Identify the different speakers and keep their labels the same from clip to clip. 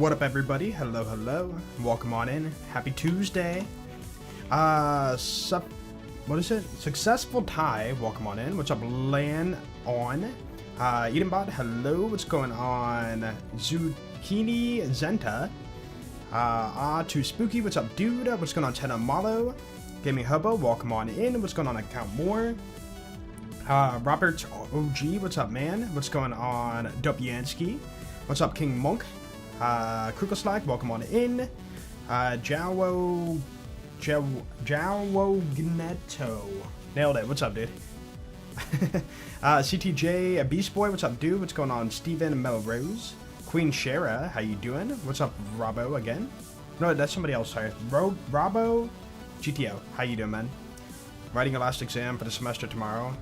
Speaker 1: What up, everybody? Hello, hello. Welcome on in. Happy Tuesday. What is it? Successful tie. Welcome on in. What's up, Lan on? Edenbot, hello. What's going on? Zucchini Zenta. Too Spooky. What's up, dude? What's going on, Tena Malo? Gaming Hobo, welcome on in. What's going on, Account More? Robert OG, what's up, man? What's going on, Dopyansky? What's up, King Monk? Krukoslag, welcome on in. Jawo Gneto. Nailed it. What's up, dude? CTJ Beast Boy, what's up, dude? What's going on, Steven Melrose? Queen Shara, how you doing? What's up, Robbo again? No, that's somebody else. Sorry, Robbo GTO, how you doing, man? Writing a last exam for the semester tomorrow.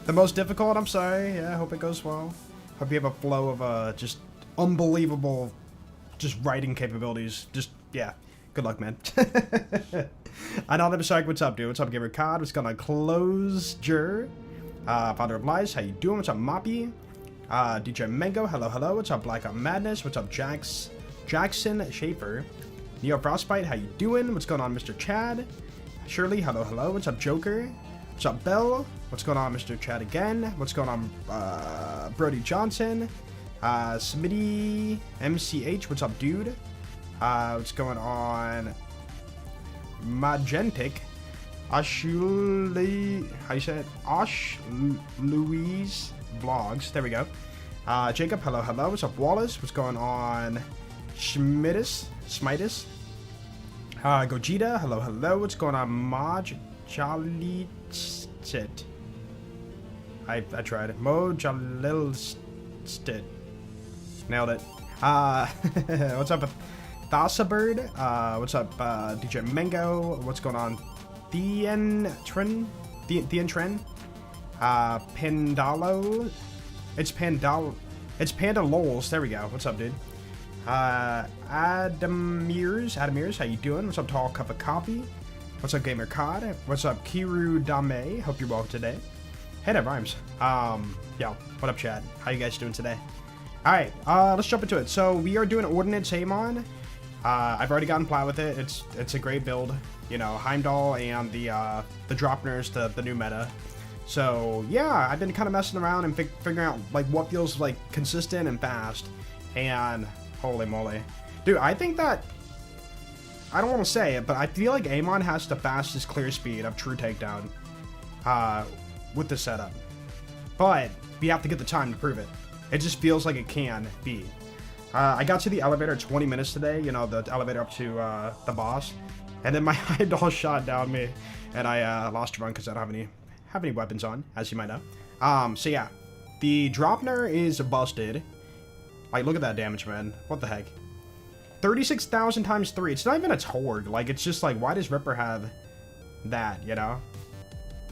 Speaker 1: The most difficult, I'm sorry. Yeah, I hope it goes well. Hope you have a flow of just unbelievable just writing capabilities. Just, yeah. Good luck, man. I don't have a psych. What's up, dude? What's up, Gamer Cod? What's going on, Closer? Father of Lies, how you doing? What's up, Moppy? DJ Mango, hello, hello. What's up, Blackout Madness? What's up, Jackson Schaefer? Neo Frostbite, how you doing? What's going on, Mr. Chad? Shirley, hello, hello. What's up, Joker? What's up, Bell? What's going on, Mr. Chad again? What's going on, Brody Johnson? Smitty MCH, what's up, dude? What's going on? Magentic. Ashuli, how you say it? Ash Louise Vlogs. There we go. Jacob, hello, hello. What's up, Wallace? What's going on? Smitus. Gogeta, hello, hello. What's going on, Maj Jalilstit? I tried it. Mo Jalilstit. Nailed it. What's up, Thasabird? What's up, DJ Mango? What's going on, Thien Tren? Pandalo? It's Pandalols. There we go. What's up, dude? Adamirs, how you doing? What's up, Tall Cup of Coffee? What's up, Gamer Cod? What's up, Kiru Dame? Hope you're well today. Hey, that rhymes. Yo, what up, Chad? How you guys doing today? Alright, let's jump into it. So, we are doing Ordnance Amon. I've already gotten plot with it. It's a great build. You know, Heimdall and the Dropners, the new meta. So, yeah, I've been kind of messing around and figuring out, like, what feels, like, consistent and fast. And, holy moly. Dude, I think that, I don't want to say it, but I feel like Amon has the fastest clear speed of true takedown with the setup. But we have to get the time to prove it. It just feels like it can be. I got to the elevator 20 minutes today, you know, the elevator up to the boss. And then my Heimdall shot down me, and I lost a run because I don't have any weapons on, as you might know. So yeah, the Dropner is busted. Like, look at that damage, man. What the heck? 36,000 times 3. It's not even a Torg. Like, it's just like, why does Ripper have that, you know?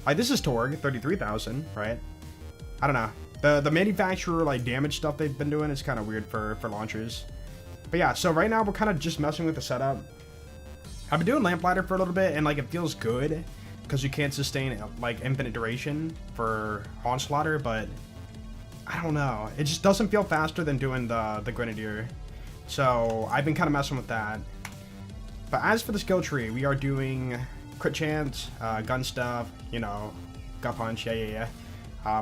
Speaker 1: Like, this is Torg, 33,000, right? I don't know. The manufacturer, like, damage stuff they've been doing is kind of weird for launchers. But yeah, so right now we're kind of just messing with the setup. I've been doing Lamplighter for a little bit, and, like, it feels good because you can't sustain, like, infinite duration for Onslaughter, but I don't know. It just doesn't feel faster than doing the Grenadier. So I've been kind of messing with that. But as for the skill tree, we are doing crit chance, gun stuff, you know, gut punch, yeah.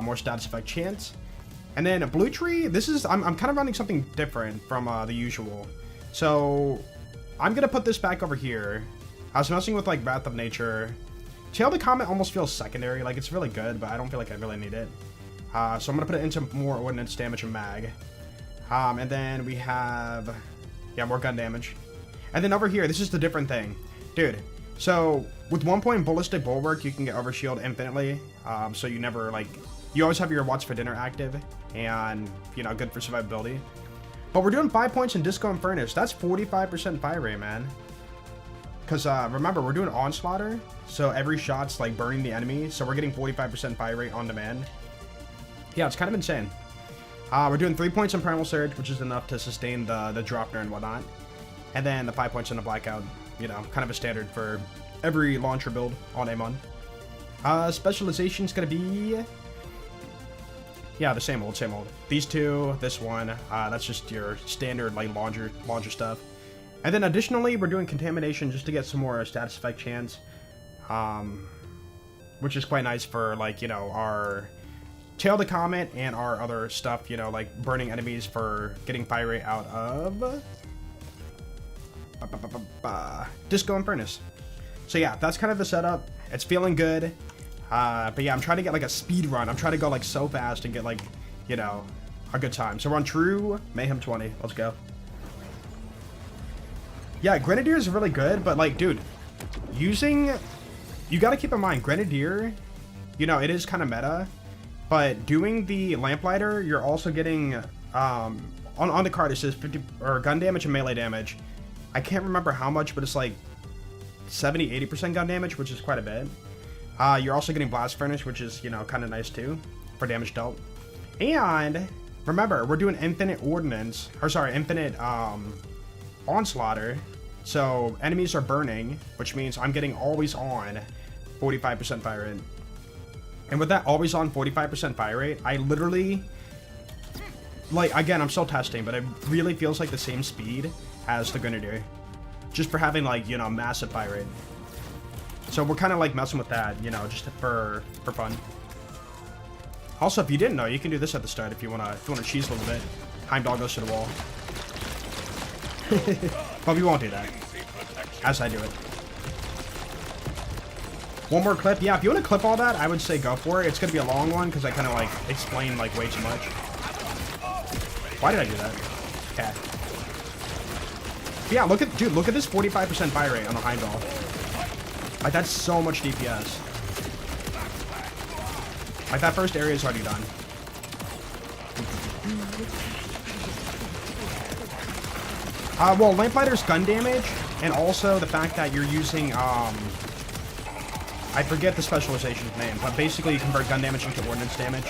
Speaker 1: More status effect chance. And then a blue tree, this is, I'm kind of running something different from the usual. So I'm going to put this back over here. I was messing with, like, Wrath of Nature. Tail the Comet almost feels secondary. Like, it's really good, but I don't feel like I really need it. So I'm going to put it into more ordnance damage and mag. And then we have, yeah, more gun damage. And then over here, this is the different thing. Dude, so with 1 point ballistic bulwark, you can get overshield infinitely. So you never, like, you always have your Watch for Dinner active. And, you know, good for survivability. But we're doing 5 points in Disco and Furnace. That's 45% fire rate, man. Because, remember, we're doing Onslaughter. So every shot's, like, burning the enemy. So we're getting 45% fire rate on demand. Yeah, it's kind of insane. We're doing 3 points in Primal Surge, which is enough to sustain the Dropner and whatnot. And then the 5 points in the Blackout, you know, kind of a standard for every launcher build on Amon. Specialization's gonna be, Yeah, the same old, same old. These two, this one, that's just your standard, like, launcher stuff. And then additionally, we're doing contamination just to get some more status effect chance. Which is quite nice for, like, you know, our Tail the Comet and our other stuff, you know, like burning enemies for getting fire rate out of Disco and Furnace. So yeah, that's kind of the setup. It's feeling good. But yeah, I'm trying to get like a speed run. I'm trying to go like so fast and get like, you know, a good time. So we're on true Mayhem 20. Let's go. Yeah, Grenadier is really good, but like, dude, you got to keep in mind, Grenadier, you know, it is kind of meta, but doing the Lamplighter, you're also getting, on the card it says 50, or gun damage and melee damage. I can't remember how much, but it's like 70-80% gun damage, which is quite a bit. You're also getting Blast Furnace, which is, you know, kind of nice too, for damage dealt. And, remember, we're doing infinite Ordnance, or sorry, infinite, Onslaughter. So, enemies are burning, which means I'm getting always on 45% fire rate. And with that always on 45% fire rate, I literally, like, again, I'm still testing, but it really feels like the same speed as the Grenadier. Just for having, like, you know, massive fire rate. So we're kind of, like, messing with that, you know, just for fun. Also, if you didn't know, you can do this at the start if you wanna cheese a little bit. Heimdall goes to the wall. But we won't do that, as I do it. One more clip. Yeah, if you want to clip all that, I would say go for it. It's going to be a long one, because I kind of, like, explain, like, way too much. Why did I do that? Okay. Yeah, look at, dude, look at this 45% fire rate on the Heimdall. Like, that's so much DPS. Like, that first area is already done. Well, Lamplighter's gun damage, and also the fact that you're using, I forget the specialization's name, but basically you convert gun damage into Ordnance damage.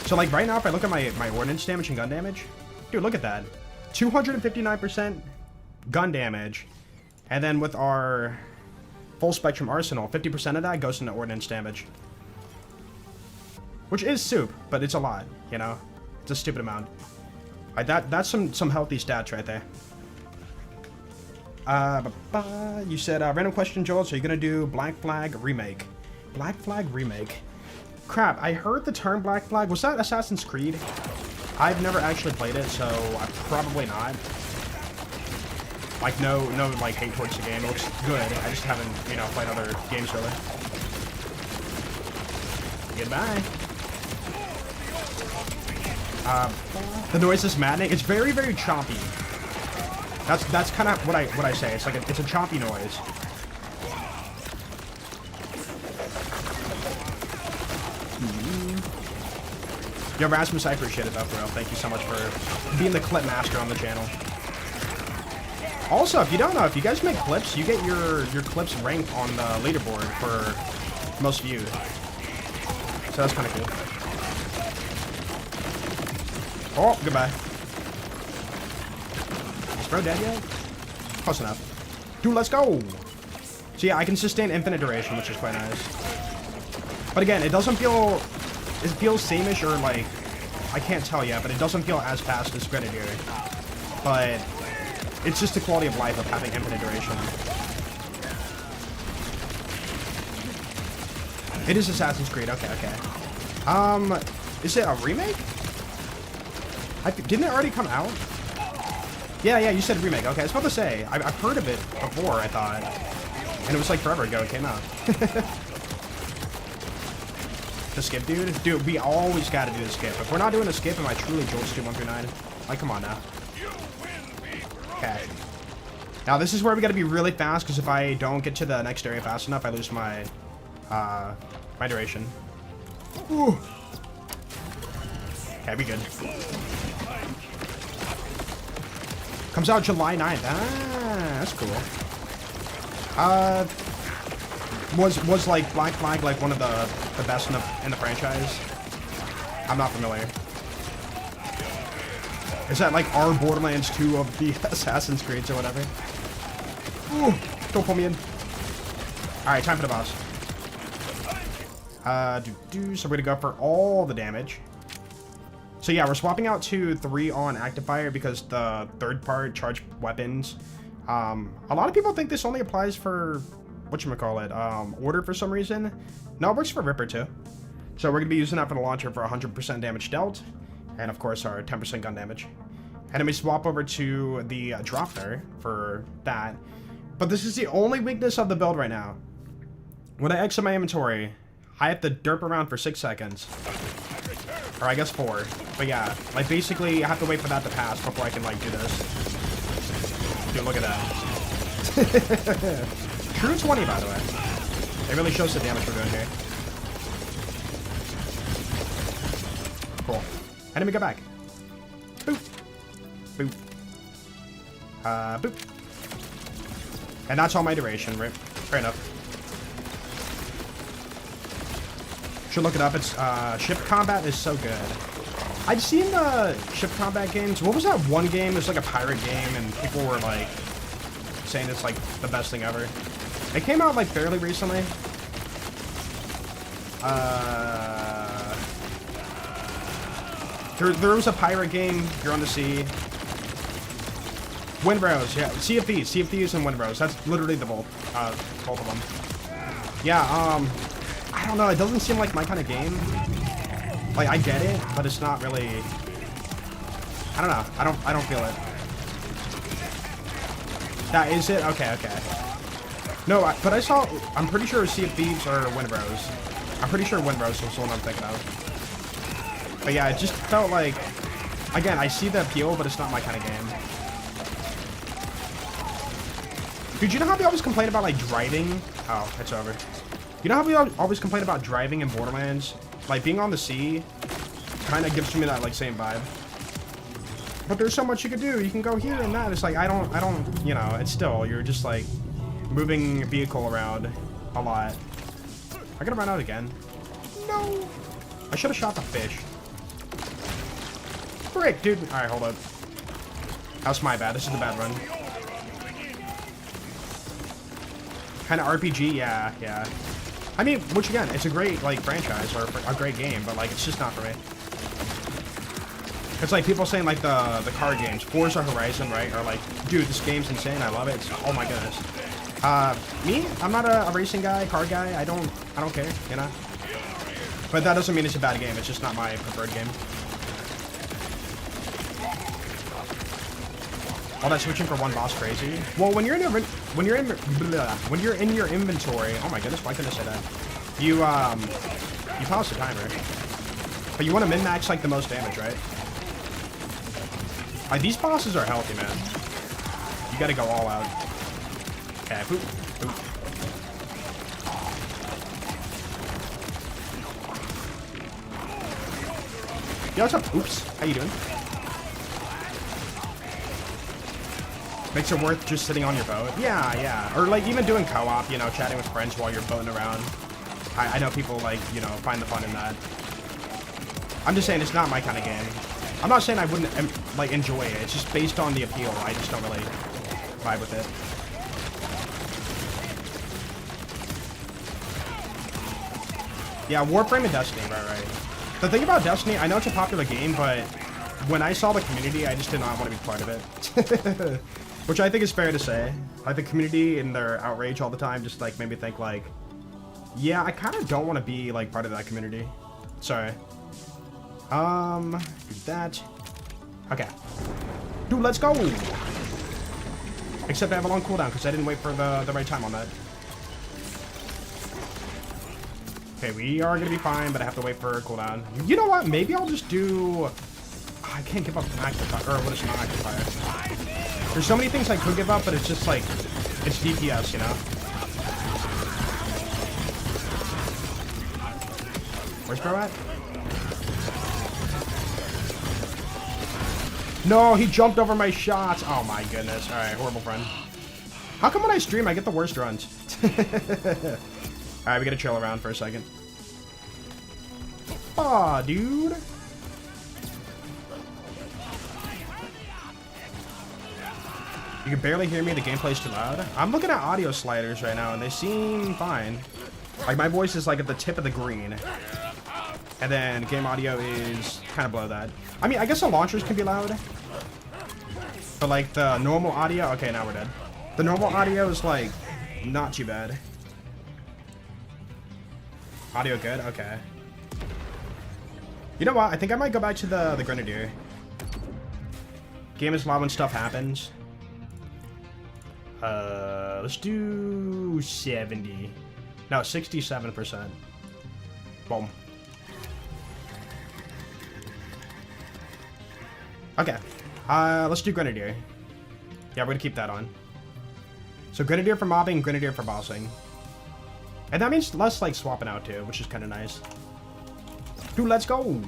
Speaker 1: So, like, right now, if I look at my Ordnance damage and gun damage, dude, look at that. 259% gun damage, and then with our full spectrum arsenal, 50% of that goes into Ordnance damage. Which is soup, but it's a lot, you know? It's a stupid amount. Like, that's some healthy stats right there. You said, random question, Joel, so you're gonna do Black Flag Remake. Black Flag Remake. Crap, I heard the term Black Flag. Was that Assassin's Creed? I've never actually played it, so probably not. Like, no, like, hate towards the game. It looks good. I just haven't, you know, played other games really. Goodbye. The noise is maddening. It's very, very choppy. That's kind of what I say. It's like it's a choppy noise. Yo, Rasmus, I appreciate it though, for real. Thank you so much for being the clip master on the channel. Also, if you don't know, if you guys make clips, you get your clips ranked on the leaderboard for most viewed. So that's kind of cool. Oh, goodbye. Is bro dead yet? Close enough. Dude, let's go! So yeah, I can sustain infinite duration, which is quite nice. But again, it doesn't feel... It feels same-ish, or like... I can't tell yet, but it doesn't feel as fast as Grenadier. But... It's just the quality of life of having infinite duration. It is Assassin's Creed, okay. Is it a remake? Didn't it already come out? Yeah, you said remake. Okay, I was about to say, I've heard of it before, I thought. And it was like forever ago it came out. The skip, dude? Dude, we always gotta do the skip. If we're not doing a skip, am I truly Joel's 1 through 9? Like, come on now. Okay. Now, this is where we gotta be really fast, because if I don't get to the next area fast enough, I lose my, my duration. Ooh. Okay, we good. Comes out July 9th. Ah, that's cool. Was like Black Flag like one of the best in the franchise? I'm not familiar. Is that like our Borderlands 2 of the Assassin's Creed or whatever? Ooh, don't pull me in. Alright, time for the boss. So we're gonna go for all the damage. So yeah, we're swapping out to 3 on active fire because the third part, charged weapons. A lot of people think this only applies for, whatchamacallit, order for some reason. No, it works for Ripper too. So we're going to be using that for the launcher for 100% damage dealt. And of course our 10% gun damage. And then we swap over to the Dropner for that. But this is the only weakness of the build right now. When I exit my inventory, I have to derp around for 6 seconds. Or I guess 4. But yeah, like basically I have to wait for that to pass before I can like do this. Dude, look at that. True 20, by the way. It really shows the damage we're doing here. Cool. And then we go back. Boop. Boop. Boop. And that's all my duration, right? Fair enough. Should look it up. It's ship combat is so good. I've seen the ship combat games. What was that one game? It was like a pirate game, and people were like saying it's like the best thing ever. It came out like fairly recently. There was a pirate game. You're on the sea. Windrose, yeah. Sea of Thieves and Windrose. That's literally the both of them. Yeah. I don't know. It doesn't seem like my kind of game. Like I get it, but it's not really. I don't know. I don't feel it. That is it. Okay. No, but I saw. I'm pretty sure Sea of Thieves or Windrose. I'm pretty sure Windrose was the one I'm thinking of. But yeah, it just felt like. Again, I see the appeal, but it's not my kind of game. Dude, you know how we always complain about like driving? Oh, it's over. You know how we always complain about driving in Borderlands? Like being on the sea kind of gives me that like same vibe. But there's so much you can do. You can go here and that. It's like I don't, you know, it's still, you're just like moving vehicle around a lot. I gotta run out again. No. I should have shot the fish. Frick, dude. All right, hold up. That's my bad. This is the bad run. Kind of RPG, yeah. I mean, which again, it's a great like franchise or a great game, but like it's just not for me. It's like people saying like the car games, Forza Horizon, right? Or like, dude, this game's insane. I love it. It's, oh my goodness. Me, I'm not a racing guy, car guy. I don't care, you know. But that doesn't mean it's a bad game. It's just not my preferred game. Oh, that's switching for one boss crazy. Well, when you're in your inventory, oh my goodness, why couldn't I say that? You pause the timer, but you want to min max like the most damage, right? Like these bosses are healthy, man. You got to go all out. Okay, boop, boop. Yo, what's up? Oops, how you doing? Makes it worth just sitting on your boat. Yeah. Or like even doing co-op, you know, chatting with friends while you're boating around. I know people like, you know, find the fun in that. I'm just saying it's not my kind of game. I'm not saying I wouldn't like enjoy it. It's just based on the appeal. I just don't really vibe with it. Yeah, Warframe and Destiny, right. The thing about Destiny, I know it's a popular game, but when I saw the community, I just did not want to be part of it. Which I think is fair to say. Like the community and their outrage all the time just like made me think like, yeah, I kind of don't want to be like part of that community. Sorry. Do that. Okay. Dude, let's go. Except I have a long cooldown because I didn't wait for the right time on that. Okay, we are going to be fine, but I have to wait for a cooldown. You know what? Maybe I'll just do... I can't give up an active fire, or what is not active fire? There's so many things I could give up, but it's just like, it's DPS, you know? Where's bro at? No, he jumped over my shots. Oh my goodness. Alright, horrible friend. How come when I stream, I get the worst runs? Alright, we gotta chill around for a second. Aw, dude. You can barely hear me, the gameplay's too loud. I'm looking at audio sliders right now, and they seem fine. Like, my voice is, like, at the tip of the green. And then game audio is kind of below that. I mean, I guess the launchers can be loud. But like the normal audio, okay, now we're dead. The normal audio is like not too bad. Audio good, okay. You know what? I think I might go back to the Grenadier. Game is loud when stuff happens. Let's do 70. No, 67%. Boom. Okay. Let's do Grenadier. Yeah, we're gonna keep that on. So Grenadier for mobbing, Grenadier for bossing. And that means less like swapping out too, which is kind of nice. Dude, let's go!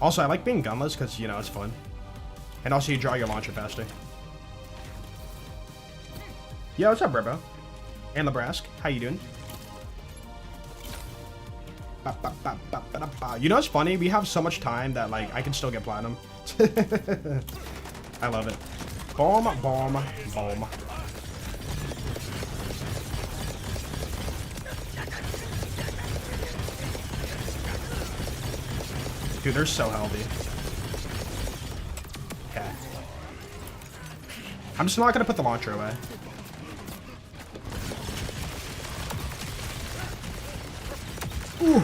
Speaker 1: Also, I like being gunless because, you know, it's fun. And also you draw your launcher faster. Yo, what's up, Brebo? And Lebrask, how you doing? You know what's funny? We have so much time that, like, I can still get platinum. I love it. Boom, boom, boom. Dude, they're so healthy. Okay. I'm just not gonna put the launcher away. Ooh.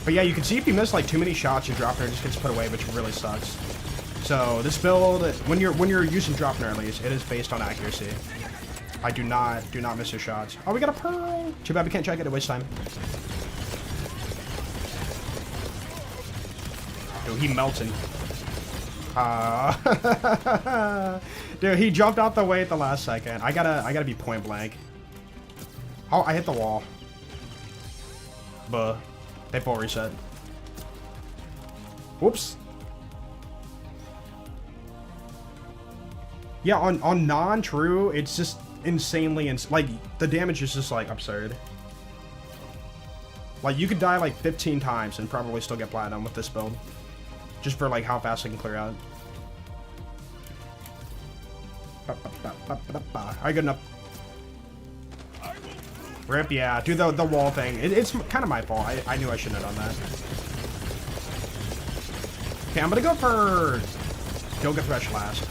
Speaker 1: But yeah, you can see if you miss like too many shots, your drop nerf just gets put away, which really sucks. So this build, when you're using drop nerf at least, it is based on accuracy. I do not miss your shots. Oh, we got a pearl. Too bad we can't check it. It wastes time. Dude, he melting. Dude, he jumped out the way at the last second. I gotta be point blank. Oh, I hit the wall. Buh. They full reset. Whoops. Yeah, on non-true, it's just insanely like the damage is just like absurd. Like you could die like 15 times and probably still get platinum with this build. Just for like how fast I can clear out. Alright, good enough. Rip, yeah. Do the wall thing. It's kind of my fault. I knew I shouldn't have done that. Okay, I'm gonna go for Gilga Thresh last.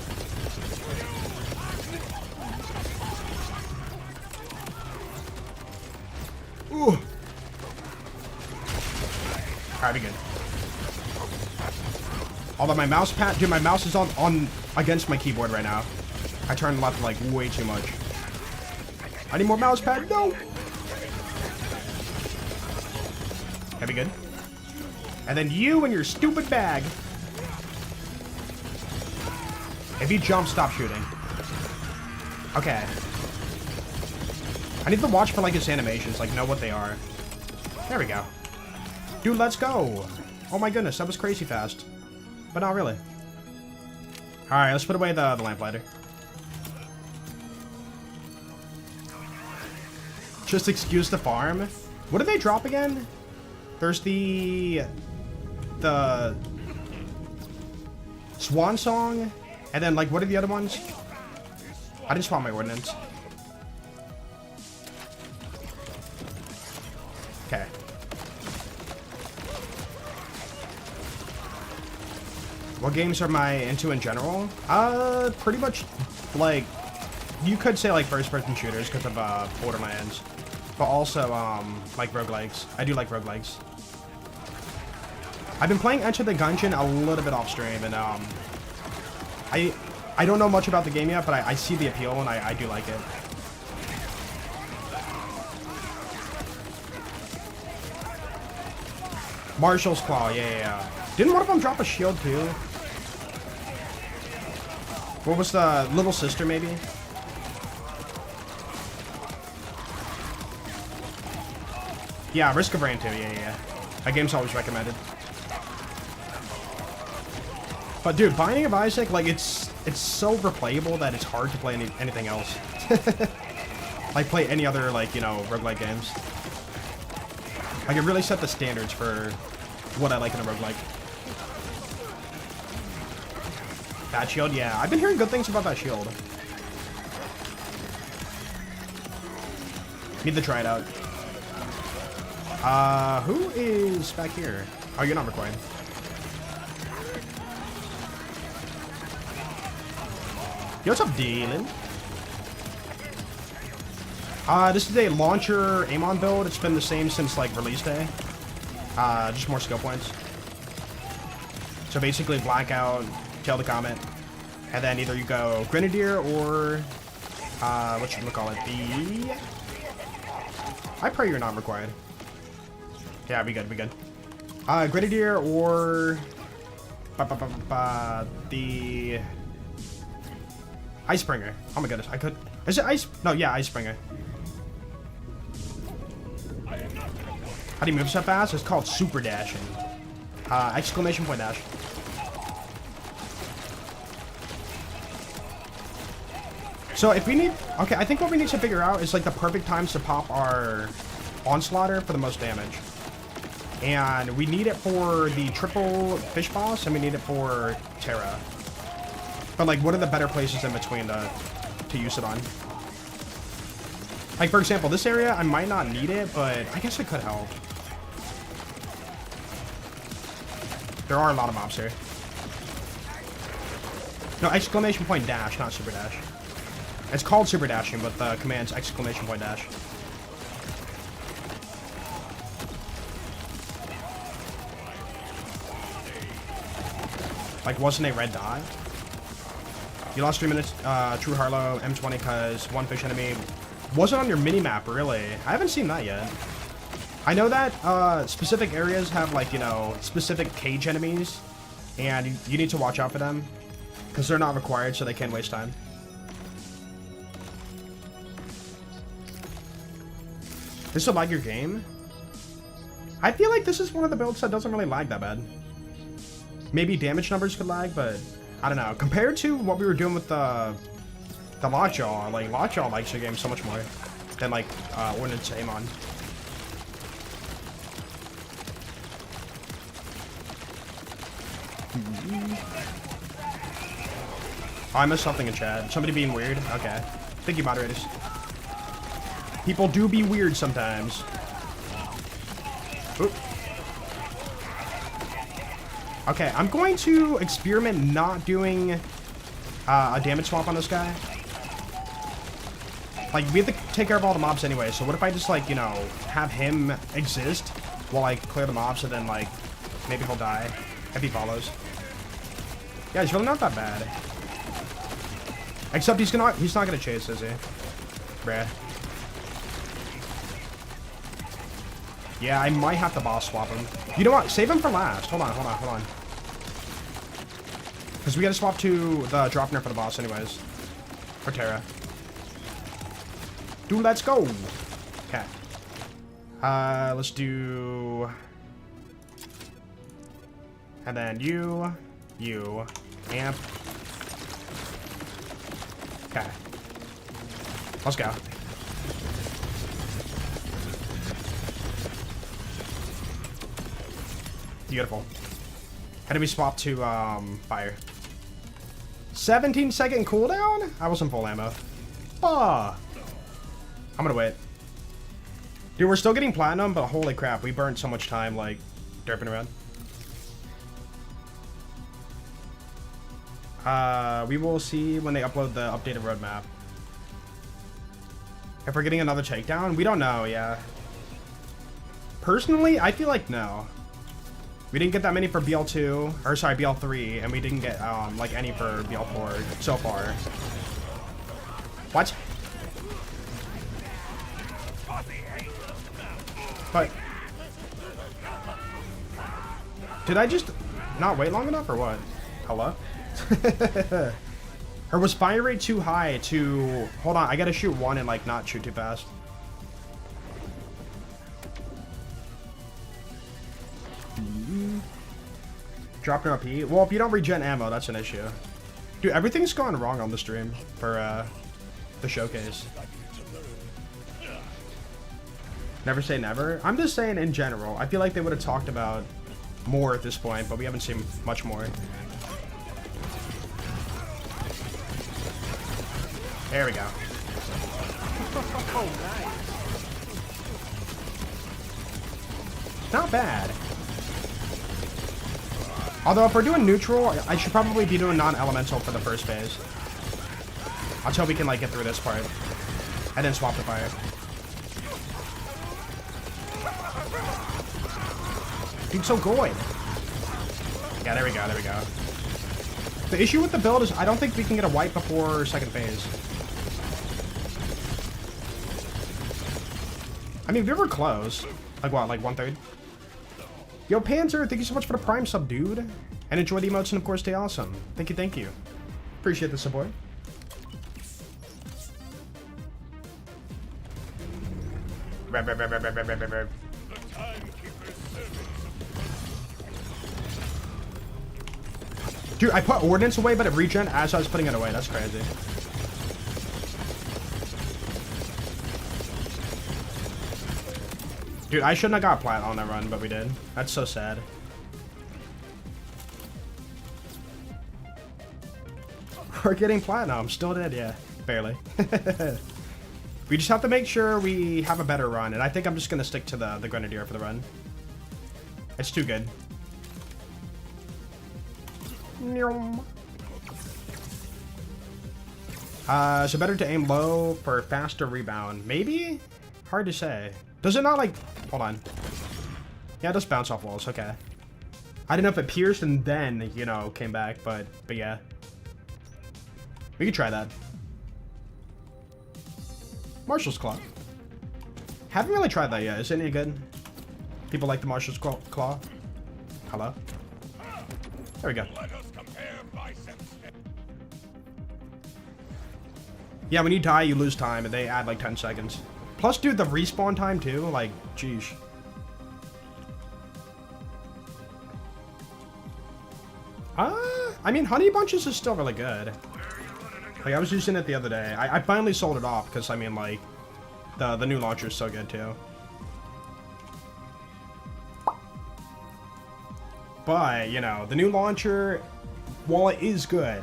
Speaker 1: Ooh. Alright, be good. Although my mouse pad, dude, my mouse is on against my keyboard right now. I turned left like way too much. I need more mouse pad. No. That'd be good. And then you and your stupid bag. If he jumps, stop shooting. Okay. I need to watch for like his animations, like know what they are. There we go. Dude, let's go. Oh my goodness, that was crazy fast. But not really. Alright, let's put away the lamplighter. Just excuse the farm. What did they drop again? There's the Swan Song, and then like what are the other ones? I didn't spawn my Ordnance. Okay. What games am I into in general? Pretty much like you could say like first-person shooters because of Borderlands, but also like roguelikes. I do like roguelikes. I've been playing Enter the Gungeon a little bit off stream, and I don't know much about the game yet, but I see the appeal and I do like it. Marshall's Claw, yeah. Didn't one of them drop a shield too? What was the little sister maybe? Yeah, Risk of Rain too, yeah. That game's always recommended. But dude, Binding of Isaac, like it's so replayable that it's hard to play anything else. Like play any other like, you know, roguelike games. Like it really set the standards for what I like in a roguelike. That shield, yeah. I've been hearing good things about that shield. Need to try it out. Who is back here? Oh, you're not recording. Yo, what's up, Dylan? This is a launcher Amon build. It's been the same since, like, release day. Just more skill points. So basically, blackout, kill the comet, and then either you go Grenadier or, what should we call it? I pray you're not required. Yeah, we good, we good. Grenadier or the Icebringer. Oh my goodness, I could. Is it Ice? No, yeah, Icebringer. How do you move so fast? It's called super dashing. Exclamation point dash. So if we need, okay, I think what we need to figure out is like the perfect times to pop our Onslaughter for the most damage. And we need it for the triple fish boss, and we need it for Terra. But like, what are the better places in between to use it on? Like, for example, this area, I might not need it, but I guess it could help. There are a lot of mobs here. No, exclamation point dash, not super dash. It's called super dashing, but the command's exclamation point dash. Like, wasn't a red dot? You lost 3 minutes, True Harlow, M20, because one fish enemy wasn't on your mini-map, really. I haven't seen that yet. I know that specific areas have, like, you know, specific cage enemies, and you need to watch out for them, because they're not required, so they can waste time. This will lag your game? I feel like this is one of the builds that doesn't really lag that bad. Maybe damage numbers could lag, but I don't know. Compared to what we were doing with the Lockjaw, like, Lockjaw likes your game so much more than, like, Ordnance Amon. Oh, I missed something in chat. Somebody being weird? Okay. Thank you, moderators. People do be weird sometimes. Oop. Okay, I'm going to experiment not doing a damage swap on this guy. Like, we have to take care of all the mobs anyway, so what if I just, like, you know, have him exist while I clear the mobs, and then, like, maybe he'll die if he follows. Yeah, he's really not that bad. Except he's not gonna chase, is he? Bruh. Yeah, I might have to boss swap him. You know what? Save him for last. Hold on. Because we gotta swap to the drop nerf for the boss anyways. For Terra. Dude, let's go! Okay. Let's do... And then you, amp. Okay. Let's go. Beautiful. How do we swap to fire? 17-second cooldown? I wasn't full ammo. Ah. I'm gonna wait. Dude, we're still getting platinum, but holy crap, we burned so much time, like, derping around. We will see when they upload the updated roadmap. If we're getting another takedown, we don't know, yeah. Personally, I feel like no. We didn't get that many for BL2, or sorry, BL3, and we didn't get, like, any for BL4 so far. What? But... Did I just not wait long enough, or what? Hello? Or was fire rate too high to... Hold on, I gotta shoot one and, like, not shoot too fast. Drop no RP. Well, if you don't regen ammo, that's an issue. Dude, everything's gone wrong on the stream for the showcase. Never say never. I'm just saying in general. I feel like they would have talked about more at this point, but we haven't seen much more. There we go.
Speaker 2: Oh, nice.
Speaker 1: Not bad. Although if we're doing neutral, I should probably be doing non-elemental for the first phase. Until we can like get through this part. And then swap the fire. Dude, so good. Yeah, there we go, there we go. The issue with the build is I don't think we can get a wipe before second phase. I mean, we were close. Like what, like 1/3? Yo, Panzer, thank you so much for the Prime sub, dude. And enjoy the emotes and, of course, stay awesome. Thank you, thank you. Appreciate the support. Dude, I put Ordnance away, but it regen as I was putting it away. That's crazy. Dude, I shouldn't have got plat on that run, but we did. That's so sad. We're getting platinum. Still did, yeah. Barely. We just have to make sure we have a better run, and I think I'm just going to stick to the Grenadier for the run. It's too good. So better to aim low for faster rebound. Maybe? Hard to say. Does it not like... Hold on. Yeah, it does bounce off walls. Okay. I didn't know if it pierced and then, you know, came back, but yeah. We could try that. Marshal's Claw. Haven't really tried that yet. Is it any good? People like the Marshal's Claw? Hello? There we go. Yeah, when you die, you lose time, and they add like 10 seconds. Plus, dude, the respawn time too. Like, geesh. I mean, Honey Bunches is still really good. Like, I was using it the other day. I finally sold it off because, I mean, like, the new launcher is so good too. But, you know, the new launcher, while it is good,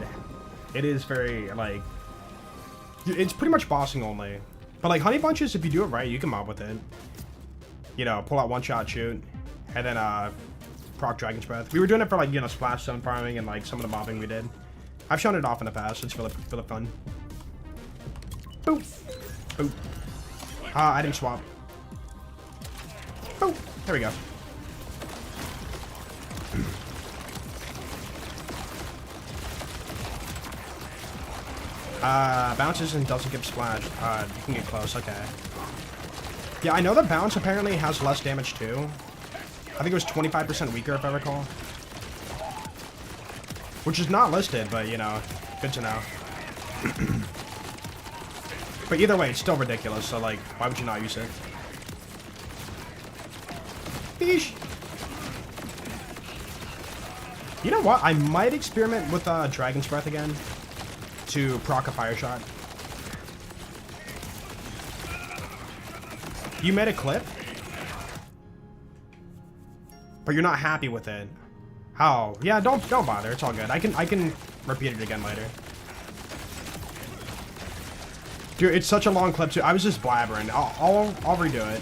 Speaker 1: it is very, like, it's pretty much bossing only. But, like, Honey Bunches, if you do it right, you can mob with it. You know, pull out one-shot shoot, and then, proc Dragon's Breath. We were doing it for, like, you know, splash zone farming and, like, some of the mobbing we did. I've shown it off in the past. It's really fun. Boop. Boop. Item swap. Boop. There we go. Bounces and doesn't get splashed. You can get close. Okay. Yeah, I know the bounce apparently has less damage too. I think it was 25% weaker if I recall. Which is not listed, but, you know, good to know. But either way, it's still ridiculous, so, like, why would you not use it? Beesh. You know what? I might experiment with Dragon's Breath again to proc a fire shot. You made a clip? But you're not happy with it. Oh, yeah, don't bother. It's all good. I can repeat it again later. Dude, it's such a long clip too. I was just blabbering. I'll redo it.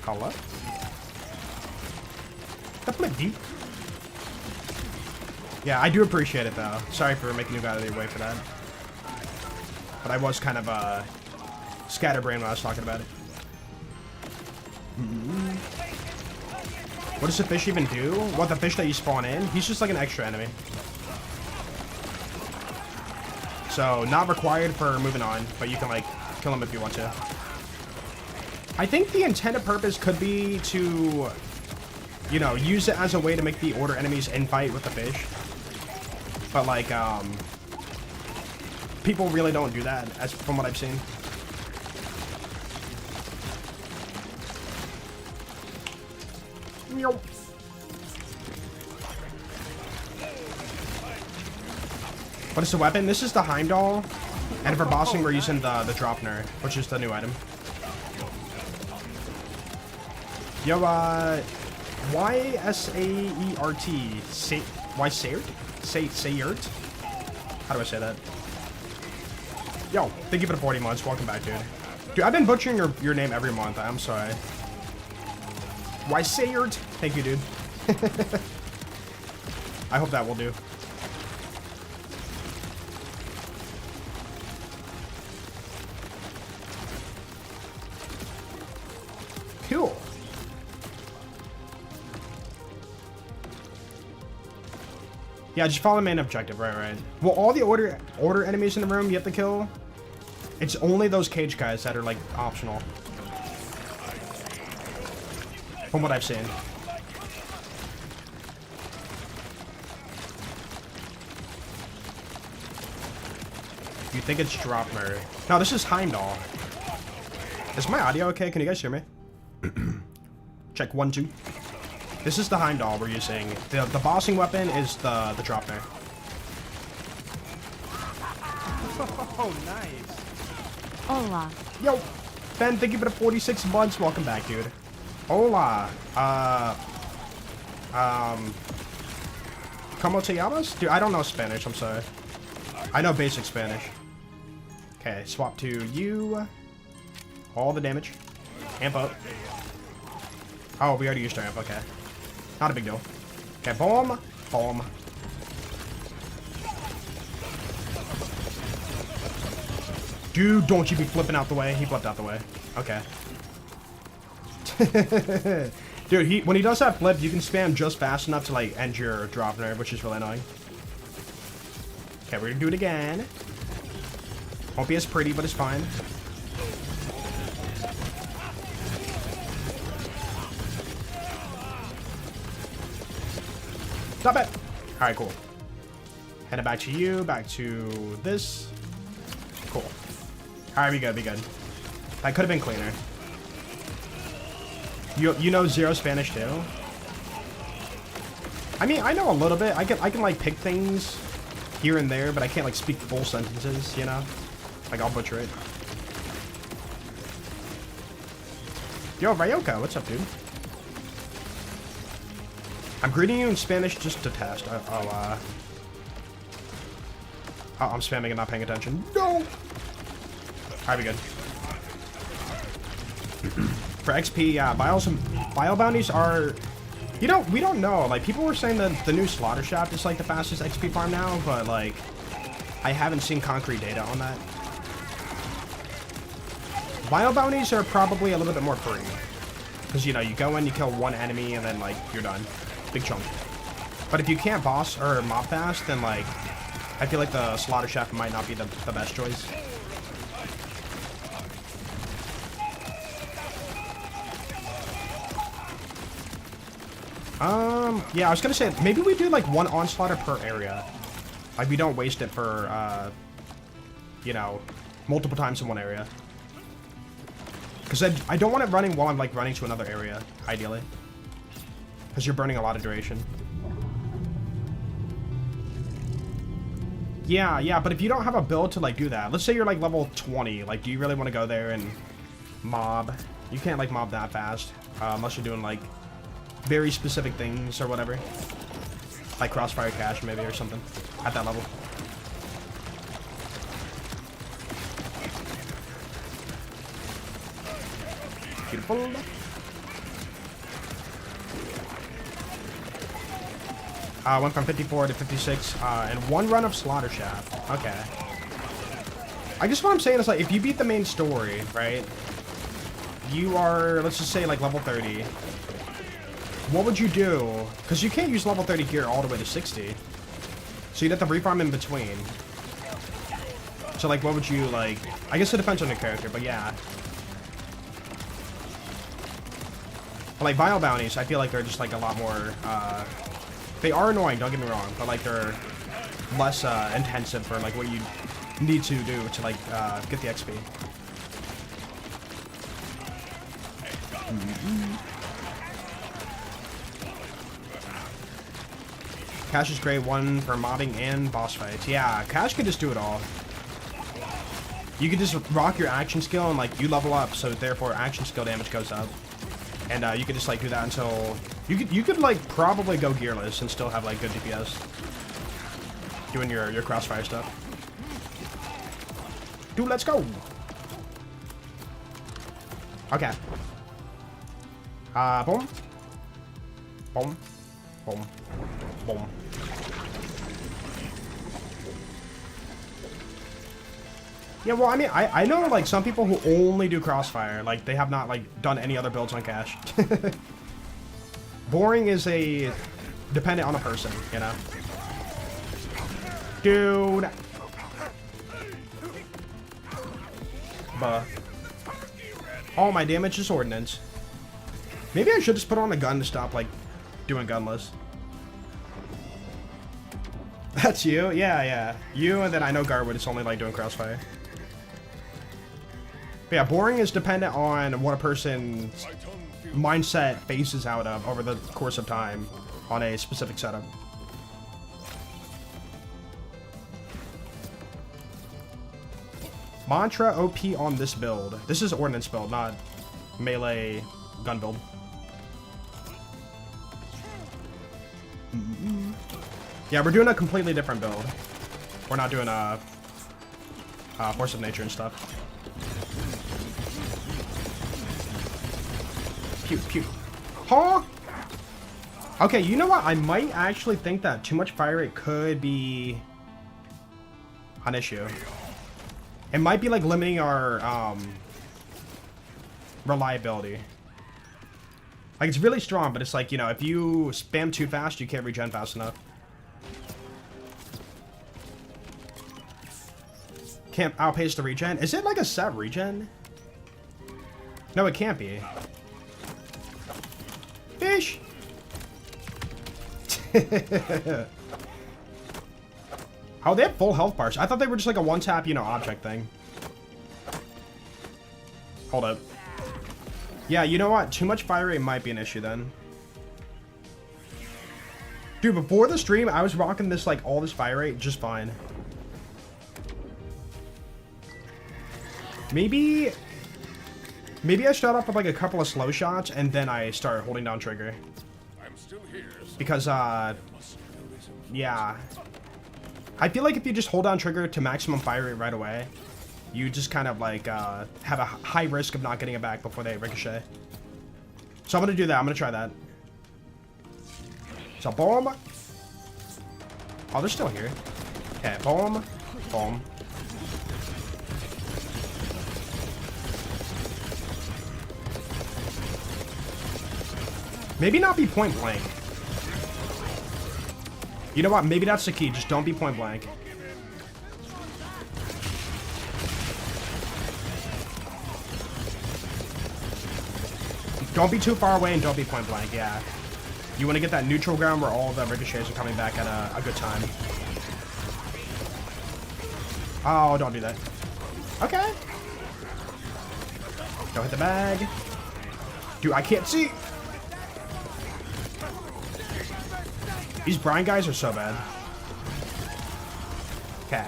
Speaker 1: Hello? That flip deep. Yeah, I do appreciate it though. Sorry for making you go out of your way for that. But I was kind of scatterbrained when I was talking about it. What does the fish even do? What, the fish that you spawn in? He's just like an extra enemy. So, not required for moving on, but you can, like, kill him if you want to. I think the intended purpose could be to, you know, use it as a way to make the order enemies infight with the fish. But, like, people really don't do that, as from what I've seen. What is the weapon? This is the Heimdall, and for bossing we're using the Dropner, which is the new item. Yo, Y-S-A-E-R-T, Sayert? Sayert? How do I say that? Yo, thank you for the 40 months. Welcome back, dude. Dude, I've been butchering your name every month. I'm sorry. Why Sayert? Thank you, dude. I hope that will do. Cool. Yeah, just follow the main objective. Right. Well, all the order enemies in the room you have to kill. It's only those cage guys that are like optional. From what I've seen. You think it's Dropmer? No, this is Heimdall. Is my audio okay? Can you guys hear me? Check 1, 2. This is the Heimdall we're using. The bossing weapon is the Dropner.
Speaker 2: Oh, nice.
Speaker 3: Hola.
Speaker 1: Yo, Ben, thank you for the 46 months. Welcome back, dude. Hola. ¿Cómo te llamas? Dude, I don't know Spanish. I'm sorry. I know basic Spanish. Okay, swap to you. All the damage. Amp up. Oh, we already used our amp. Okay. Not a big deal. Okay, boom. Boom. Dude, don't you be flipping out the way. He flipped out the way. Okay. Dude, when he does that flip, you can spam just fast enough to, like, end your drop nerve, which is really annoying. Okay, we're gonna do it again. Won't be as pretty, but it's fine. Stop it! Alright, cool. Head it back to you, back to this. Cool. Alright, be good, be good. That could have been cleaner. You know zero Spanish too? I mean, I know a little bit. I can like pick things here and there, but I can't like speak full sentences, you know? Like I'll butcher it. Yo, Ryoka, what's up, dude? I'm greeting you in Spanish just to test. Oh, I'm spamming and not paying attention. No! Alright, be good. For XP, yeah, bio bounties are... You know, we don't know. Like, people were saying that the new Slaughter Shaft is, like, the fastest XP farm now, but, like, I haven't seen concrete data on that. Bio bounties are probably a little bit more free. Because, you know, you go in, you kill one enemy, and then, like, you're done. Big chunk. But if you can't boss or mob fast, then, like, I feel like the Slaughter Shaft might not be the best choice. Yeah, I was gonna say, maybe we do, like, one onslaughter per area. Like, we don't waste it for, you know, multiple times in one area. Because I don't want it running while I'm, like, running to another area, ideally. Because you're burning a lot of duration. Yeah, but if you don't have a build to, like, do that, let's say you're, like, level 20, like, do you really want to go there and mob? You can't, like, mob that fast, unless you're doing, like, very specific things or whatever. Like Crossfire Cache, maybe, or something, at that level. Beautiful. Went from 54 to 56, and one run of Slaughter Shaft. Okay. I guess what I'm saying is, like, if you beat the main story, right? You are, let's just say, like, level 30. What would you do? Because you can't use level 30 gear all the way to 60. So you'd have to refarm in between. So, like, what would you, like... I guess it depends on your character, but yeah. But, like, Vile Bounties, I feel like they're just, like, a lot more, they are annoying, don't get me wrong, but, like, they're less, intensive for, like, what you need to do to, like, get the XP. Cash is great, one for mobbing and boss fights. Yeah, Cash can just do it all. You can just rock your action skill and, like, you level up, so therefore action skill damage goes up. And you could just, like, do that until... You could like, probably go gearless and still have, like, good DPS. Doing your crossfire stuff. Dude, let's go! Okay. Boom. Boom. Boom. Boom. Yeah, well, I mean, I know, like, some people who only do Crossfire. Like, they have not, like, done any other builds on Cash. Boring is a... dependent on a person, you know? Dude! Buh. All my damage is Ordnance. Maybe I should just put on a gun to stop, like, doing gunless. That's you? Yeah, yeah. You, and then I know Garwood is only, like, doing Crossfire. But yeah, boring is dependent on what a person's mindset bases out of over the course of time on a specific setup. Mantra OP on this build. This is Ordnance build, not melee gun build. Yeah, we're doing a completely different build. We're not doing a Force of Nature and stuff. Pew, pew. Huh? Okay, you know what? I might actually think that too much fire rate could be an issue. It might be like limiting our reliability. Like, it's really strong, but it's like, you know, if you spam too fast, you can't regen fast enough. Can't outpace the regen. Is it like a set regen? No, it can't be. Fish! Oh, they have full health bars. I thought they were just like a one-tap, you know, object thing. Hold up. Yeah, you know what? Too much fire rate might be an issue then. Dude, before the stream, I was rocking this, like, all this fire rate just fine. Maybe I start off with, like, a couple of slow shots, and then I start holding down trigger. I'm still here, because, yeah. I feel like if you just hold down trigger to maximum fire rate right away, you just kind of, like, have a high risk of not getting it back before they ricochet. So I'm gonna do that. I'm gonna try that. So, boom. Oh, they're still here. Okay, boom. Boom. Maybe not be point blank. You know what? Maybe that's the key. Just don't be point blank. Don't be too far away and don't be point blank, yeah. You want to get that neutral ground where all the ricochets are coming back at a good time. Oh, don't do that. Okay. Don't hit the bag. Dude, I can't see. These brine guys are so bad. Okay.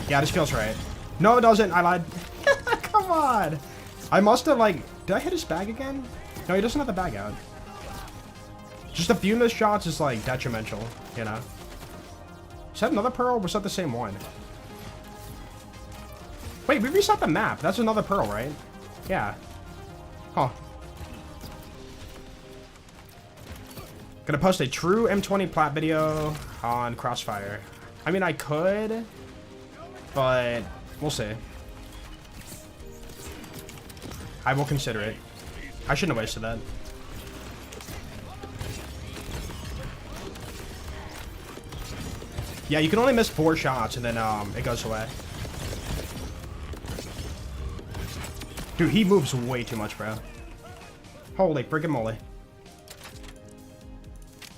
Speaker 1: Yeah, this feels right. No, it doesn't. I lied. Come on. I must have, like... Did I hit his bag again? No, he doesn't have the bag out. Just a few missed shots is, like, detrimental, you know? Is that another pearl, or was that the same one? Wait, we reset the map. That's another pearl, right? Yeah. Huh. Gonna post a true M20 plat video on Crossfire. I mean, I could, but we'll see. I will consider it. I shouldn't have wasted that. Yeah, you can only miss 4 shots and then it goes away. Dude, he moves way too much, bro. Holy freaking moly.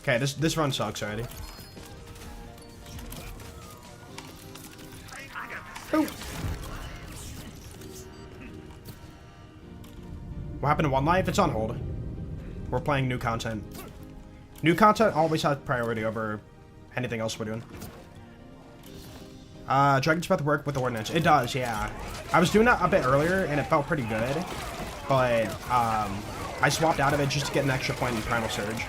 Speaker 1: Okay, this run sucks already. Ooh. What happened to One Life? It's on hold. We're playing new content. New content always has priority over anything else we're doing. Dragon's Breath work with Ordnance. It does, yeah. I was doing that a bit earlier, and it felt pretty good. But, I swapped out of it just to get an extra point in Primal Surge.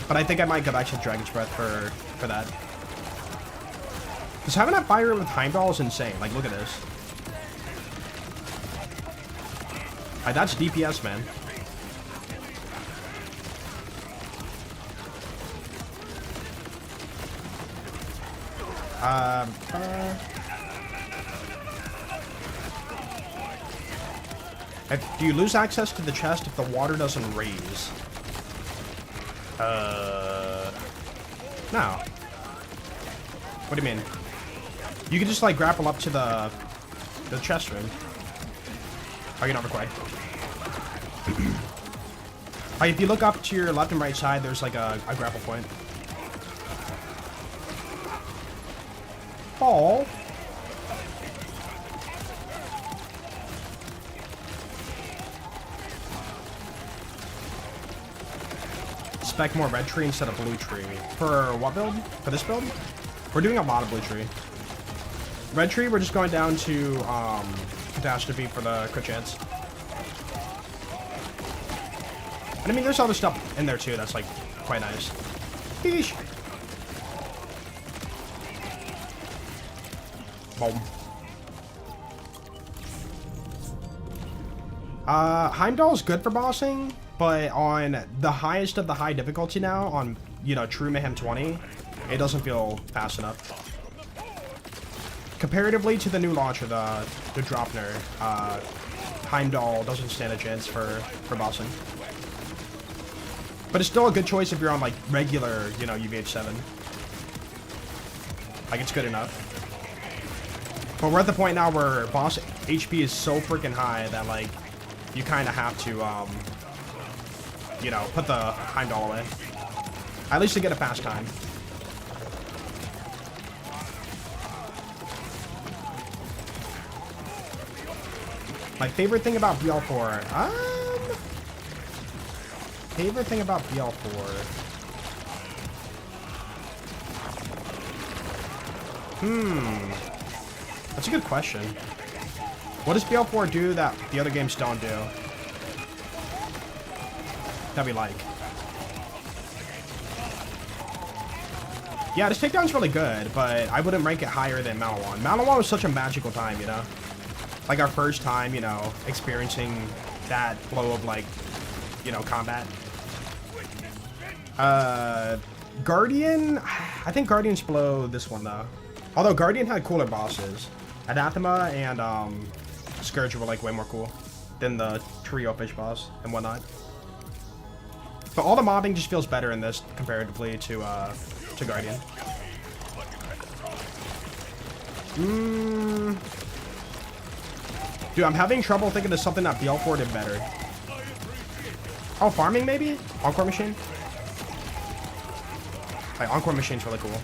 Speaker 1: But I think I might go back to Dragon's Breath for that. Because having that fire with Heimdall is insane. Like, look at this. Like, that's DPS, man. Do you lose access to the chest if the water doesn't raise? No. What do you mean? You can just like grapple up to the chest room. Oh, you're not required. Like, if you look up to your left and right side, there's like a grapple point. Oh. Spec more red tree instead of blue tree. For what build? For this build? We're doing a lot of blue tree. Red tree, we're just going down to catastrophe for the crit chance. And I mean, there's other stuff in there too that's like quite nice. Yeesh. Boom. Heimdall is good for bossing, but on the highest of the high difficulty now, on, you know, true Mayhem 20, it doesn't feel fast enough. Comparatively to the new launcher, the Dropner, Heimdall doesn't stand a chance for bossing. But it's still a good choice if you're on, like, regular, you know, UVH7. Like, it's good enough. But we're at the point now where boss HP is so freaking high that, like, you kind of have to, you know, put the Heimdall away. At least to get a fast time. My favorite thing about BL4, favorite thing about BL4. That's a good question. What does BL4 do that the other games don't do? That we like. Yeah, this takedown's really good, but I wouldn't rank it higher than Malawan. Malawan was such a magical time, you know? Like our first time, you know, experiencing that flow of, like, you know, combat. Guardian, I think Guardians blow this one though. Although Guardian had cooler bosses. Anathema and Scourge were like way more cool than the trio fish boss and whatnot. But all the mobbing just feels better in this comparatively to Guardian. Dude, I'm having trouble thinking of something that BL4 did better. Oh, farming maybe? Encore Machine? Like, Encore Machine's really cool.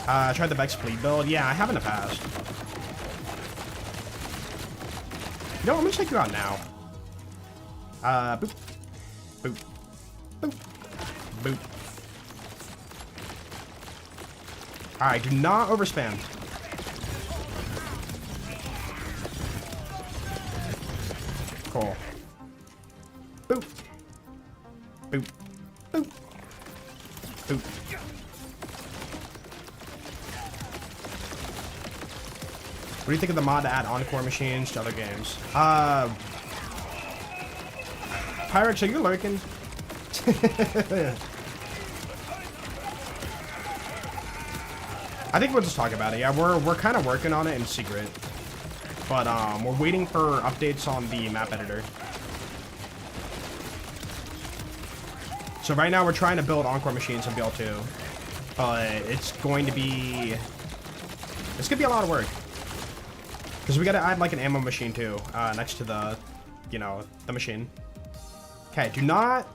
Speaker 1: I tried the Vex Fleet build. Yeah, I have in the past. You know what? I'm gonna check you out now. Boop. Boop. Boop. Boop. Alright, do not overspam. Cool. Boop. Boop. Boop. Boop. What do you think of the mod to add Encore machines to other games? Pyrex, are you lurking? I think we'll just talk about it. Yeah, we're kind of working on it in secret. But we're waiting for updates on the map editor. So right now we're trying to build Encore machines in BL2. But it's going to be... It's going to be a lot of work. Because we got to add like an ammo machine too, next to the, you know, the machine. Okay, do not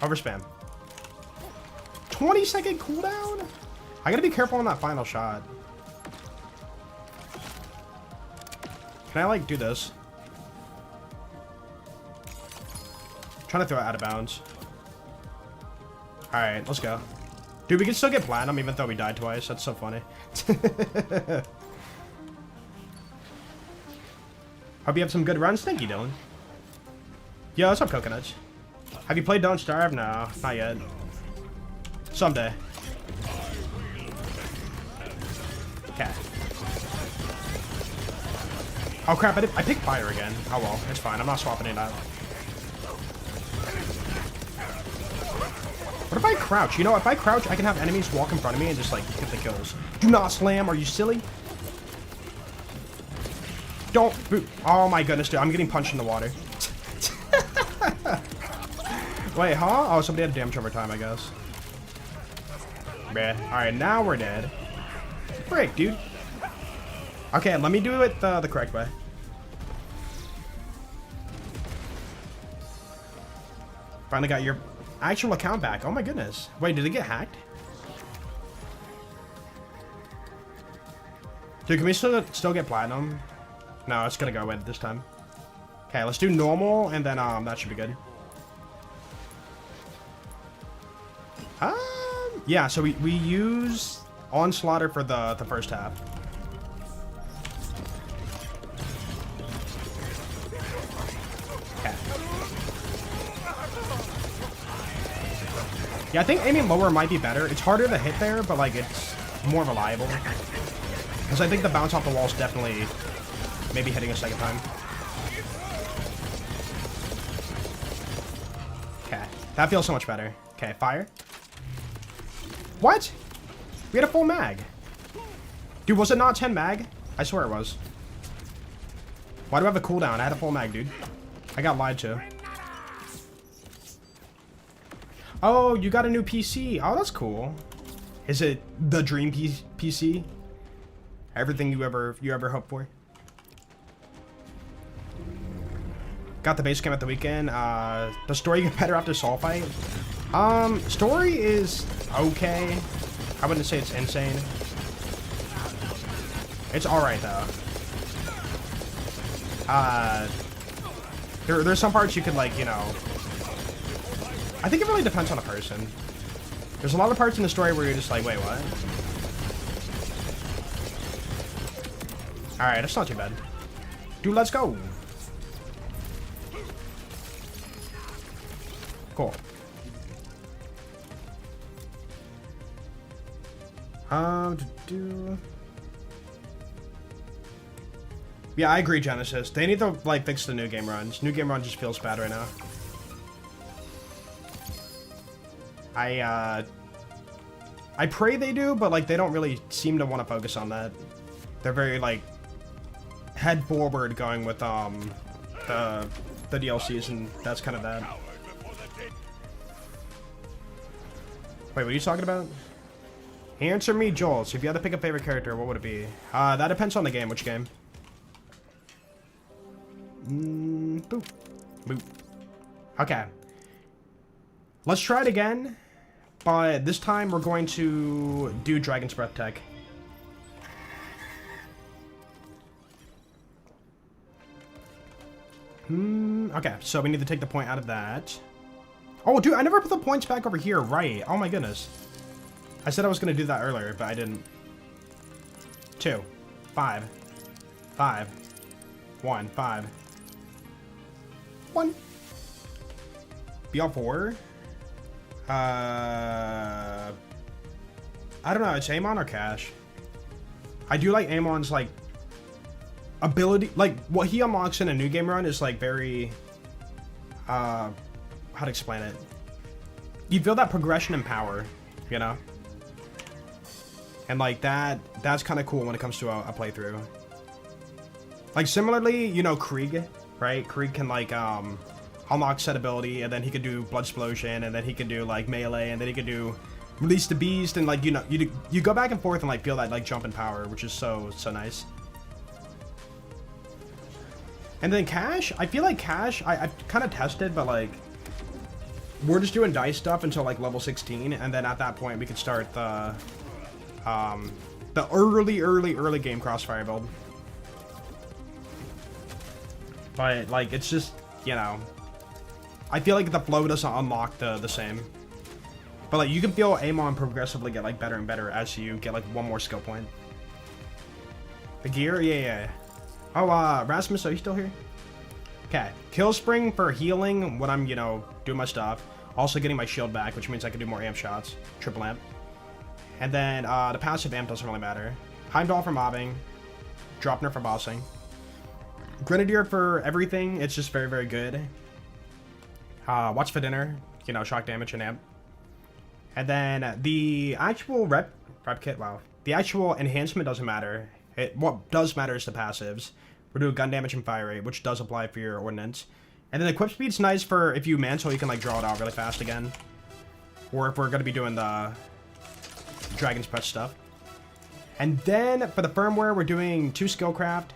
Speaker 1: overspam. 20-second cooldown? I got to be careful on that final shot. Can I, like, do this? I'm trying to throw it out of bounds. Alright, let's go. Dude, we can still get platinum even though we died twice. That's so funny. Hope you have some good runs. Thank you, Dylan. Yo, what's up, Coconuts? Have you played Don't Starve? No, not yet. Someday. Okay. Oh crap, I picked fire again. Oh well, it's fine. I'm not swapping it out. What if I crouch? You know, if I crouch, I can have enemies walk in front of me and just, like, get the kills. Do not slam. Are you silly? Don't. Oh, my goodness, dude. I'm getting punched in the water. Wait, huh? Oh, somebody had damage over time, I guess. Bleh. Alright, now we're dead. Frick, dude. Okay, let me do it the correct way. Finally got your actual account back. Oh my goodness. Wait, did it get hacked? Dude, can we still get platinum? No, it's gonna go away this time. Okay, let's do normal, and then that should be good. Yeah, so we use Onslaughter for the first half. Okay. Yeah, I think aiming lower might be better. It's harder to hit there, but like it's more reliable. Because I think the bounce off the wall is definitely maybe hitting a second time. Okay, that feels so much better. Okay, fire. What? We had a full mag. Dude, was it not 10 mag? I swear it was. Why do I have a cooldown? I had a full mag, dude. I got lied to. Oh, you got a new PC. Oh, that's cool. Is it the dream PC? Everything you ever hoped for? Got the base game at the weekend. The story get better after Soul Fight? Story is okay. I wouldn't say it's insane. It's alright, though. There's some parts you could, like, you know... I think it really depends on the person. There's a lot of parts in the story where you're just like, wait, what? Alright, that's not too bad. Dude, let's go! Cool. Yeah, I agree, Genesis. They need to, like, fix the new game runs. New game run just feels bad right now. I pray they do, but, like, they don't really seem to want to focus on that. They're very, like, head forward going with, the DLCs, and that's kind of that. Wait, what are you talking about? Answer me, Joel. So if you had to pick a favorite character, what would it be? That depends on the game. Which game? Boop. Boop. Okay. Let's try it again. But this time we're going to do Dragon's Breath tech. Okay, so we need to take the point out of that. Oh, dude, I never put the points back over here. Right. Oh, my goodness. I said I was going to do that earlier, but I didn't. 2, 5, 5, 1, 5, 1. BL4? I don't know. It's Amon or Cash. I do like Amon's, like, ability. Like, what he unlocks in a new game run is, like, very... how to explain it? You feel that progression in power, you know? And, like, that's kind of cool when it comes to a playthrough. Like, similarly, you know, Krieg, right? Krieg can, like, unlock set ability, and then he could do Blood Explosion, and then he could do, like, melee, and then he could do Release the Beast, and, like, you know, you go back and forth and, like, feel that, like, jump in power, which is so nice. And then Cash, I feel like Cash, I kind of tested, but, like, we're just doing dice stuff until, like, level 16, and then at that point we could start the early game Crossfire build. But, like, it's just, you know, I feel like the flow doesn't unlock the same. But, like, you can feel Amon progressively get, like, better and better as you get, like, one more skill point. The gear? Yeah. Oh, Rasmus, are you still here? Okay. Kill Spring for healing when I'm, you know, doing my stuff. Also getting my shield back, which means I can do more amp shots. Triple amp. And then, the passive amp doesn't really matter. Heimdall for mobbing. Dropner for bossing. Grenadier for everything. It's just very, very good. Watch for dinner. You know, shock damage and amp. And then the actual rep kit, wow. The actual enhancement doesn't matter. What does matter is the passives. We're doing gun damage and fire rate, which does apply for your ordnance. And then the equip speed's nice for if you mantle, you can like draw it out really fast again. Or if we're going to be doing the Dragon's Breath stuff. And then for the firmware, we're doing 2 skillcraft,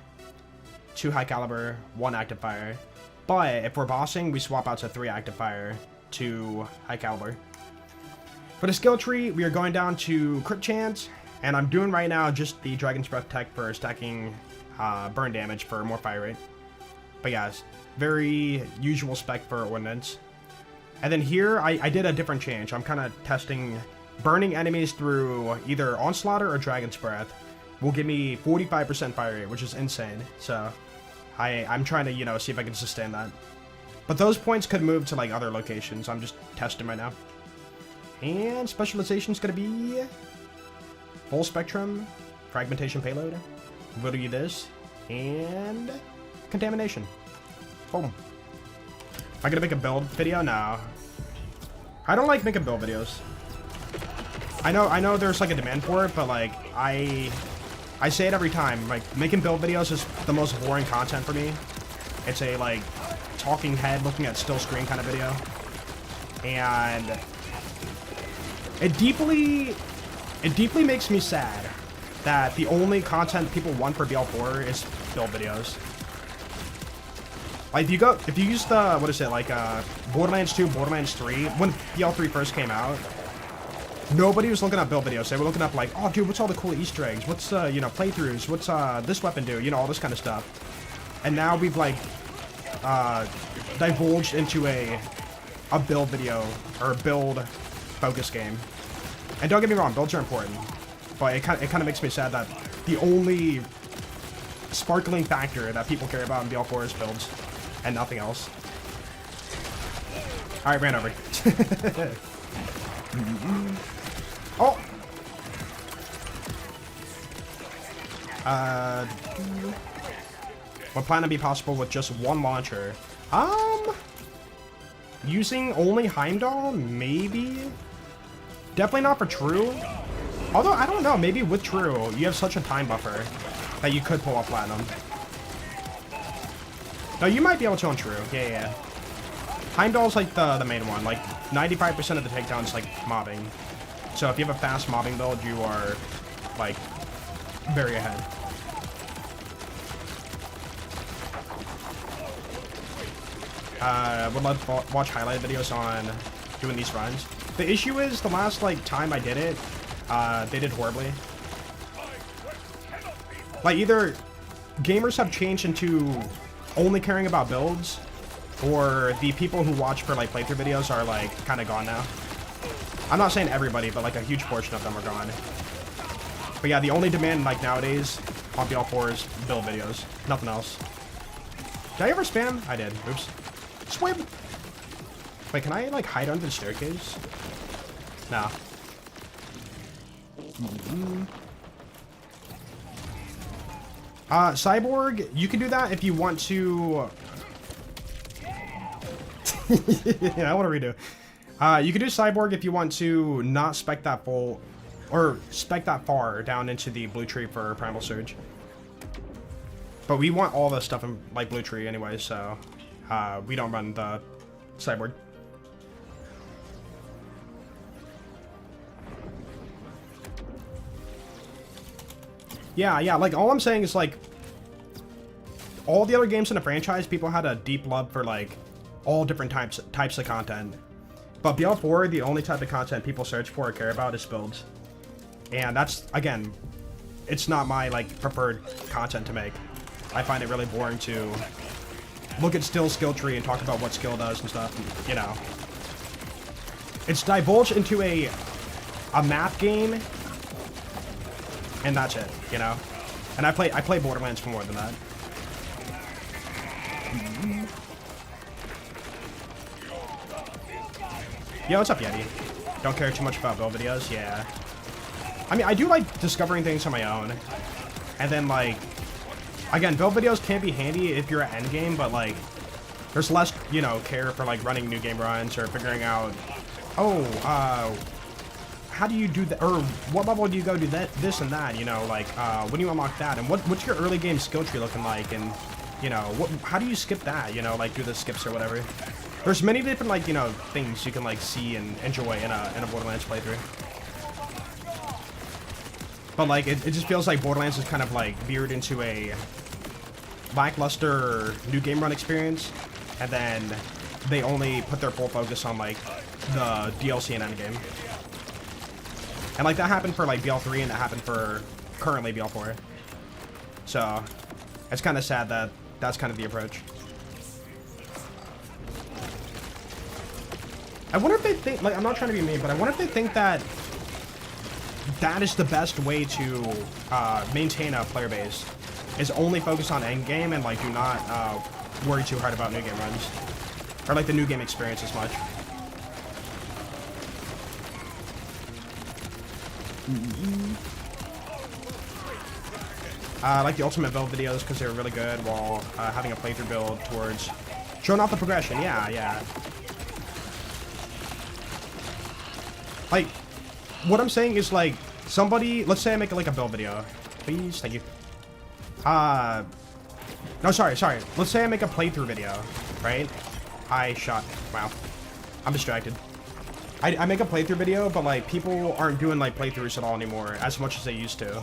Speaker 1: 2 high caliber, 1 active fire. But if we're bossing, we swap out to 3 active fire, 2 high caliber. For the skill tree, we are going down to crit chance, and I'm doing right now just the Dragon's Breath tech for stacking burn damage for more fire rate. But yeah, very usual spec for Ordnance. And then here, I did a different change. I'm kind of testing burning enemies through either Onslaughter or Dragon's Breath will give me 45% fire rate, which is insane. So I'm trying to, you know, see if I can sustain that. But those points could move to like other locations. I'm just testing right now. And specialization is going to be full spectrum, fragmentation payload, we'll do this, and contamination. Boom. Am I going to make a build video? No. I don't like making build videos. I know there's like a demand for it, but like I say it every time. Like making build videos is the most boring content for me. It's a like talking head looking at still screen kind of video. And it deeply makes me sad that the only content people want for BL4 is build videos. Like if you use the, what is it, like Borderlands 2, Borderlands 3, when BL3 first came out, nobody was looking up build videos. They were looking up like, oh dude, what's all the cool Easter eggs? What's you know, playthroughs? What's this weapon do? You know, all this kind of stuff. And now we've like divulged into a build video or build focus game. And don't get me wrong, builds are important, but it kind of makes me sad that the only sparkling factor that people care about in BL4 is builds and nothing else. All right, ran over. Oh. What plan to be possible with just 1 launcher? Using only Heimdall, maybe. Definitely not for True. Although, I don't know, maybe with True, you have such a time buffer that you could pull off Platinum. No, you might be able to on True. Yeah. Heimdall's like the main one. Like, 95% of the takedowns like mobbing. So if you have a fast mobbing build, you are, like, very ahead. Would love to watch highlight videos on doing these runs. The issue is, the last, like, time I did it, they did horribly. Like, either gamers have changed into only caring about builds, or the people who watch for, like, playthrough videos are, like, kind of gone now. I'm not saying everybody, but, like, a huge portion of them are gone. But yeah, the only demand, like, nowadays on BL4 is build videos. Nothing else. Did I ever spam? I did. Oops. Swim! Wait, can I, like, hide under the staircase? Nah. Cyborg, you can do that if you want to... Yeah, I want to redo. You can do Cyborg if you want to not spec that full, or spec that far down into the blue tree for Primal Surge. But we want all the stuff in, like, blue tree anyway, so we don't run the Cyborg. Yeah, like, all I'm saying is, like, all the other games in the franchise, people had a deep love for, like, all different types of content. But BL4, the only type of content people search for or care about is builds. And that's, again, it's not my, like, preferred content to make. I find it really boring to look at skill tree and talk about what skill does and stuff, and, you know. It's divulged into a math game, and that's it, you know? And I play Borderlands for more than that. Yo, what's up, Yeti? Don't care too much about build videos? Yeah. I mean, I do like discovering things on my own. And then, like, again, build videos can be handy if you're at endgame, but, like, there's less, you know, care for, like, running new game runs or figuring out, oh, how do you do that, or what level do you go do that, this and that, you know, like, when do you unlock that, and what's your early game skill tree looking like, and, you know, how do you skip that, you know, like, do the skips or whatever. There's many different, like, you know, things you can, like, see and enjoy in a Borderlands playthrough. But, like, it just feels like Borderlands is kind of, like, veered into a lackluster new game run experience, and then they only put their full focus on, like, the DLC and endgame. And, like, that happened for, like, BL3, and that happened for currently BL4. So, it's kind of sad that that's kind of the approach. I wonder if they think, like, I'm not trying to be mean, but I wonder if they think that that is the best way to maintain a player base, is only focus on endgame and, like, do not worry too hard about new game runs. Or, like, the new game experience as much. I like the ultimate build videos because they were really good, while having a playthrough build towards showing off the progression. Yeah. Like, what I'm saying is, like, somebody, let's say I make, like, a build video. Please, thank you. No, sorry. Let's say I make a playthrough video, right? Wow. I'm distracted. I make a playthrough video, but, like, people aren't doing, like, playthroughs at all anymore, as much as they used to.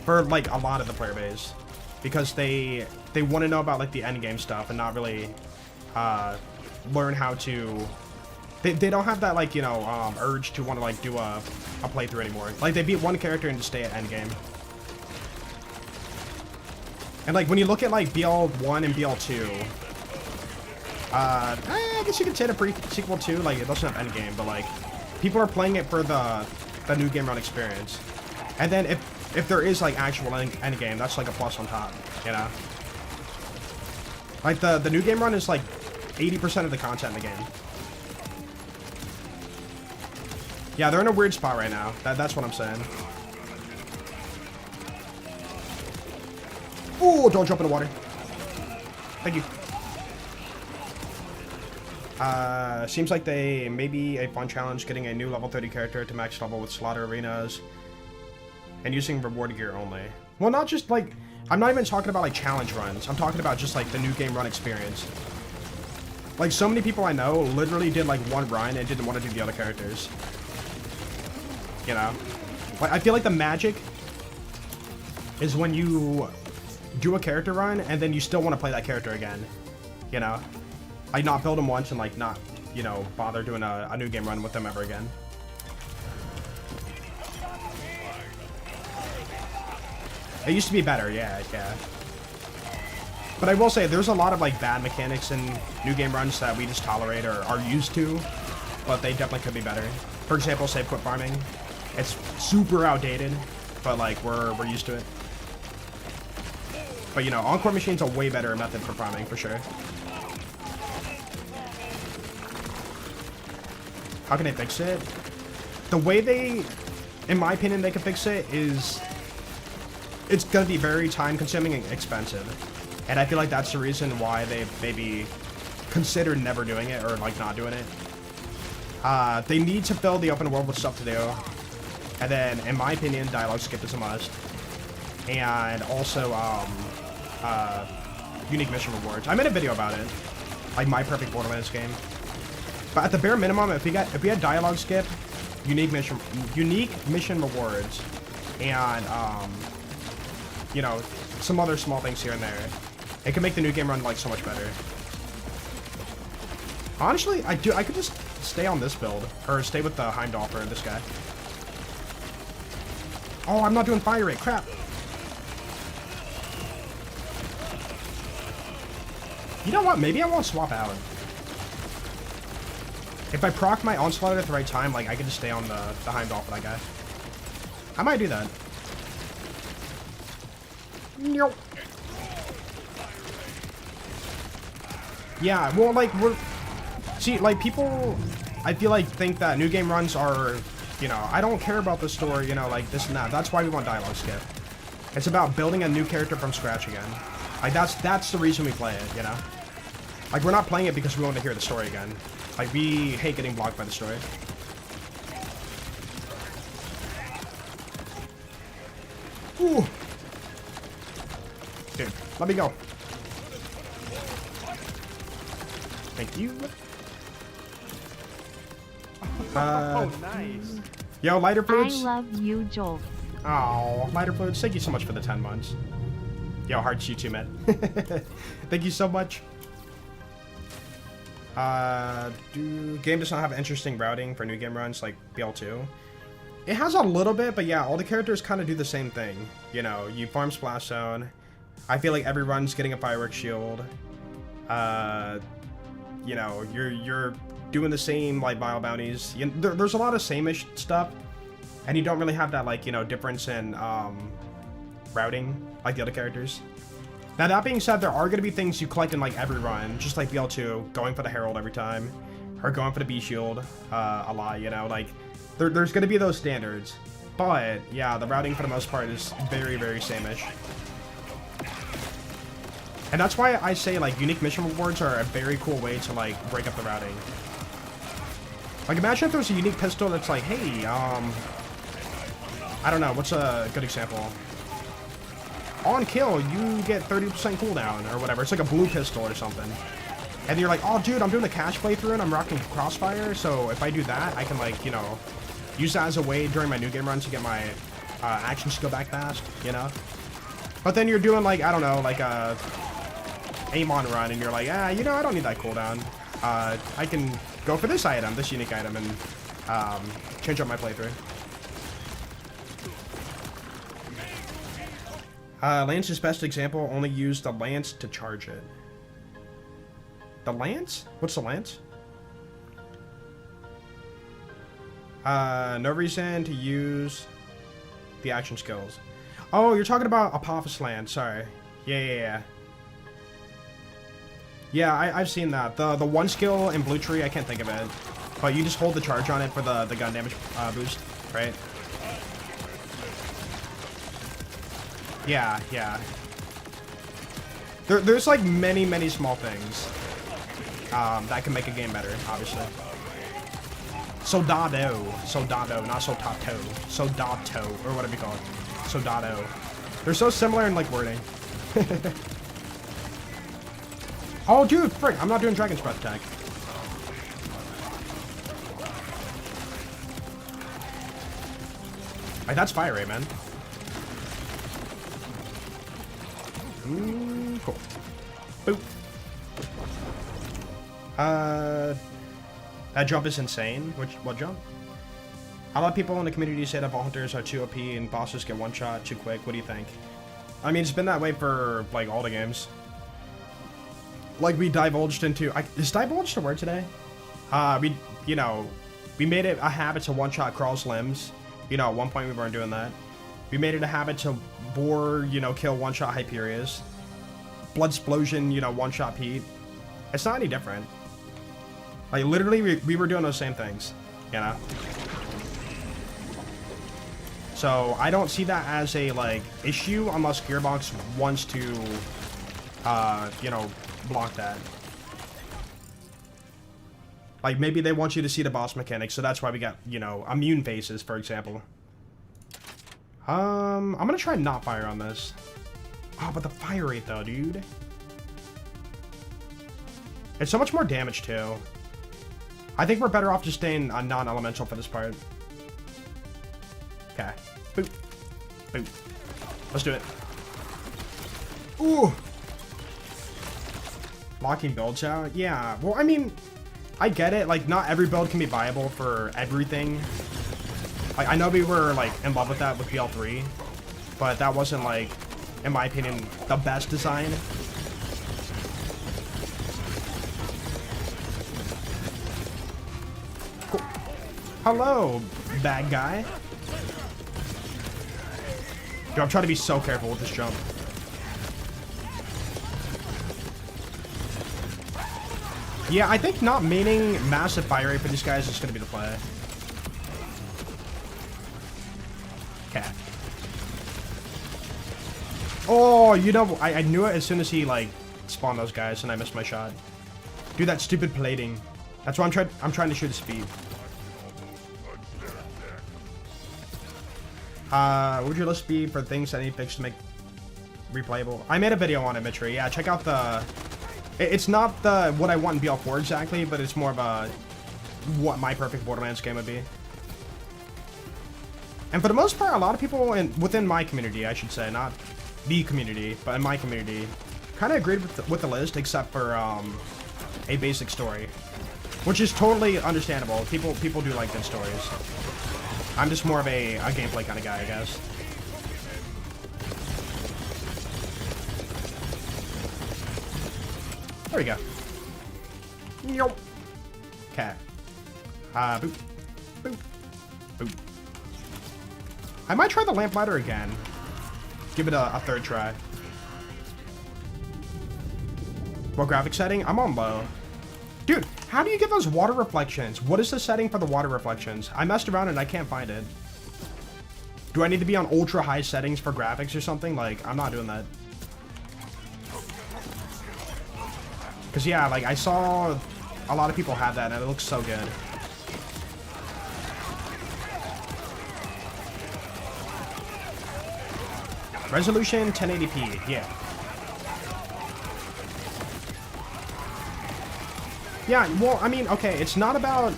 Speaker 1: For, like, a lot of the player base. Because they want to know about, like, the endgame stuff and not really, learn how to... They don't have that, like, you know, urge to want to, like, do a playthrough anymore. Like, they beat one character and just stay at endgame. And, like, when you look at, like, BL1 and BL2, I guess you could say the pre-sequel too, like, it doesn't have endgame, but, like, people are playing it for the new game run experience. And then if there is, like, actual endgame, that's, like, a plus on top, you know? Like, the new game run is, like, 80% of the content in the game. Yeah, they're in a weird spot right now. That's what I'm saying. Ooh, don't jump in the water. Thank you. Seems like they may be a fun challenge getting a new level 30 character to max level with slaughter arenas and using reward gear only. Well, not just, like, I'm not even talking about, like, challenge runs. I'm talking about just, like, the new game run experience. Like, so many people I know literally did, like, one run and didn't want to do the other characters. You know? Like, I feel like the magic is when you do a character run and then you still want to play that character again. You know? Like, not build them once and, like, not, you know, bother doing a new game run with them ever again. It used to be better, yeah. But I will say, there's a lot of, like, bad mechanics in new game runs that we just tolerate or are used to, but they definitely could be better. For example, save quit farming. It's super outdated, but, like, we're used to it. But, you know, Encore Machine's a way better method for farming, for sure. How can they fix it? The way they, in my opinion, they can fix it is, it's gonna be very time-consuming and expensive. And I feel like that's the reason why they maybe considered never doing it or, like, not doing it. They need to fill the open world with stuff to do. And then, in my opinion, dialogue skip is a must. And also, unique mission rewards. I made a video about it. Like, my perfect Borderlands game. But at the bare minimum, if we had dialogue skip, unique mission rewards, and, you know, some other small things here and there, it can make the new game run, like, so much better. Honestly, I could just stay on this build, or stay with the Heimdallr, this guy. Oh, I'm not doing fire rate, crap. You know what, maybe I won't swap out. If I proc my Onslaught at the right time, like, I can just stay on the Heimdallr for that guy. I might do that. Nope. Yeah, well, like, see, like, people, I feel like, think that new game runs are, you know, I don't care about the story, you know, like, this and that. That's why we want dialogue skip. It's about building a new character from scratch again. Like, that's the reason we play it, you know? Like, we're not playing it because we want to hear the story again. Like, we hate getting blocked by the story. Ooh. Dude, let me go. Thank you.
Speaker 2: Oh, nice.
Speaker 1: Yo, lighter fluids.
Speaker 3: I love you, Joel.
Speaker 1: Oh, lighter fluids. Thank you so much for the 10 months. Yo, hearts you too, man. Thank you so much. Game does not have interesting routing for new game runs like BL2. It has a little bit, but yeah, all the characters kind of do the same thing. You know, you farm Splash Zone. I feel like every run's getting a fireworks shield. You know, you're doing the same like Vile bounties. There's a lot of same-ish stuff, and you don't really have that like, you know, difference in routing like the other characters. Now that being said, there are going to be things you collect in like every run, just like BL2, going for the Herald every time, or going for the B shield a lot. You know, like there's going to be those standards, but yeah, the routing for the most part is very, very same-ish. And that's why I say, like, unique mission rewards are a very cool way to, like, break up the routing. Like, imagine if there was a unique pistol that's like, hey, I don't know, what's a good example? On kill, you get 30% cooldown, or whatever. It's like a blue pistol or something. And you're like, oh, dude, I'm doing a cash playthrough and I'm rocking Crossfire, so if I do that, I can, like, you know, use that as a way during my new game run to get my action skill back fast, you know? But then you're doing, like, I don't know, like a Amon run, and you're like, you know, I don't need that cooldown. I can go for this item, this unique item, and change up my playthrough. Lance's best example, only use the Lance to charge it. The Lance? What's the Lance? No reason to use the action skills. Oh, you're talking about Apophis Lance, sorry. Yeah. Yeah, I've seen that. The one skill in Blue Tree, I can't think of it. But you just hold the charge on it for the gun damage boost, right? Yeah. There's like many small things that can make a game better, obviously. Soldado, not Soltato. Soldato, or whatever you call it. Soldado. They're so similar in like wording. Oh, dude, frick, I'm not doing Dragon's Breath attack. Like, that's fire rate, man. Cool. Boop. That jump is insane. What jump? A lot of people in the community say that Vault Hunters are too OP and bosses get one shot too quick. What do you think? I mean, it's been that way for, like, all the games. Like, we divulged into... is divulged a word today? We made it a habit to one-shot Crawl's limbs. You know, at one point we weren't doing that. We made it a habit to kill one-shot Hyperias. Bloodsplosion, one-shot Pete. It's not any different. Like, literally, we were doing those same things, you know? So, I don't see that as a, like, issue unless Gearbox wants to, block that. Like, maybe they want you to see the boss mechanics, so that's why we got, immune phases, for example. I'm gonna try not fire on this. Oh, but the fire rate, though, dude. It's so much more damage, too. I think we're better off just staying non-elemental for this part. Okay. Boop. Boop. Let's do it. Ooh! Locking builds out? Yeah. Well, I mean, I get it. Like, not every build can be viable for everything. Like, I know we were, like, in love with that with BL3, but that wasn't, like, in my opinion, the best design. Cool. Hello, bad guy. Yo, I'm trying to be so careful with this jump. Yeah, I think not maining massive fire rate for these guys is going to be the play. Okay. Oh, I knew it as soon as he, like, spawned those guys, and I missed my shot. Dude, that stupid plating. That's why I'm trying to shoot his feet. What would your list be for things that need fixed to make replayable? I made a video on it, Mitri. Yeah, check out the... It's not the what I want in BL4 exactly, but it's more of a what my perfect Borderlands game would be. And for the most part, a lot of people within my community, I should say, not the community, but in my community, kind of agreed with the list, except for a basic story, which is totally understandable. People do like good stories. I'm just more of a gameplay kind of guy, I guess. There we go. Nope. Okay. Boop. Boop. Boop. I might try the lamplighter again. Give it a third try. What graphic setting? I'm on low. Dude, how do you get those water reflections? What is the setting for the water reflections? I messed around and I can't find it. Do I need to be on ultra high settings for graphics or something? Like, I'm not doing that. Because, yeah, like, I saw a lot of people have that, and it looks so good. Resolution 1080p, yeah. Yeah, well, I mean, okay, it's not about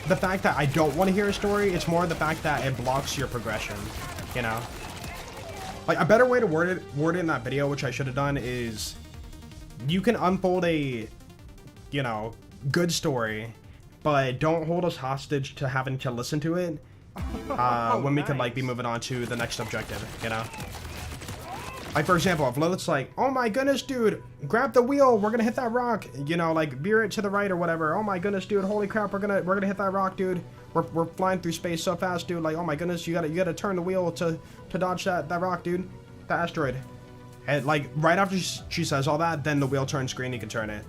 Speaker 1: the fact that I don't want to hear a story, it's more the fact that it blocks your progression, you know? Like, a better way to word it in that video, which I should have done, is... You can unfold a, you know, good story, but don't hold us hostage to having to listen to it when we could, like, be moving on to the next objective, you know? Like, for example, if Lilith's like, oh my goodness, dude, grab the wheel, we're gonna hit that rock, you know, like, veer it to the right or whatever. Oh my goodness, dude, holy crap, we're gonna hit that rock, dude. We're flying through space so fast, dude, like, oh my goodness, you gotta turn the wheel to dodge that rock, dude, that asteroid. And, like, right after she says all that, then the wheel turns green, you can turn it.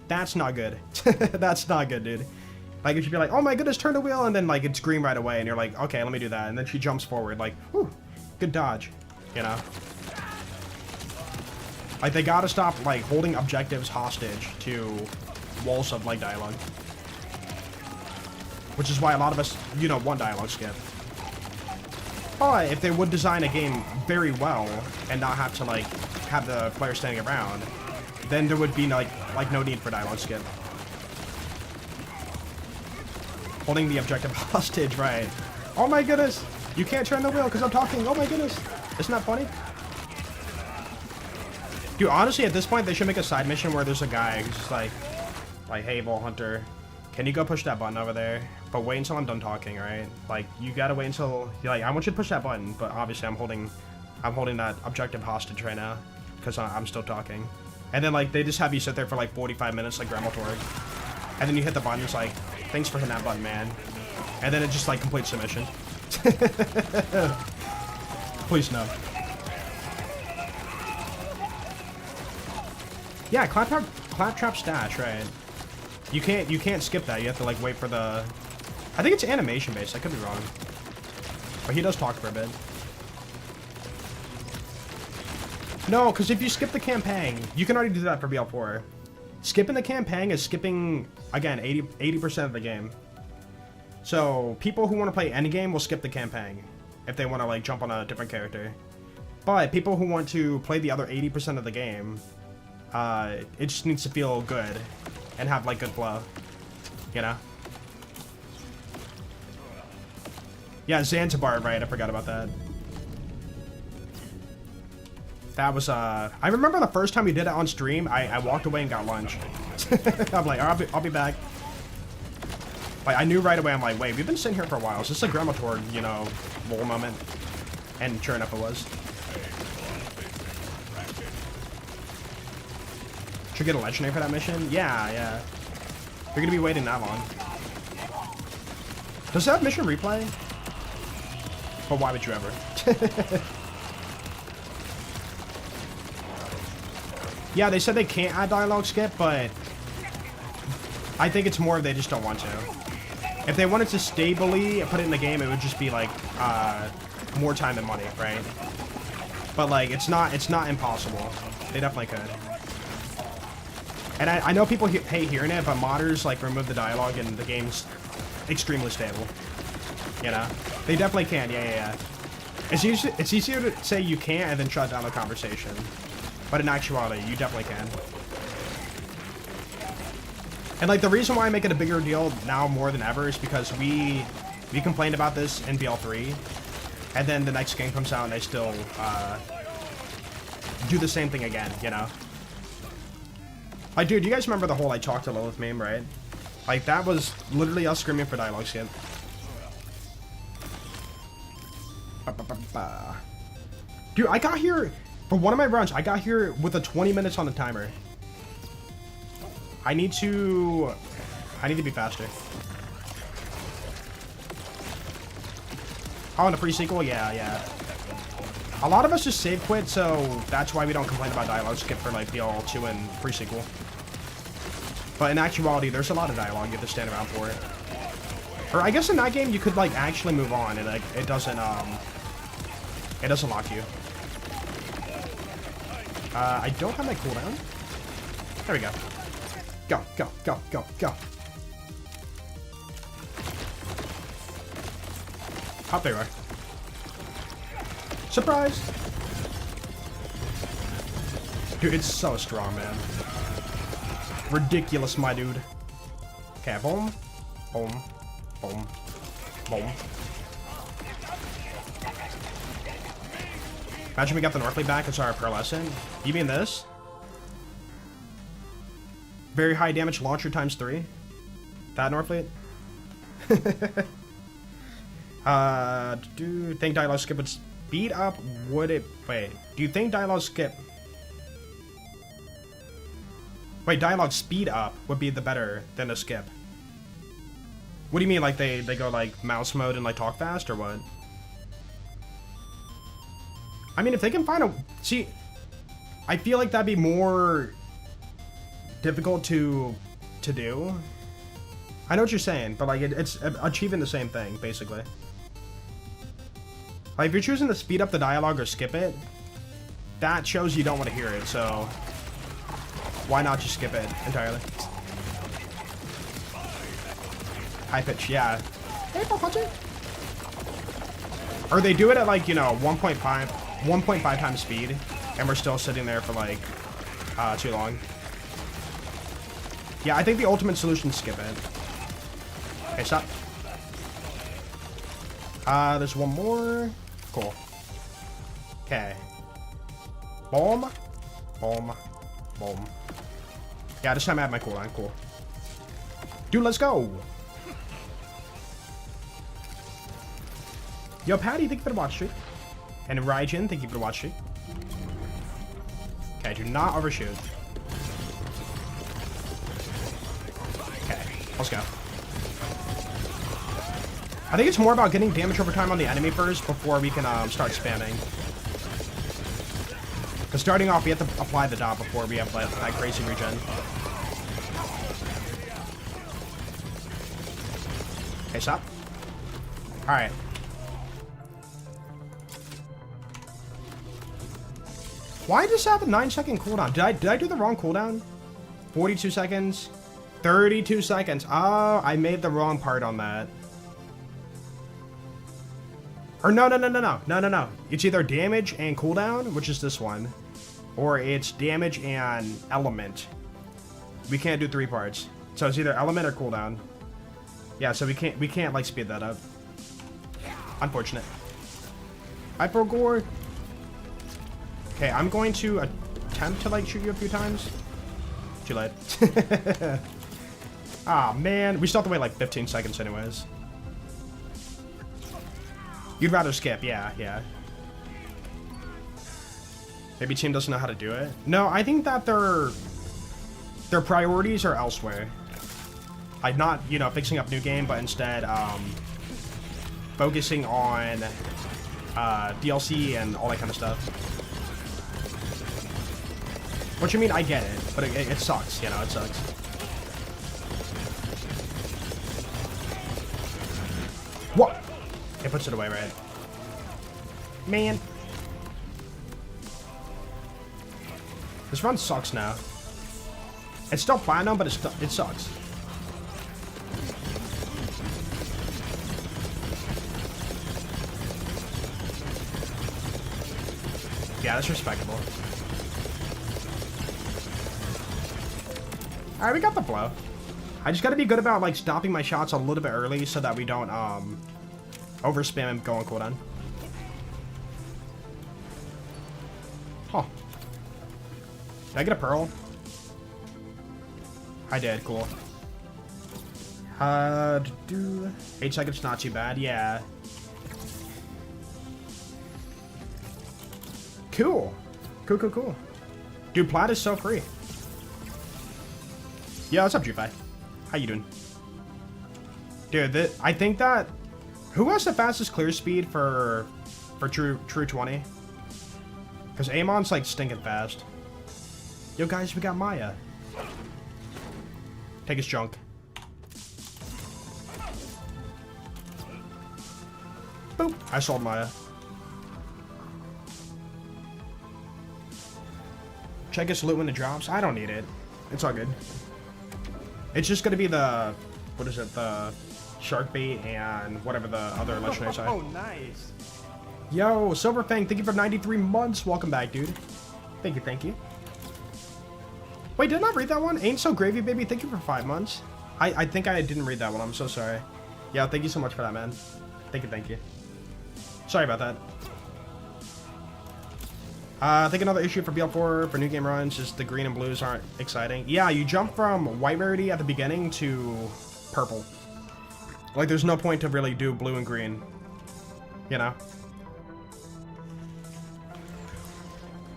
Speaker 1: That's not good. That's not good, dude. Like, it should be like, oh my goodness, turn the wheel, and then, like, it's green right away, and you're like, okay, let me do that. And then she jumps forward, like, whew, good dodge, you know? Like, they gotta stop, like, holding objectives hostage to walls of, like, dialogue. Which is why a lot of us, you know, want dialogue skip. But if they would design a game very well and not have to, like, have the player standing around, then there would be, like no need for dialogue skip. Holding the objective hostage, right. Oh my goodness! You can't turn the wheel because I'm talking! Oh my goodness! Isn't that funny? Dude, honestly, at this point, they should make a side mission where there's a guy who's just like, hey, Vault Hunter, can you go push that button over there? But wait until I'm done talking, right? Like, you gotta wait until, like, I want you to push that button, but obviously I'm holding that objective hostage right now, because I'm still talking. And then, like, they just have you sit there for, like, 45 minutes, like Grandma Torg. And then you hit the button, it's like, thanks for hitting that button, man. And then it just, like, completes the mission. Please no. Yeah, Claptrap Stash, right. You can't skip that, you have to, like, wait for the... I think it's animation based, I could be wrong. But he does talk for a bit. No, because if you skip the campaign, you can already do that for BL4. Skipping the campaign is skipping, again, 80% of the game. So, people who want to play endgame will skip the campaign if they want to, like, jump on a different character. But people who want to play the other 80% of the game, it just needs to feel good and have, like, good flow, you know? Yeah, Zanzibar, right, I forgot about that. That was, I remember the first time we did it on stream, I walked away and got lunch. I'm like, I'll be back. Like, I knew right away, I'm like, wait, we've been sitting here for a while. Is this a Grandma Torg, you know, lol moment? And sure enough, it was. Should get a legendary for that mission? Yeah. You're gonna be waiting that long. Does that have mission replay? But why would you ever? Yeah, they said they can't add dialogue skip, but I think it's more they just don't want to. If they wanted to stably put it in the game, it would just be like more time and money, right? But like it's not impossible. They definitely could. And I know people hate hearing it, but modders like remove the dialogue and the game's extremely stable. You know? They definitely can, yeah. It's easier to say you can't and then shut down the conversation. But in actuality, you definitely can. And like the reason why I make it a bigger deal now more than ever is because we complained about this in BL3, and then the next game comes out and they still do the same thing again, you know? Like, dude, you guys remember the whole I talked to Lilith meme, right? Like, that was literally us screaming for dialogue skip. Dude, I got here, for one of my runs, I got here with a 20 minutes on the timer. I need to be faster. Oh, and a pre-sequel? Yeah. A lot of us just save quit, so that's why we don't complain about dialogue skip for like BL2 and pre-sequel. But in actuality, there's a lot of dialogue you have to stand around for it. Or I guess in that game you could like actually move on and like it doesn't lock you. I don't have my cooldown. There we go. Go. Oh, there you are. Surprise! Dude, it's so strong, man. Ridiculous, my dude. Okay, boom. Imagine we got the Northlead back as our pearlescent. You mean this? Very high damage launcher times 3. That Northlead? Do you think dialogue skip would speed up? Would it? Wait. Do you think dialogue skip? Wait, dialogue speed up would be the better than a skip. What do you mean? Like they go like mouse mode and like talk fast or what? I mean, if they can find a see, I feel like that'd be more difficult to do. I know what you're saying, but like it's achieving the same thing basically. Like if you're choosing to speed up the dialogue or skip it, that shows you don't want to hear it. So why not just skip it entirely? High pitch, yeah. Hey, punch it. Or they do it at like, you know, 1.5 times speed, and we're still sitting there for like too long. Yeah, I think the ultimate solution is skip it. Okay, stop. There's one more. Cool. Okay. Boom. Yeah, this time I have my cooldown. Cool. Dude, let's go. Yo, Patty, thank you for the watch streak. And Raijin, thank you for the watch streak. Okay, do not overshoot. Okay, let's go. I think it's more about getting damage over time on the enemy first before we can start spamming. Because starting off, we have to apply the dot before we have that crazy regen. Okay, stop. Alright. Why does this have a 9-second cooldown? Did I do the wrong cooldown? 42 seconds? 32 seconds. Oh, I made the wrong part on that. Or no. It's either damage and cooldown, which is this one, or it's damage and element. We can't do 3 parts. So it's either element or cooldown. Yeah, so we can't like speed that up. Unfortunate. Hyper Gore. Okay, I'm going to attempt to like shoot you a few times. Too late. Ah, man, we still have to wait like 15 seconds anyways. You'd rather skip, yeah. Maybe team doesn't know how to do it. No, I think that their priorities are elsewhere. Like not, you know, fixing up new game, but instead focusing on DLC and all that kind of stuff. What you mean? I get it, but it sucks. You know, it sucks. What? It puts it away, right? Man. This run sucks now. It's still platinum, but it sucks. Yeah, that's respectable. Alright, we got the blow. I just gotta be good about, like, stopping my shots a little bit early so that we don't, overspam and go on cooldown. Huh. Did I get a pearl? I did, cool. 8 seconds, not too bad, yeah. Cool. Cool. Dude, plat is so free. Yeah, what's up, Jufi? How you doing? Dude, I think that... Who has the fastest clear speed for True 20? Because Amon's, like, stinking fast. Yo, guys, we got Maya. Take his junk. Boop. I sold Maya. Check his loot when it drops. I don't need it. It's all good. It's just gonna be the... What is it? The shark bait and whatever the other legendaries are.
Speaker 2: Oh, nice.
Speaker 1: Yo, Silverfang, thank you for 93 months. Welcome back, dude. Thank you. Wait, did I not read that one? Ain't So Gravy, baby. Thank you for 5 months. I think I didn't read that one. I'm so sorry. Yeah, thank you so much for that, man. Thank you. Sorry about that. I think another issue for BL4 for new game runs is the green and blues aren't exciting. Yeah, you jump from white rarity at the beginning to purple. Like, there's no point to really do blue and green. You know?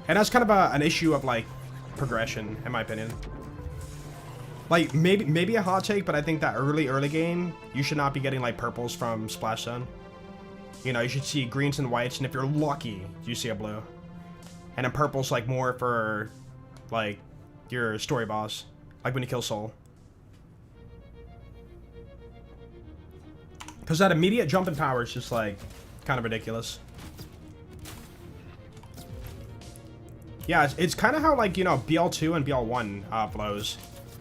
Speaker 1: And that's kind of an issue of, like, progression, in my opinion. Like, maybe a hot take, but I think that early game, you should not be getting, like, purples from Splash Zone. You know, you should see greens and whites, and if you're lucky, you see a blue. And then purple's, like, more for, like, your story boss. Like when you kill Soul. Because that immediate jump in power is just, like, kind of ridiculous. Yeah, it's kind of how, like, you know, BL2 and BL1 flows.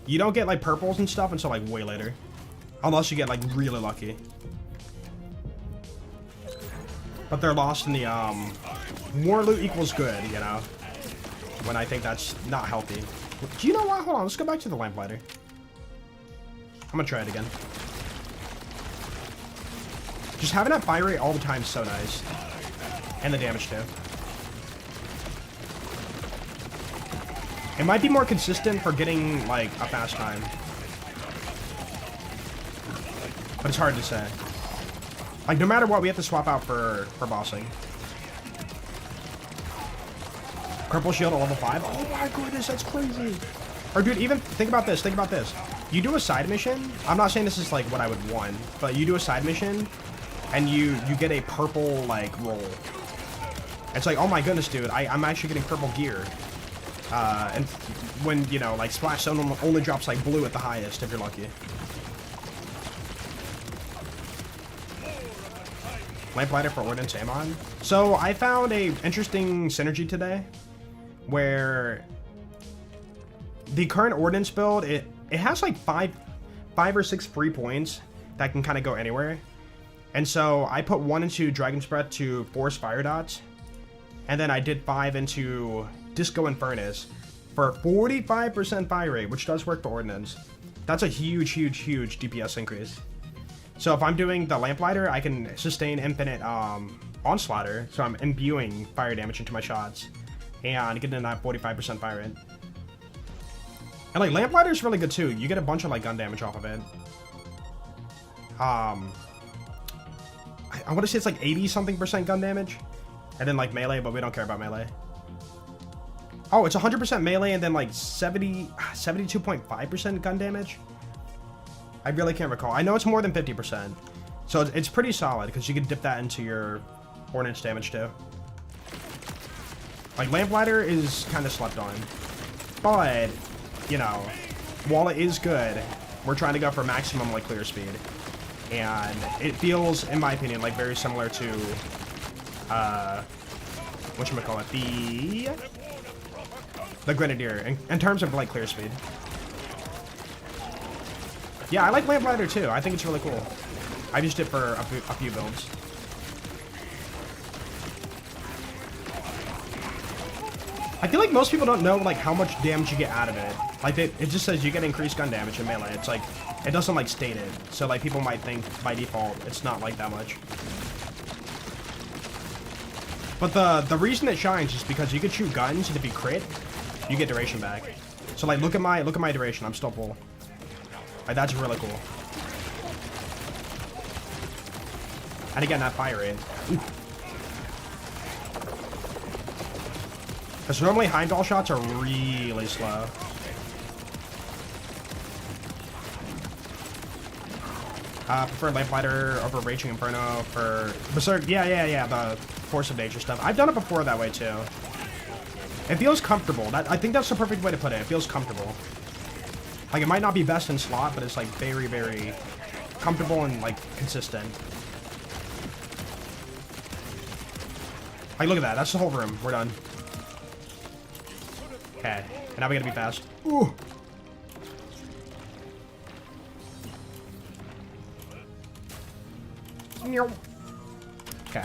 Speaker 1: You don't get, like, purples and stuff until, like, way later. Unless you get, like, really lucky. But they're lost in the, more loot equals good, you know? When I think that's not healthy. Do you know what? Hold on, let's go back to the lamplighter. I'm gonna try it again. Just having that fire rate all the time is so nice. And the damage, too. It might be more consistent for getting, like, a fast time. But it's hard to say. Like, no matter what, we have to swap out for bossing. Purple shield at level 5? Oh my goodness, that's crazy. Or, dude, even think about this. You do a side mission. I'm not saying this is, like, what I would want. But you do a side mission, and you get a purple, like, roll. It's like, oh my goodness, dude, I'm actually getting purple gear. And when, you know, like, Splash Zone only drops, like, blue at the highest, if you're lucky. Lamplighter for Ordnance Amon. So, I found a interesting synergy today, where the current Ordnance build, it has, like, five or six free points that can kind of go anywhere. And so, I put 1 into Dragon's Breath to force fire dots, and then I did 5 into Disco and Furnace for 45% fire rate, which does work for Ordnance. That's a huge DPS increase. So if I'm doing the Lamplighter, I can sustain infinite Onslaughter, so I'm imbuing fire damage into my shots, and getting that 45% fire rate. And, like, Lamplighter is really good too. You get a bunch of, like, gun damage off of it. I want to say it's like 80-something% gun damage, and then, like, melee, but we don't care about melee. Oh, it's 100% melee and then, like, 72.5% gun damage? I really can't recall. I know it's more than 50%. So it's pretty solid, because you can dip that into your Ordnance damage, too. Like, Lamplighter is kind of slept on. But, you know, while it is good, we're trying to go for maximum, like, clear speed. And it feels, in my opinion, like, very similar to, whatchamacallit, the Grenadier, in terms of, like, clear speed. Yeah, I like Lamplighter too. I think it's really cool. I used it for a few builds. I feel like most people don't know like how much damage you get out of it. Like it just says you get increased gun damage in melee. It's like it doesn't like state it. So like people might think by default it's not like that much. But the reason it shines is because you can shoot guns and if you crit, you get duration back. So like look at my duration. I'm still full. Like that's really cool. And again, that fire rate. Because normally Heimdall shots are really slow. Prefer Lamplighter over Raging Inferno for Berserk. Yeah, the Force of Nature stuff. I've done it before that way too. It feels comfortable. I think that's the perfect way to put it. It feels comfortable. Like it might not be best in slot, but it's like very, very comfortable and like consistent. Like look at that. That's the whole room. We're done. Okay, and now we gotta be fast. Ooh. Okay.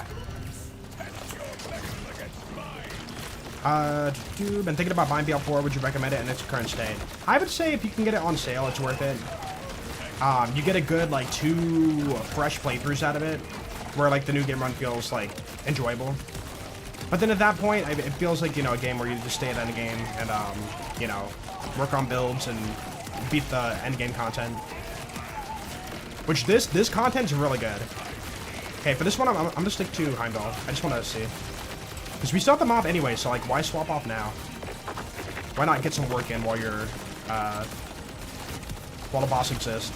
Speaker 1: Been thinking about buying BL4. Would you recommend it in its current state? I would say if you can get it on sale, it's worth it. You get a good like 2 fresh playthroughs out of it, where like the new game run feels like enjoyable. But then at that point, it feels like, you know, a game where you just stay at end game and, you know, work on builds and beat the end game content. Which this content's really good. Okay, for this one, I'm gonna stick to Heimdall. I just want to see. Because we still have the mob anyway, so, like, why swap off now? Why not get some work in while you're, while the boss exists?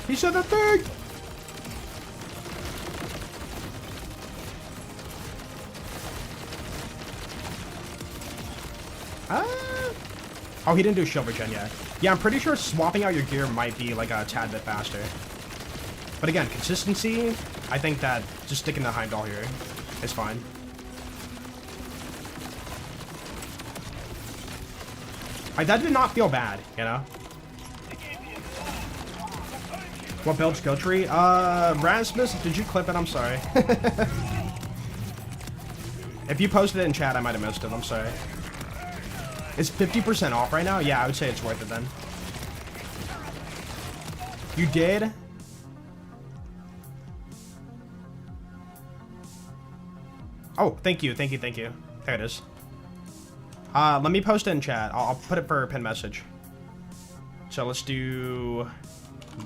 Speaker 1: He said that thing! Oh, he didn't do shield regen yet. Yeah, I'm pretty sure swapping out your gear might be like a tad bit faster. But again, consistency, I think that just sticking to Heimdall here is fine. Like, that did not feel bad, you know? What builds Go Tree? Rasmus, did you clip it? I'm sorry. If you posted it in chat, I might have missed it. I'm sorry. It's 50% off right now? Yeah, I would say it's worth it then. You did? Oh, thank you. There it is. Let me post it in chat. I'll put it for a pin message. So let's do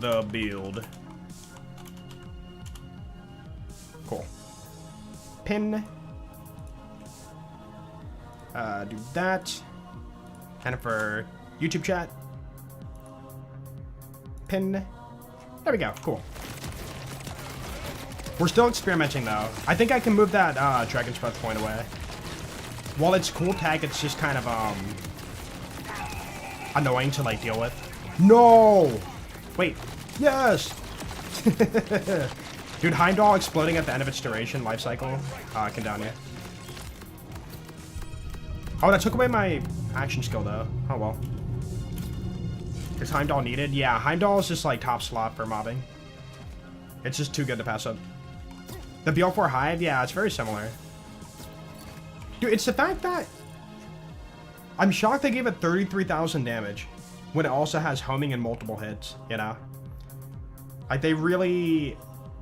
Speaker 1: the build. Cool. Pin. Do that. And for YouTube chat. Pin. There we go. Cool. We're still experimenting though. I think I can move that Dragon's Breath point away. While it's cool tag, it's just kind of annoying to like deal with. No! Wait. Yes! Dude, Heimdall exploding at the end of its duration life cycle can down you. Oh, that took away my action skill, though. Oh, well. Is Heimdall needed? Yeah, Heimdall is just, like, top slot for mobbing. It's just too good to pass up. The BL4 Hive? Yeah, it's very similar. Dude, it's the fact that... I'm shocked they gave it 33,000 damage when it also has homing and multiple hits, you know? Like, they really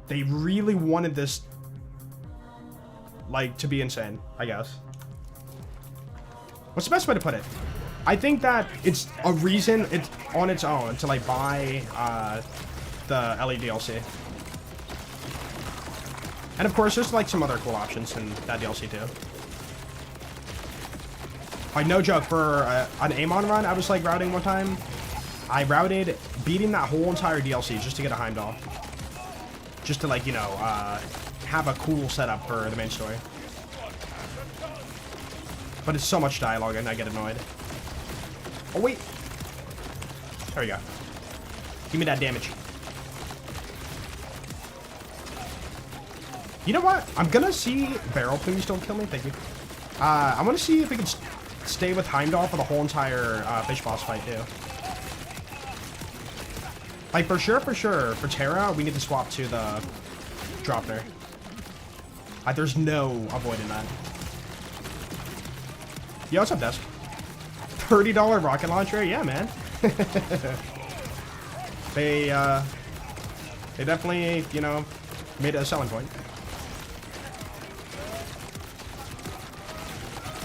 Speaker 1: wanted this, like, to be insane, I guess. What's the best way to put it? I think that it's a reason it's on its own to like buy the LE DLC. And of course there's like some other cool options in that DLC too. Like no joke, for an Amon run I was like routing one time. I routed beating that whole entire DLC just to get a Heimdall. Just to like, you know, have a cool setup for the main story. But it's so much dialogue and I get annoyed. Oh, wait. There we go. Give me that damage. You know what? I'm gonna see... Barrel, please don't kill me. Thank you. I want to see if we can stay with Heimdall for the whole entire fish boss fight, too. Like, for sure, for Terra, we need to swap to the Dropner. There's no avoiding that. Yo, what's up, Desk? $30 rocket launcher? Yeah, man. They definitely, you know, made it a selling point.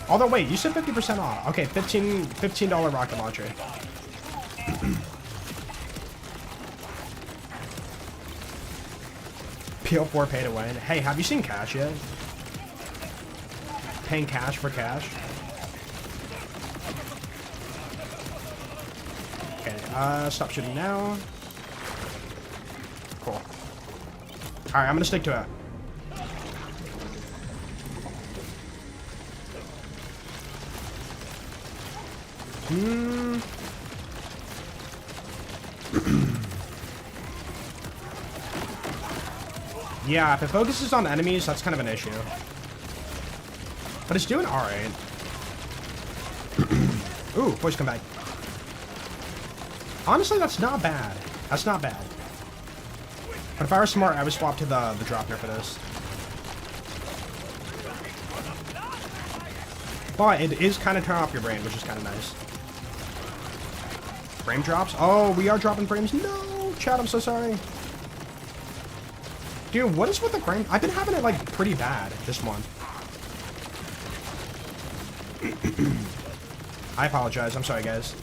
Speaker 1: Although, wait, you said 50% off. Okay, $15 rocket launcher. PL4 pay to win. Hey, have you seen Cash yet? Paying cash for cash? Okay, stop shooting now. Cool. Alright, I'm gonna stick to it. Yeah, if it focuses on enemies, that's kind of an issue. But it's doing alright. Ooh, voice come back. Honestly, that's not bad. That's not bad. But if I were smart, I would swap to the drop here for this. But it is kind of turning off your brain, which is kind of nice. Frame drops? Oh, we are dropping frames. No, chat, I'm so sorry. Dude, what is with the frame? I've been having it, like, pretty bad this month. I apologize. I'm sorry, guys.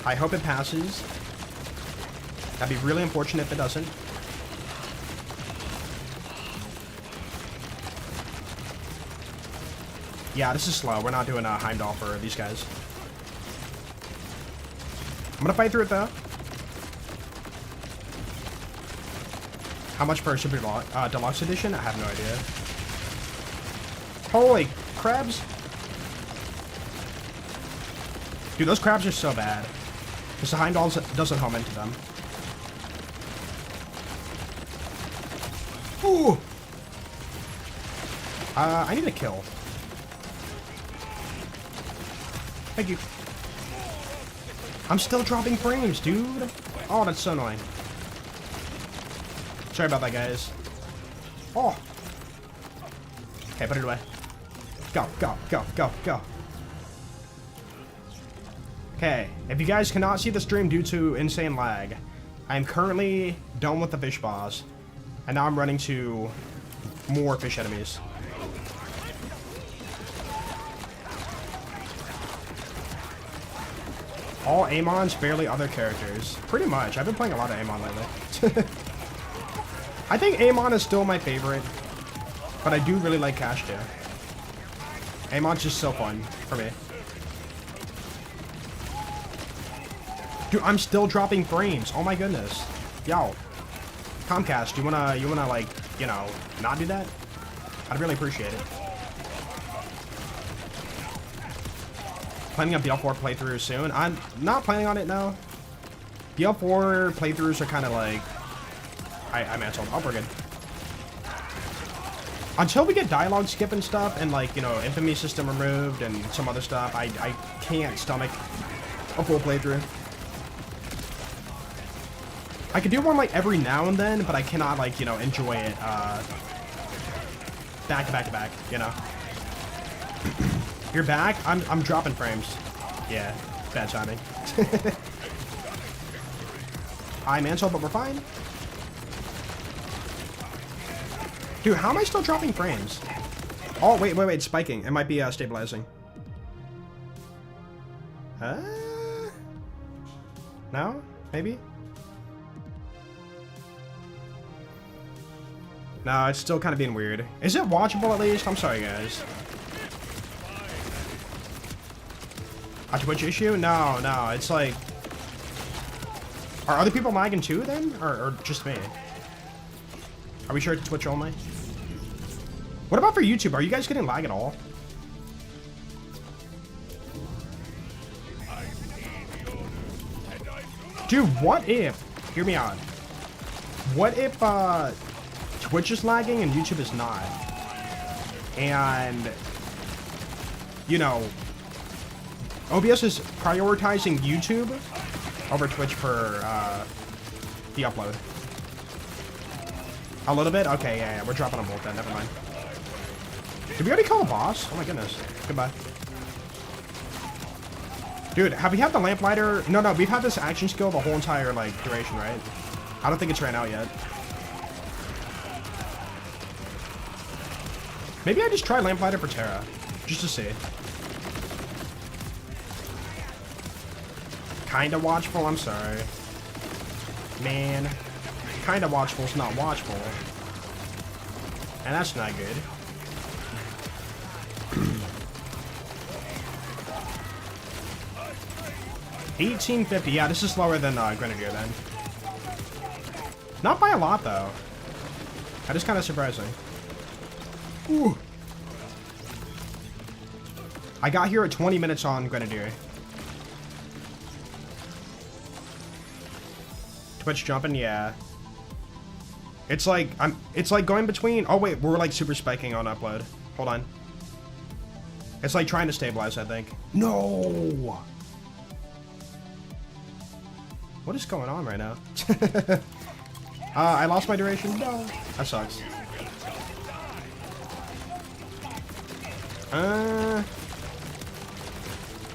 Speaker 1: I hope it passes. That'd be really unfortunate if it doesn't. Yeah, this is slow. We're not doing a Heimdall for these guys. I'm gonna fight through it, though. How much for a Super Deluxe Edition? I have no idea. Holy crabs. Dude, those crabs are so bad. Because the Heimdall doesn't home into them. Ooh! I need a kill. Thank you. I'm still dropping frames, dude. Oh, that's so annoying. Sorry about that, guys. Oh. Okay, put it away. Go, go, go, go, go. Okay, if you guys cannot see the stream due to insane lag, I am currently done with the fish boss, and now I'm running to more fish enemies. All Amons, barely other characters. Pretty much. I've been playing a lot of Amon lately. I think Amon is still my favorite, but I do really like Cash too. Amon's just so fun for me. Dude, I'm still dropping frames. Oh my goodness. Yo, Comcast, you wanna like, you know, not do that? I'd really appreciate it. Planning on BL4 playthrough soon. I'm not planning on it now. BL4 playthroughs are kind of like, I mantled. Oh, we're good. Until we get dialogue skip and stuff, and like, you know, infamy system removed and some other stuff, I can't stomach a full playthrough. I could do one like every now and then, but I cannot like, you know, enjoy it back to back to back, you know. You're back? I'm dropping frames. Yeah, bad timing. I'm Ansel, but we're fine. Dude, how am I still dropping frames? Oh, wait, it's spiking. It might be stabilizing. No? Maybe? No, it's still kind of being weird. Is it watchable at least? I'm sorry, guys. A Twitch issue? No, it's like... Are other people lagging too, then? Or just me? Are we sure it's Twitch only? What about for YouTube? Are you guys getting lag at all? Dude, what if... Hear me out. What if, Twitch is lagging and YouTube is not? And... You know... OBS is prioritizing YouTube over Twitch for, the upload. A little bit? Okay, yeah, we're dropping a bolt then. Never mind. Did we already call a boss? Oh my goodness. Goodbye. Dude, have we had the lamplighter? No, we've had this action skill the whole entire, like, duration, right? I don't think it's ran out yet. Maybe I just try lamplighter for Terra. Just to see. Kinda watchful, I'm sorry. Man. Kinda watchful is not watchful. And that's not good. $18.50. Yeah, this is slower than Grenadier then. Not by a lot though. That is kind of surprising. Ooh. I got here at 20 minutes on Grenadier. Twitch jumping, yeah. It's like it's like going between. Oh wait, we're like super spiking on upload. Hold on. It's like trying to stabilize, I think. No. What is going on right now? I lost my duration. No, that sucks.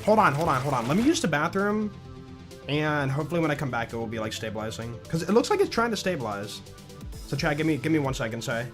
Speaker 1: Hold on. Let me use the bathroom, and hopefully when I come back, it will be like stabilizing. Because it looks like it's trying to stabilize. So chat, give me 1 second, sorry.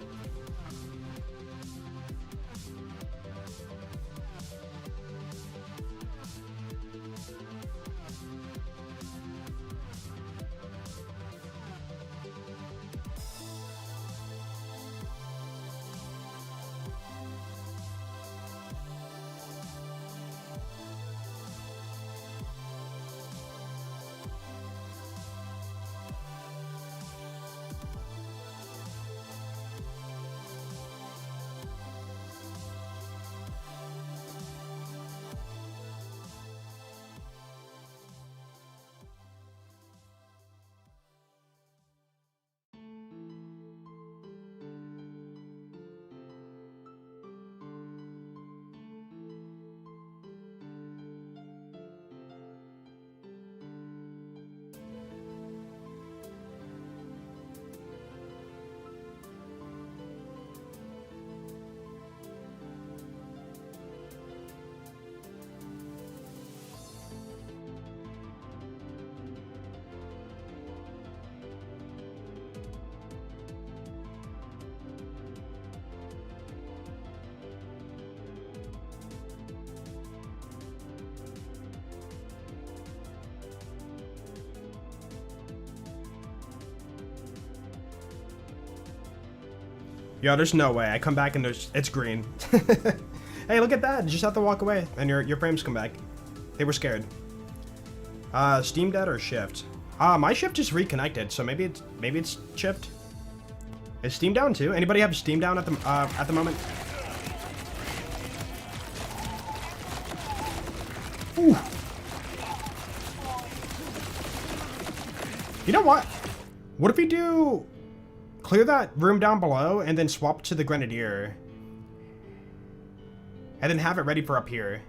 Speaker 1: Yo, there's no way. I come back and it's green. Hey, look at that. You just have to walk away and your frames come back. They were scared. Steam dead or shift? My shift is reconnected, so maybe it's shift. Is Steam down too? Anybody have Steam down at the moment? Ooh. You know what? What if we do clear that room down below and then swap to the Grenadier? And then have it ready for up here.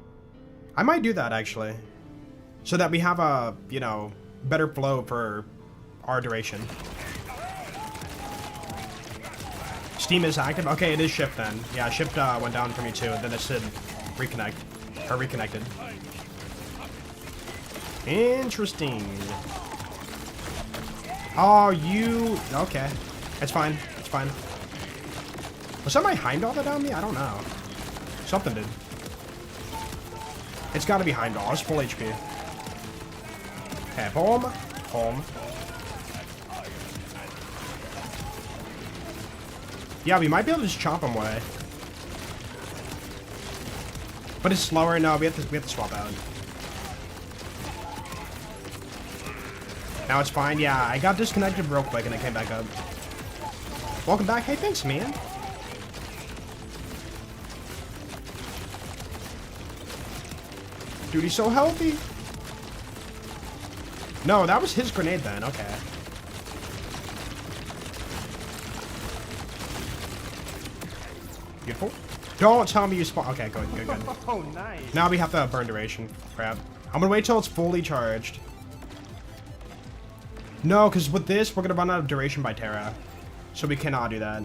Speaker 1: I might do that actually. So that we have a, you know, better flow for our duration. Steam is active? Okay, it is shift then. Yeah, shift went down for me too, and then it should reconnect. Or reconnected. Interesting. Oh, you... Okay. It's fine. It's fine. Was that my Heimdall that downed me? I don't know. Something did. It's gotta be Heimdall. It's full HP. Okay, home. Home. Yeah, we might be able to just chomp him away. But it's slower. No, we have to swap out. Now it's fine. Yeah, I got disconnected real quick and I came back up. Welcome back. Hey, thanks, man. Dude, he's so healthy. No, that was his grenade then. Okay. Beautiful. Don't tell me you spawn. Okay, good.
Speaker 2: Oh, nice.
Speaker 1: Now we have to burn duration. Crap. I'm gonna wait till it's fully charged. No, because with this, we're gonna run out of duration by Terra. So we cannot do that.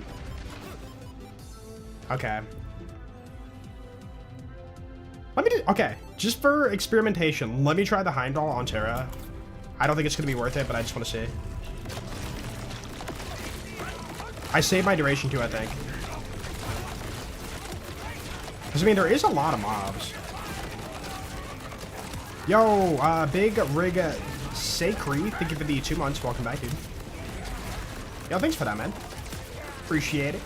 Speaker 1: Okay. Let me do... Okay. Just for experimentation, let me try the Heimdall on Terra. I don't think it's going to be worth it, but I just want to see. I saved my duration too, I think. Because, I mean, there is a lot of mobs. Yo, Big Rig Sacri, thank you for the 2 months. Welcome back, dude. Yo, thanks for that, man. Appreciate it.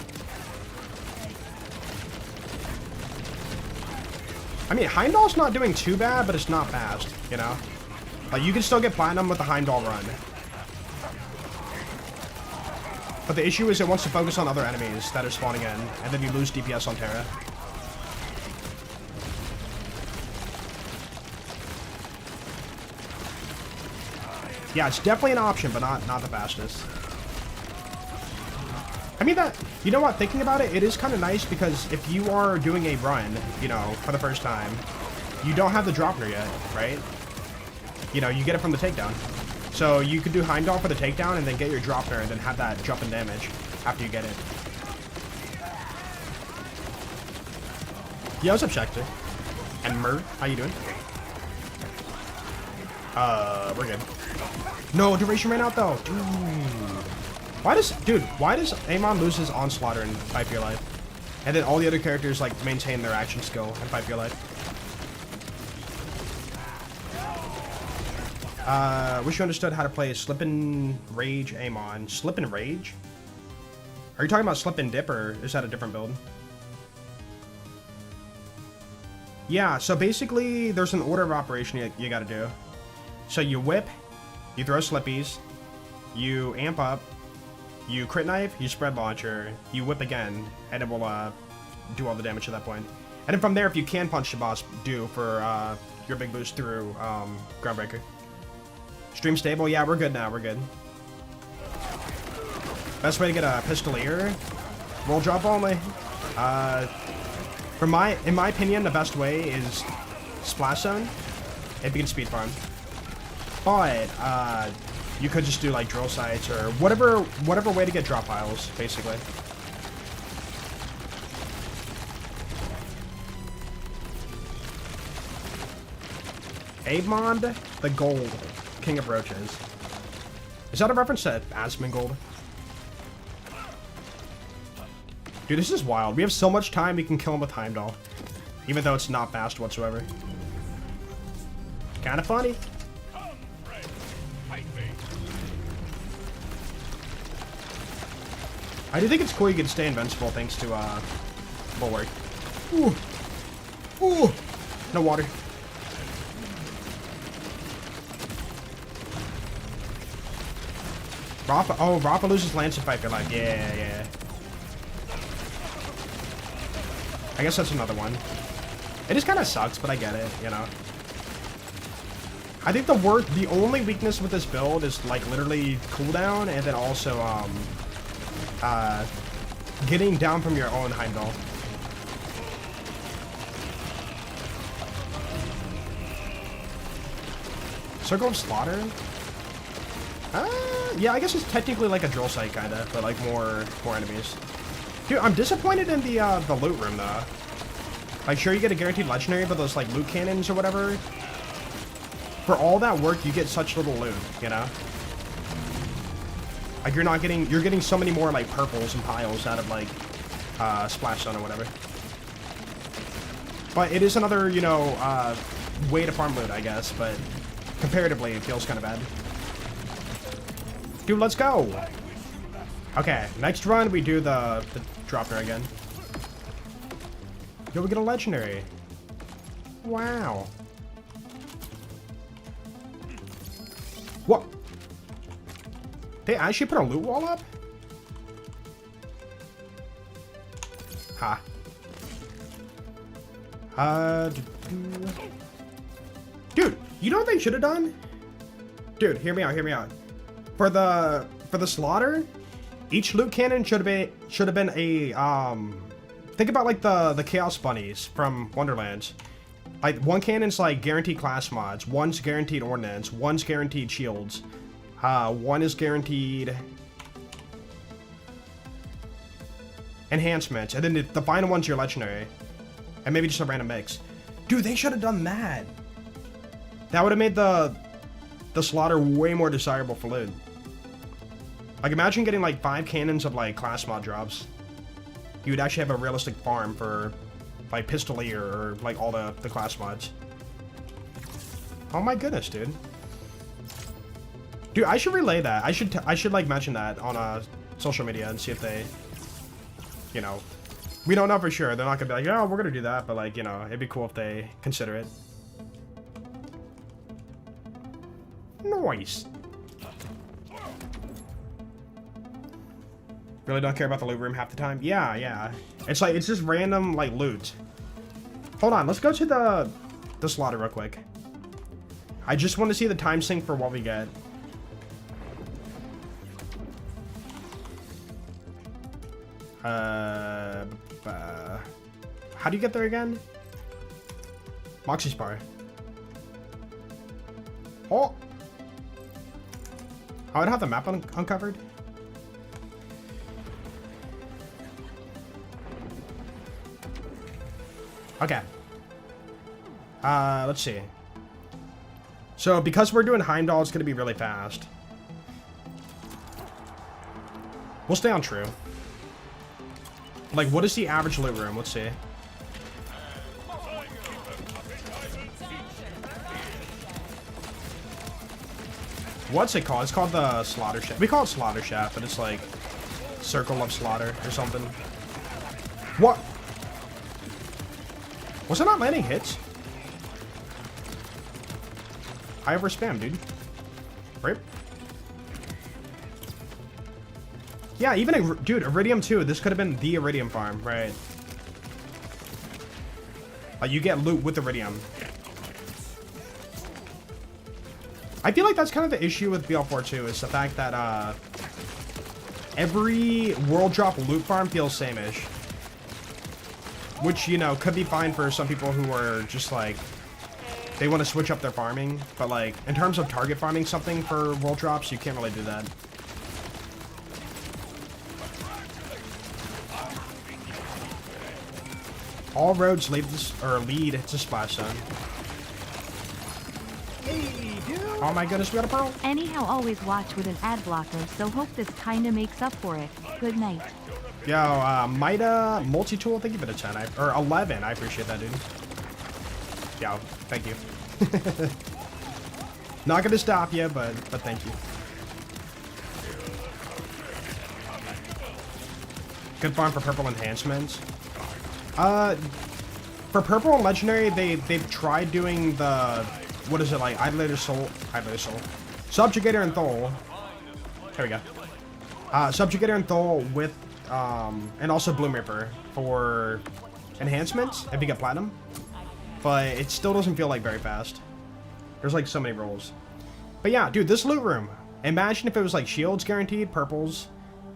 Speaker 1: I mean, Heimdall's not doing too bad, but it's not fast, you know? Like, you can still get platinum with the Heimdall run. But the issue is it wants to focus on other enemies that are spawning in, and then you lose DPS on Terra. Yeah, it's definitely an option, but not the fastest. I mean, that, you know what, thinking about it, it is kind of nice because if you are doing a run, you know, for the first time, you don't have the dropper yet, right? You know, you get it from the takedown. So you could do Heimdall for the takedown and then get your dropper and then have that jump in damage after you get it. Yo, what's up, Schecter? And Murd, how you doing? We're good. No, duration ran out though. Dude. Why does Amon lose his Onslaughter in 5 for Your Life? And then all the other characters like maintain their action skill in 5 for Your Life? Wish you understood how to play Slip-and Rage Amon. Slip-and Rage? Are you talking about Slip and Dip, or is that a different build? Yeah, so basically there's an order of operation you gotta do. So you whip, you throw slippies, you amp up, you crit knife, you spread launcher, you whip again, and it will do all the damage at that point. And then from there, if you can punch the boss, do for your big boost through Groundbreaker. Stream stable, yeah, we're good now, we're good. Best way to get a Pistolier, roll drop only. In my opinion, the best way is Splash Zone, if you can speed farm. But you could just do like drill sites or whatever way to get drop piles, basically. Amon the Gold, King of Roaches. Is that a reference to Asmongold? Dude, this is wild. We have so much time we can kill him with Heimdall. Even though it's not fast whatsoever. Kinda funny. I do think it's cool you can stay invincible thanks to Bulwark. Ooh. Ooh. No water. Rafa, oh, Rafa loses Lance in 5 for Your Life. Yeah, yeah. I guess that's another one. It just kind of sucks, but I get it, you know. I think the only weakness with this build is like literally cooldown, and then also getting down from your own Heimdall. Circle of Slaughter? Yeah, I guess it's technically like a drill site kinda, but like more enemies. Dude, I'm disappointed in the loot room though. Like, sure, you get a guaranteed legendary, but those like loot cannons or whatever, for all that work, you get such little loot, you know? Like, you're getting so many more like purples and piles out of like Splash Zone or whatever. But it is another, you know, way to farm loot, I guess, but comparatively, it feels kind of bad. Dude, let's go! Okay, next run, we do the dropper again. Yo, we get a legendary. Wow. What? They actually put a loot wall up? Ha. Dude, you know what they should have done? Dude, hear me out, hear me out. For the slaughter, each loot cannon should have been a think about like the Chaos Bunnies from Wonderlands. Like, one cannon's like guaranteed class mods, one's guaranteed ordnance, one's guaranteed shields, one is guaranteed enhancements, and then the final one's your legendary. And maybe just a random mix. Dude, they should have done that. That would have made the slaughter way more desirable for loot. Like, imagine getting like 5 cannons of like class mod drops. You would actually have a realistic farm for like Pistolier or like all the class mods. Oh my goodness, dude. Dude, I should relay that. I should like mention that on social media and see if they, you know, we don't know for sure. They're not gonna be like, oh, we're gonna do that, but like, you know, it'd be cool if they consider it. Nice. Really don't care about the loot room half the time? Yeah, yeah. It's like, it's just random, like, loot. Hold on, let's go to the slaughter real quick. I just want to see the time sync for what we get. How do you get there again? Moxie Spar. Oh! I would have the map uncovered. Okay. Let's see. So, because we're doing Heimdall, it's going to be really fast. We'll stay on true. Like, what is the average loot room? Let's see. What's it called? It's called the Slaughter Shaft. We call it Slaughter Shaft, but it's like Circle of Slaughter or something. What? Was it not landing hits? I ever spam, dude. Right? Yeah, even dude, Iridium 2. This could have been the Iridium farm, right? Like, you get loot with Iridium. I feel like that's kind of the issue with BL4 too, is the fact that every world drop loot farm feels same-ish. Which, you know, could be fine for some people who are just like, they want to switch up their farming. But like, in terms of target farming something for world drops, you can't really do that. All roads lead to Splash Zone. Oh my goodness, we got a pearl.
Speaker 3: Anyhow, always watch with an ad blocker, so hope this kinda makes up for it. Good night.
Speaker 1: Yo, Mida Multi-Tool, thank you for the 10, or 11, I appreciate that, dude. Yo, thank you. Not gonna stop you, but thank you. Good farm for purple enhancements. For purple and legendary, they've tried doing the, what is it, like, Idolator Soul, Subjugator and Thole. There we go. Subjugator and Thole with, and also Bloom Reaper for enhancements, if you get platinum. But it still doesn't feel like very fast. There's like so many rolls. But yeah, dude, this loot room. Imagine if it was like shields guaranteed, purples,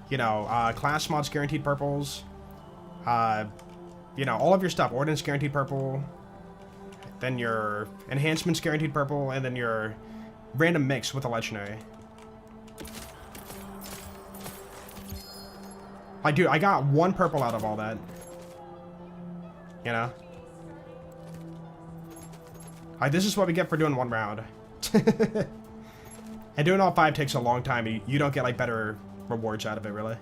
Speaker 1: you know, class mods guaranteed purples, you know, all of your stuff, Ordnance guaranteed purple, then your enhancements guaranteed purple, and then your random mix with a legendary. Like, dude, I got 1 purple out of all that. You know? Like, this is what we get for doing 1 round. And doing all 5 takes a long time. You don't get, like, better rewards out of it, really.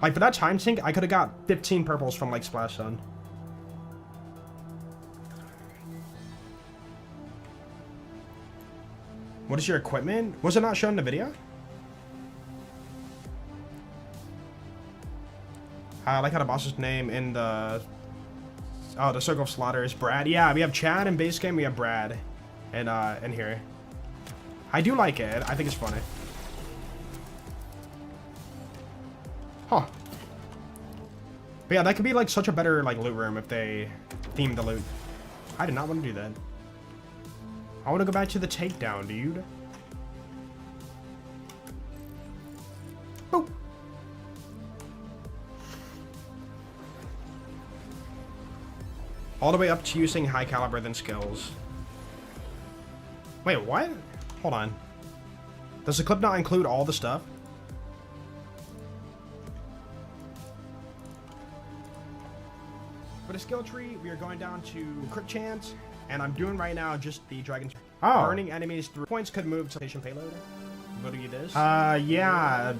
Speaker 1: Like, for that time sink, I could have got 15 purples from, like, Splash Zone. What is your equipment? Was it not shown in the video? I like how the boss's name in the... Oh, the Circle of Slaughter is Brad. Yeah, we have Chad in base game. We have Brad in here. I do like it. I think it's funny. Huh. But yeah, that could be like such a better like loot room if they themed the loot. I did not want to do that. I want to go back to the takedown, dude. Boop. All the way up to using high caliber than skills. Wait, what? Hold on. Does the clip not include all the stuff? skill tree, we are going down to crit chance, and I'm doing right now just the dragon. Oh. Burning enemies through points could move to station payload. What do you this? Yeah.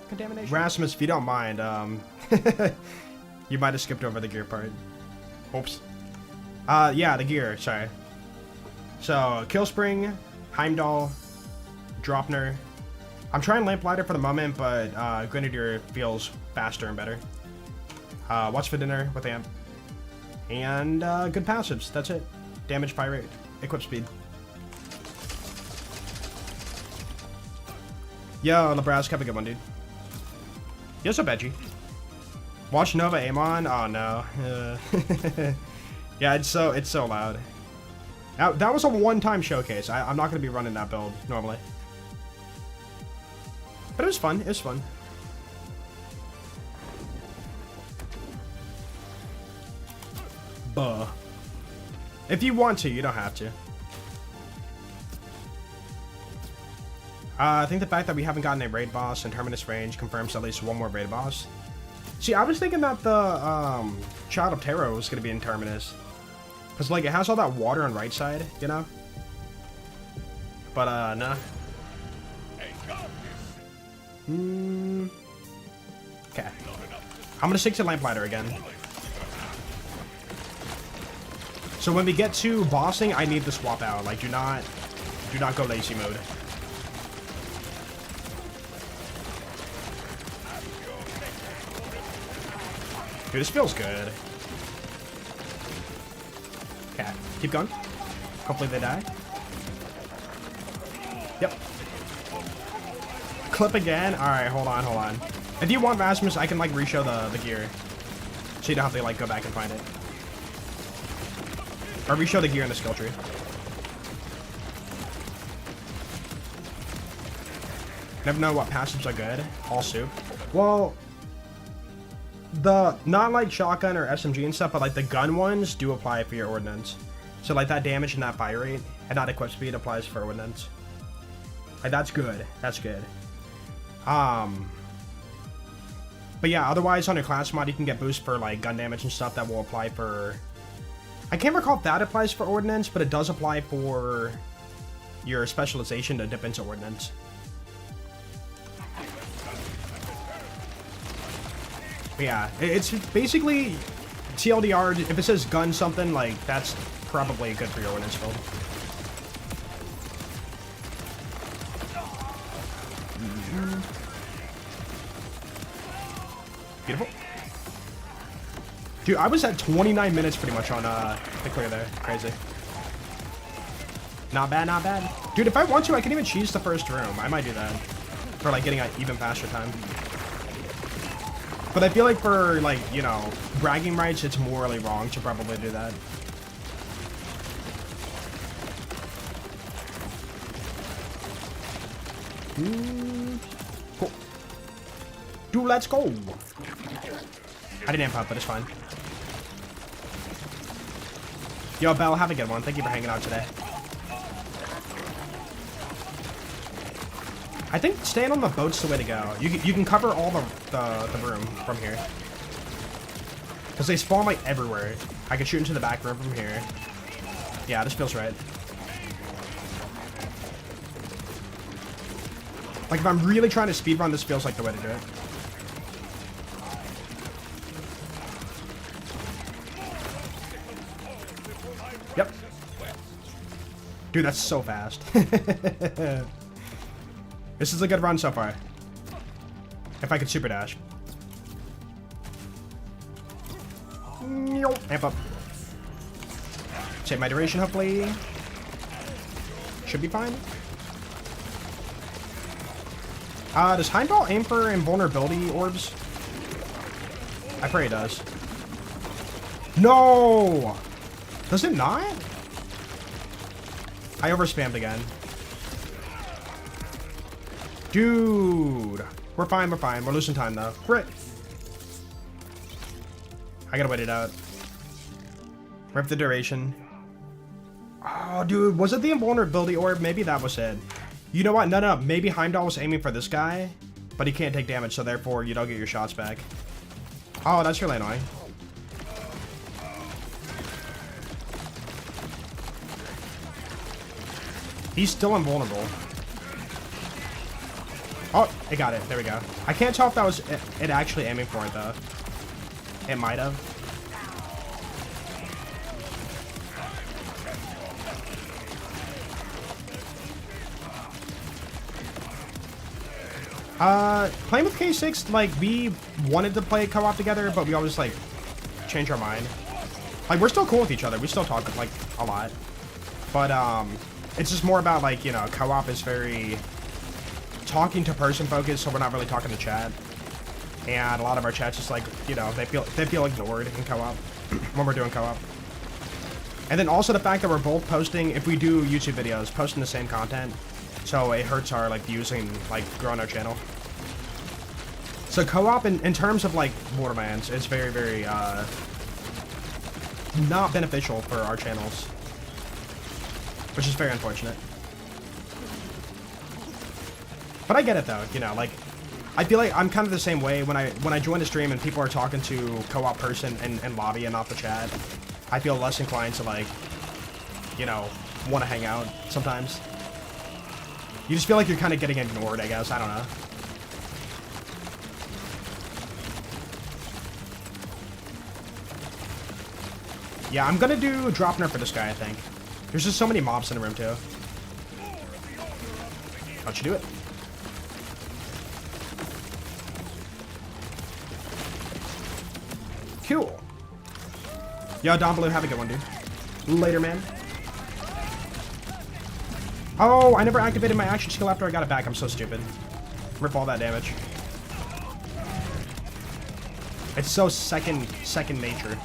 Speaker 1: Contamination. Rasmus, if you don't mind, you might have skipped over the gear part. Oops. Yeah, the gear, sorry. So, Killspring, Heimdall, Dropner. I'm trying Lamplighter for the moment, but Grenadier feels faster and better. What's for dinner with Amp? And good passives, that's it. Damage, Pirate, Equip Speed. Yo, Nebraska, have a good one, dude. Yo, so Benji. Watch Nova Amon? Oh no. Yeah, it's so loud. Now, that was a one-time showcase. I'm not gonna be running that build normally. But it was fun, it was fun. Buh. If you want to, you don't have to. I think the fact that we haven't gotten a raid boss in Terminus range confirms at least one more raid boss. See, I was thinking that the Child of Terror was going to be in Terminus. Because, like, it has all that water on right side, you know? But, nah. Okay. I'm going to stick to Lamplighter again. So when we get to bossing, I need to swap out. Like, do not go lazy mode. Dude, this feels good. Okay, keep going. Hopefully they die. Yep. Clip again. All right, hold on. If you want Rasmus, I can like reshow the gear, so you don't have to like go back and find it, or reshow the gear in the skill tree. Never know what passives are good. All soup. Well. Not like shotgun or SMG and stuff, but like the gun ones do apply for your ordnance. So like that damage and that fire rate and that equip speed applies for ordnance. Like that's good. That's good. But yeah, otherwise on your class mod you can get boost for like gun damage and stuff that will apply for. I can't recall if that applies for ordnance, but it does apply for your specialization to dip into ordnance. Yeah, it's basically TLDR. If it says gun something, like, that's probably good for your ordnance build. Beautiful. Dude, I was at 29 minutes pretty much on the clear there. Crazy. Not bad, not bad. Dude, if I want to, I can even cheese the first room. I might do that. For, like, getting an even faster time. But I feel like for, like, you know, bragging rights, it's morally wrong to probably do that. Cool. Dude, let's go. I didn't amp up, but it's fine. Yo, Belle, have a good one. Thank you for hanging out today. I think staying on the boat's the way to go. You can cover all the room from here. Because they spawn like everywhere. I can shoot into the back room from here. Yeah, this feels right. Like if I'm really trying to speedrun, this feels like the way to do it. Yep. Dude, that's so fast. This is a good run so far. If I could super dash. Amp up. Save my duration, hopefully. Should be fine. Does Heimdall aim for invulnerability orbs? I pray it does. No! Does it not? I overspammed again. Dude. We're fine, we're fine. We're losing time, though. Crit. I gotta wait it out. Rip the duration. Oh, dude. Was it the invulnerability orb? Maybe that was it. You know what? No. Maybe Heimdall was aiming for this guy, but he can't take damage, so therefore you don't get your shots back. Oh, that's really annoying. He's still invulnerable. Oh, it got it. There we go. I can't tell if that was it actually aiming for it, though. It might have. Playing with K6, like, we wanted to play co-op together, but we always, like, change our mind. Like, we're still cool with each other. We still talk, like, a lot. But, it's just more about, like, you know, co-op is very talking to person focused, so we're not really talking to chat. And a lot of our chats just, like, you know, they feel ignored in co-op when we're doing co-op. And then also the fact that we're both posting, if we do YouTube videos, posting the same content. So it hurts our, like, views and, like, growing our channel. So co-op, in terms of, like, Borderlands, is very, very, not beneficial for our channels. Which is very unfortunate. But I get it, though, you know, like, I feel like I'm kind of the same way when I join a stream and people are talking to co-op person and lobby and not the chat. I feel less inclined to, like, you know, want to hang out sometimes. You just feel like you're kind of getting ignored, I guess. I don't know. Yeah, I'm gonna do drop nerf for this guy, I think. There's just so many mobs in the room, too. How'd you do it? Cool. Yo, Don Blue, have a good one, dude. Later, man. Oh, I never activated my action skill after I got it back. I'm so stupid. Rip all that damage. It's so second nature.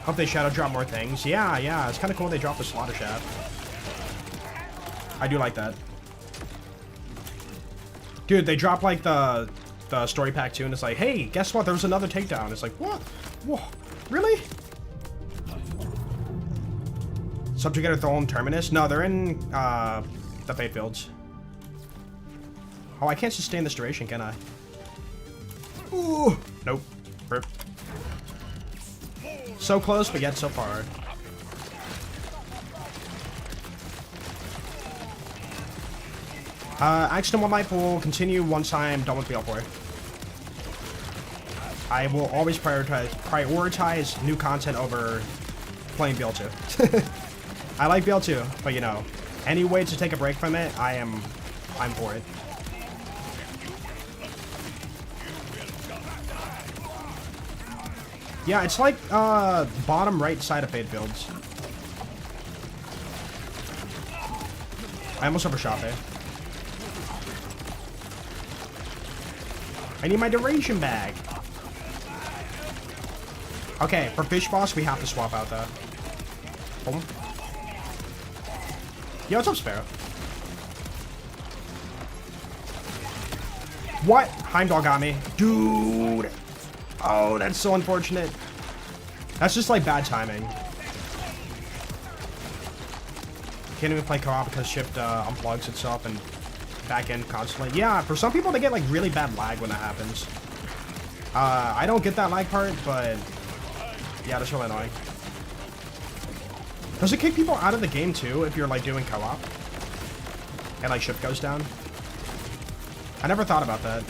Speaker 1: Hope they shadow drop more things. Yeah, it's kind of cool they drop the slaughter shaft. I do like that. Dude, they drop like the story pack too, and it's like, hey, guess what? There was another takedown. It's like, what? Whoa, really? Subjugator, Thorn, Terminus? No, they're in the Fate Fields. Oh, I can't sustain this duration, can I? Ooh, nope. Rip. So close, but yet so far. Action One Life will continue once I'm done with BL4. I will always prioritize new content over playing BL2. I like BL2, but you know, any way to take a break from it, I'm for it. Yeah, it's like bottom right side of Fate Fields. I almost overshot there. I need my duration bag. Okay, for Fish Boss, we have to swap out though. Boom. Yo, what's up, Sparrow? What? Heimdall got me. Dude. Oh, that's so unfortunate. That's just like bad timing. Can't even play co-op because Shift unplugs itself and back in constantly. Yeah, for some people they get like really bad lag when that happens. I don't get that lag part, but yeah, that's really annoying. Does it kick people out of the game too if you're like doing co-op? And like Shift goes down? I never thought about that.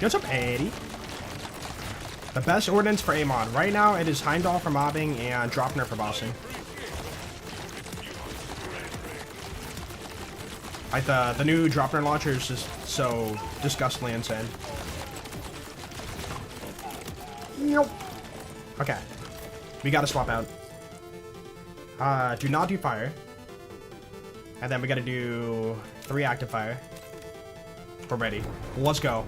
Speaker 1: Yo, what's up, Eddie? The best ordnance for Amon. Right now, it is Heimdall for mobbing and Dropner for bossing. Like, the new Dropner launcher is just so disgustingly insane. Nope. Okay. We gotta swap out. Do not do fire. And then we gotta do 3 active fire. We're ready. Let's go.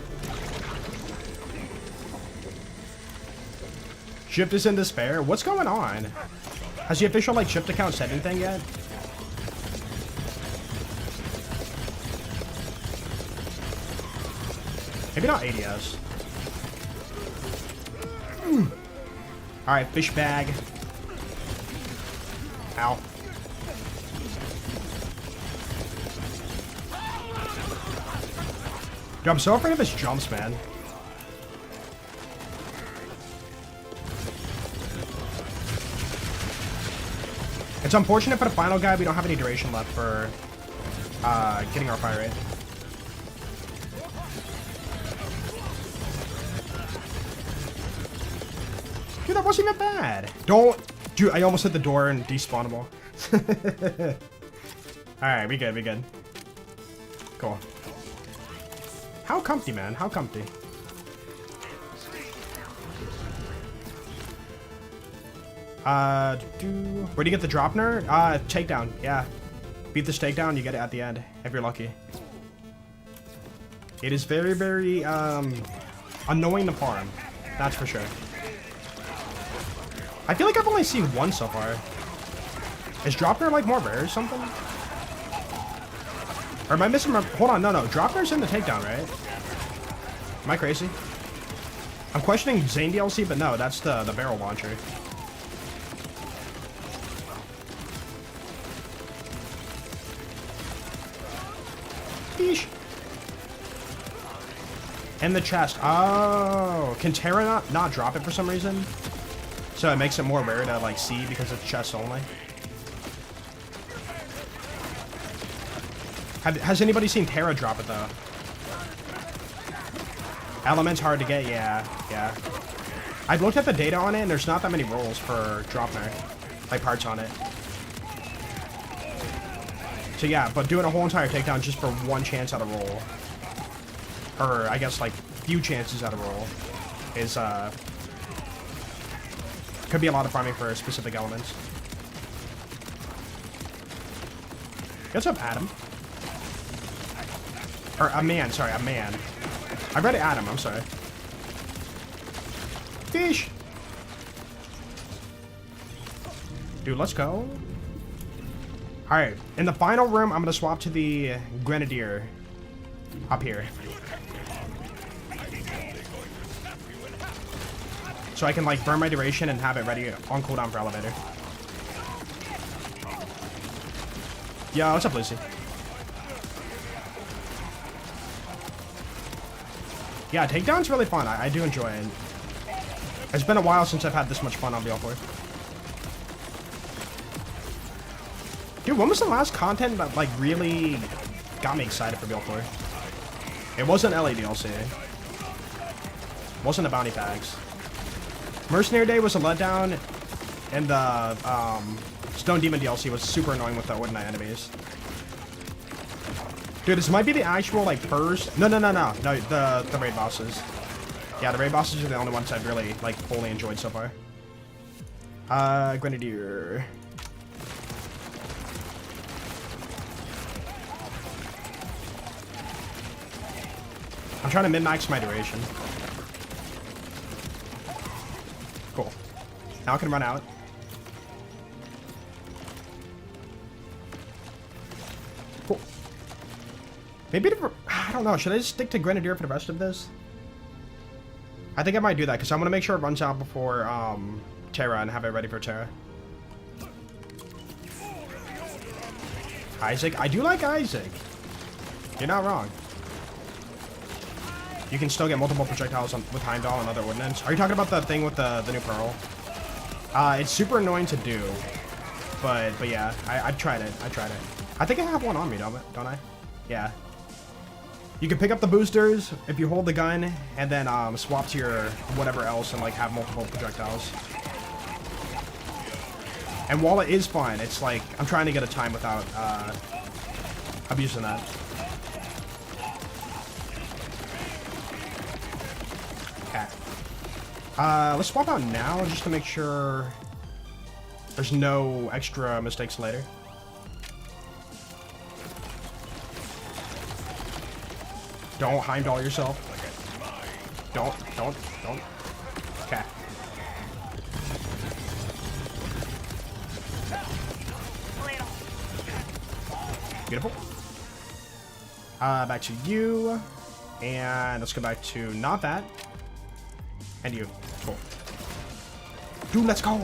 Speaker 1: Shift is in despair. What's going on? Has the official like Shift account said anything yet? Maybe not ADS. Alright, fish bag. Ow. Dude, I'm so afraid of his jumps, man. It's unfortunate for the final guy we don't have any duration left for getting our fire rate. Dude, that wasn't even bad. Don't... Dude, I almost hit the door and despawned them all. Alright, we good, we good. Cool. How comfy, man. How comfy. Where do you get the Dropner? Takedown, yeah. Beat this takedown, you get it at the end, if you're lucky. It is very, very, annoying to farm. That's for sure. I feel like I've only seen one so far. Is Dropner, like, more rare or something? Or am I missing my... Hold on, no. Dropner's in the takedown, right? Am I crazy? I'm questioning Zane DLC, but no, that's the barrel launcher. Yeesh. And the chest. Oh, can Terra not drop it for some reason? So it makes it more rare to like see because it's chest only. Has anybody seen Terra drop it though? Element's hard to get, yeah. I've looked at the data on it and there's not that many rolls for Dropner. Like parts on it. So yeah, but doing a whole entire takedown just for one chance at a roll, or I guess like few chances at a roll, is could be a lot of farming for specific elements. What's up, Adam? Or a man, sorry, a man. I read it Adam, I'm sorry. Fish! Dude, let's go. Alright, in the final room, I'm gonna swap to the Grenadier up here. So I can like burn my duration and have it ready on cooldown for elevator. Yo, what's up, Lucy? Yeah, takedown's really fun. I do enjoy it. It's been a while since I've had this much fun on BL4. Dude, when was the last content that like really got me excited for BL4? It wasn't LA DLC. It wasn't the bounty packs. Mercenary Day was a letdown, and the Stone Demon DLC was super annoying with the Ordnance enemies. Dude, this might be the actual like first. No, the raid bosses. Yeah, the raid bosses are the only ones I've really like fully enjoyed so far. Grenadier. I'm trying to min-max my duration. Cool. Now I can run out. Cool. Maybe I don't know. Should I just stick to Grenadier for the rest of this? I think I might do that because I want to make sure it runs out before Terra and have it ready for Terra. Isaac? I do like Isaac. You're not wrong. You can still get multiple projectiles with Heimdall and other Ordnance. Are you talking about the thing with the new Pearl? It's super annoying to do, but yeah, I tried it. I think I have one on me, don't I? Yeah. You can pick up the boosters if you hold the gun, and then swap to your whatever else and like have multiple projectiles. And while it is fun, it's like I'm trying to get a time without abusing that. Let's swap out now just to make sure there's no extra mistakes later. Don't Heimdall yourself. Don't. Okay. Beautiful. Back to you. And let's go back to not that. And you. Cool. Dude, let's go!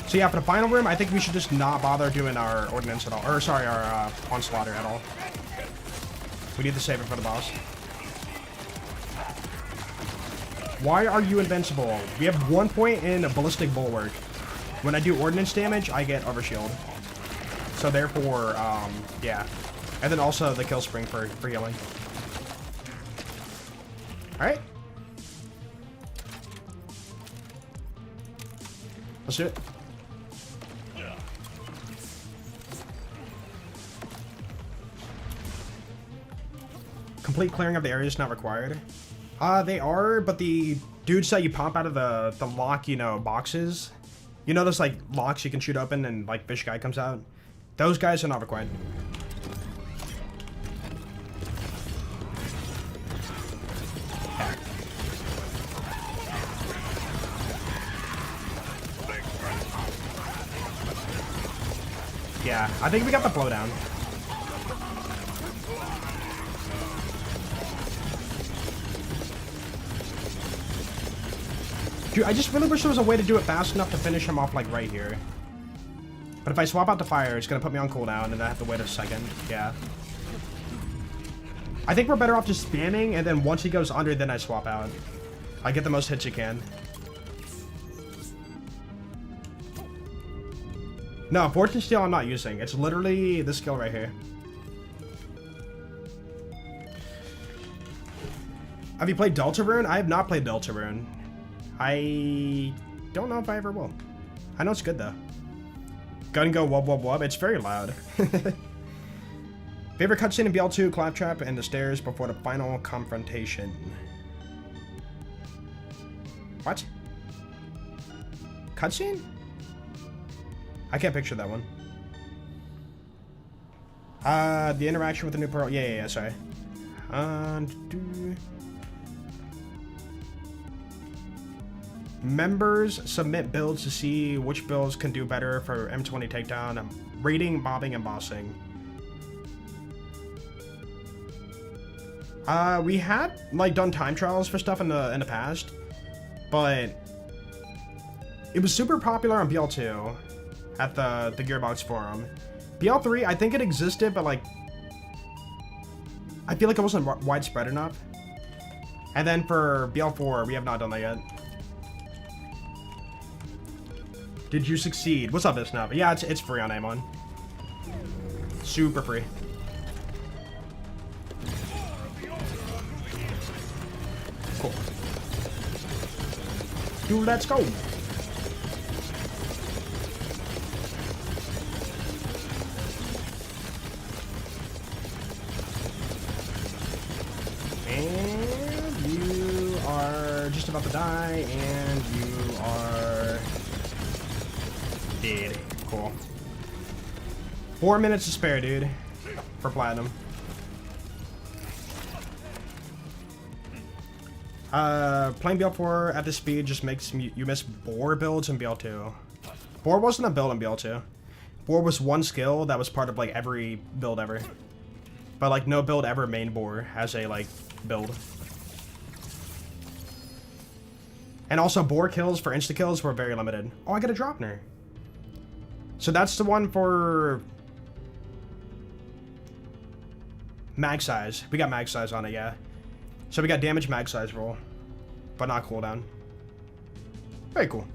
Speaker 1: So yeah, for the final room, I think we should just not bother doing our Ordnance at all. Or, sorry, our Onslaughter at all. We need to save it for the boss. Why are you invincible? We have 1 point in a Ballistic Bulwark. When I do ordnance damage, I get overshield. So therefore, yeah. And then also the kill spring for healing. Alright. Let's do it. Complete clearing of the area is not required. They are, but the dudes that you pop out of the lock, you know, boxes. You know those, like, locks you can shoot open and, like, fish guy comes out? Those guys are not required. Yeah, I think we got the blowdown. Dude, I just really wish there was a way to do it fast enough to finish him off, like, right here. But if I swap out the fire, it's gonna put me on cooldown, and I have to wait a second. Yeah. I think we're better off just spamming, and then once he goes under, then I swap out. I get the most hits you can. No, Fortune Steel I'm not using. It's literally this skill right here. Have you played Deltarune? I have not played Deltarune. I don't know if I ever will. I know it's good though. Gun go wub wub wub. It's very loud. Favorite cutscene in BL2, Claptrap and the stairs before the final confrontation. What? Cutscene? I can't picture that one. The interaction with the new pearl. Yeah, sorry. Members submit builds to see which builds can do better for M20 takedown, raiding, mobbing, and bossing. We had like done time trials for stuff in the past, but it was super popular on BL2 at the Gearbox forum. BL3, I think it existed, but like I feel like it wasn't widespread enough. And then for BL4, we have not done that yet. Did you succeed? What's up, Isnab? Yeah, it's free on Amon. Super free. Cool. Dude, let's go. And you are just about to die, and you are dead. Cool. 4 minutes to spare, dude, for platinum. Playing BL4 at this speed just makes you miss Boar builds in BL2. Boar wasn't a build in BL2. Boar was one skill that was part of like every build ever. But like no build ever main Boar as a like build. And also Boar kills for insta kills were very limited. Oh, I got a Dropner. So that's the one for mag size. We got mag size on it, yeah. So we got damage mag size roll, but not cooldown. Very cool.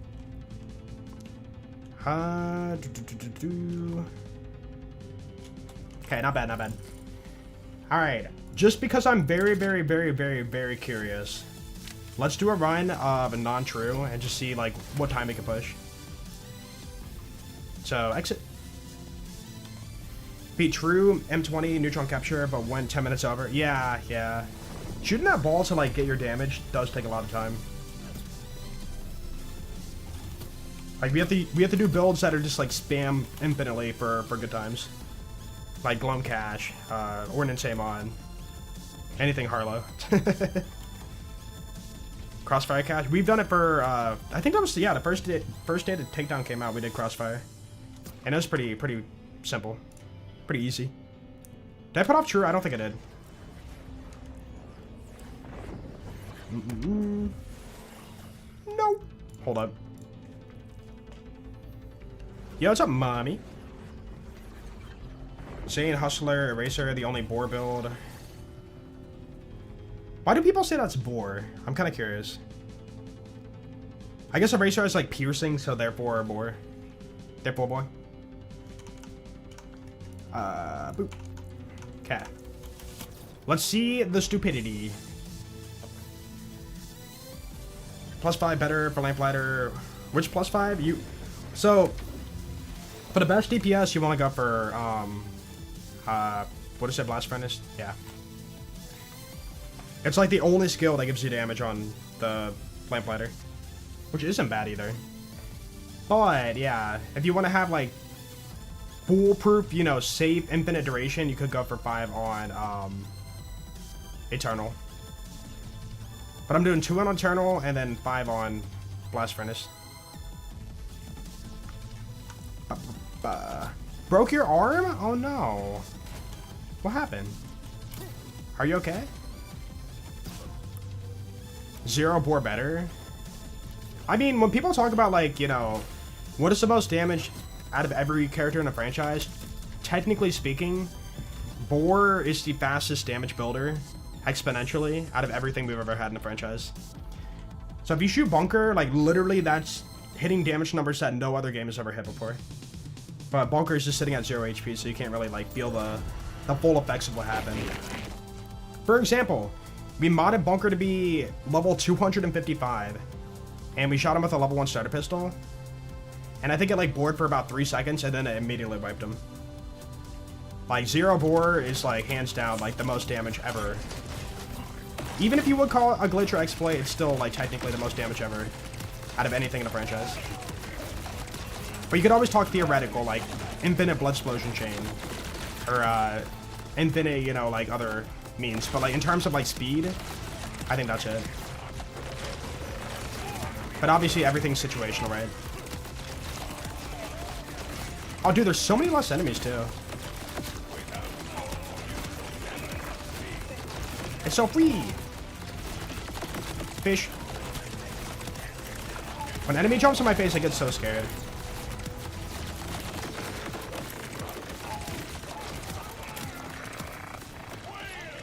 Speaker 1: Okay, not bad, not bad. All right, just because I'm very curious, let's do a run of a non-true and just see like what time we can push. So exit. Beat true M20 neutron capture, but went 10 minutes over. Yeah. Shooting that ball to like get your damage does take a lot of time. Like we have to do builds that are just like spam infinitely for good times. Like Gloam Cash, Ordnance Amon, anything Harlow. Crossfire Cash. We've done it for I think that was the first day the takedown came out. We did Crossfire, and it was pretty simple, pretty easy. Did I put off true? I don't think I did. No. Hold up. Yo, what's up, mommy? Zane, Hustler, Eraser, the only Boar build. Why do people say that's Boar? I'm kind of curious. I guess Eraser is like piercing, so therefore Boar. There, poor boy. Boop. Okay. Let's see the stupidity. +5 better for lamplighter. Which +5? So for the best DPS, you want to go for what is it? Blast Furnace? Yeah. It's like the only skill that gives you damage on the lamplighter, which isn't bad either. But yeah, if you want to have like foolproof, you know, safe infinite duration, you could go for 5 on Eternal. But I'm doing 2 on Eternal and then 5 on Blast Furnace. Broke your arm? Oh no. What happened? Are you okay? 0 bore better? I mean, when people talk about, like, you know, what is the most damage out of every character in a franchise, technically speaking, Boar is the fastest damage builder exponentially out of everything we've ever had in a franchise. So if you shoot Bunker, like, literally that's hitting damage numbers that no other game has ever hit before. But Bunker is just sitting at 0 HP, so you can't really, like, feel the full effects of what happened. For example, we modded Bunker to be level 255, and we shot him with a level 1 starter pistol, and I think it, like, bored for about 3 seconds, and then it immediately wiped him. Like, 0 bore is, like, hands down, like, the most damage ever. Even if you would call it a glitch or exploit, it's still, like, technically the most damage ever out of anything in a franchise. But you could always talk theoretical, like, infinite blood explosion chain, or, infinite, you know, like, other means. But, like, in terms of, like, speed, I think that's it. But obviously, everything's situational, right? Oh, dude, there's so many less enemies, too. It's so free! Fish. When an enemy jumps in my face, I get so scared.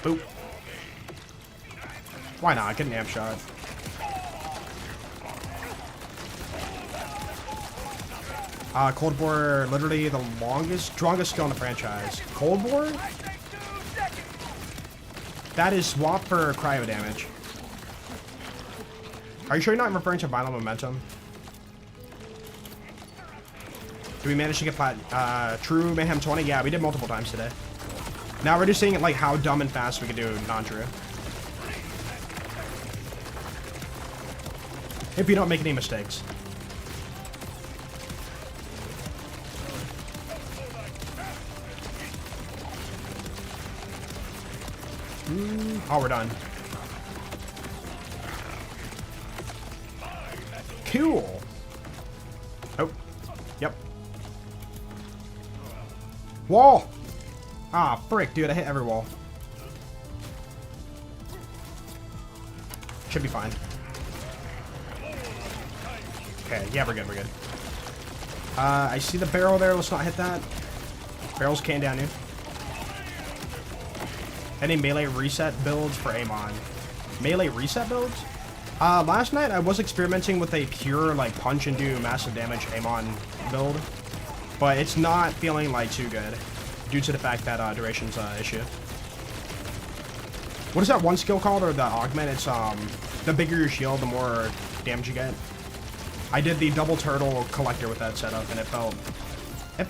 Speaker 1: Boop. Why not? Get an amp shot. Cold Bore, literally the strongest skill in the franchise. Cold Bore? That is swap for cryo damage. Are you sure you're not referring to Violent Momentum? Do we manage to get True Mayhem 20? Yeah, we did multiple times today. Now we're just seeing like how dumb and fast we can do non-true. If you don't make any mistakes. Oh, we're done. Cool. Oh, yep. Wall. Ah, frick, dude, I hit every wall. Should be fine. Okay, yeah, we're good, we're good. I see the barrel there, let's not hit that. Barrel's can down here. Any melee reset builds for Amon? Melee reset builds? Last night I was experimenting with a pure, like, punch and do massive damage Amon build. But it's not feeling, like, too good. Due to the fact that, duration's an issue. What is that one skill called, or the augment? It's, the bigger your shield, the more damage you get. I did the double turtle collector with that setup, and it felt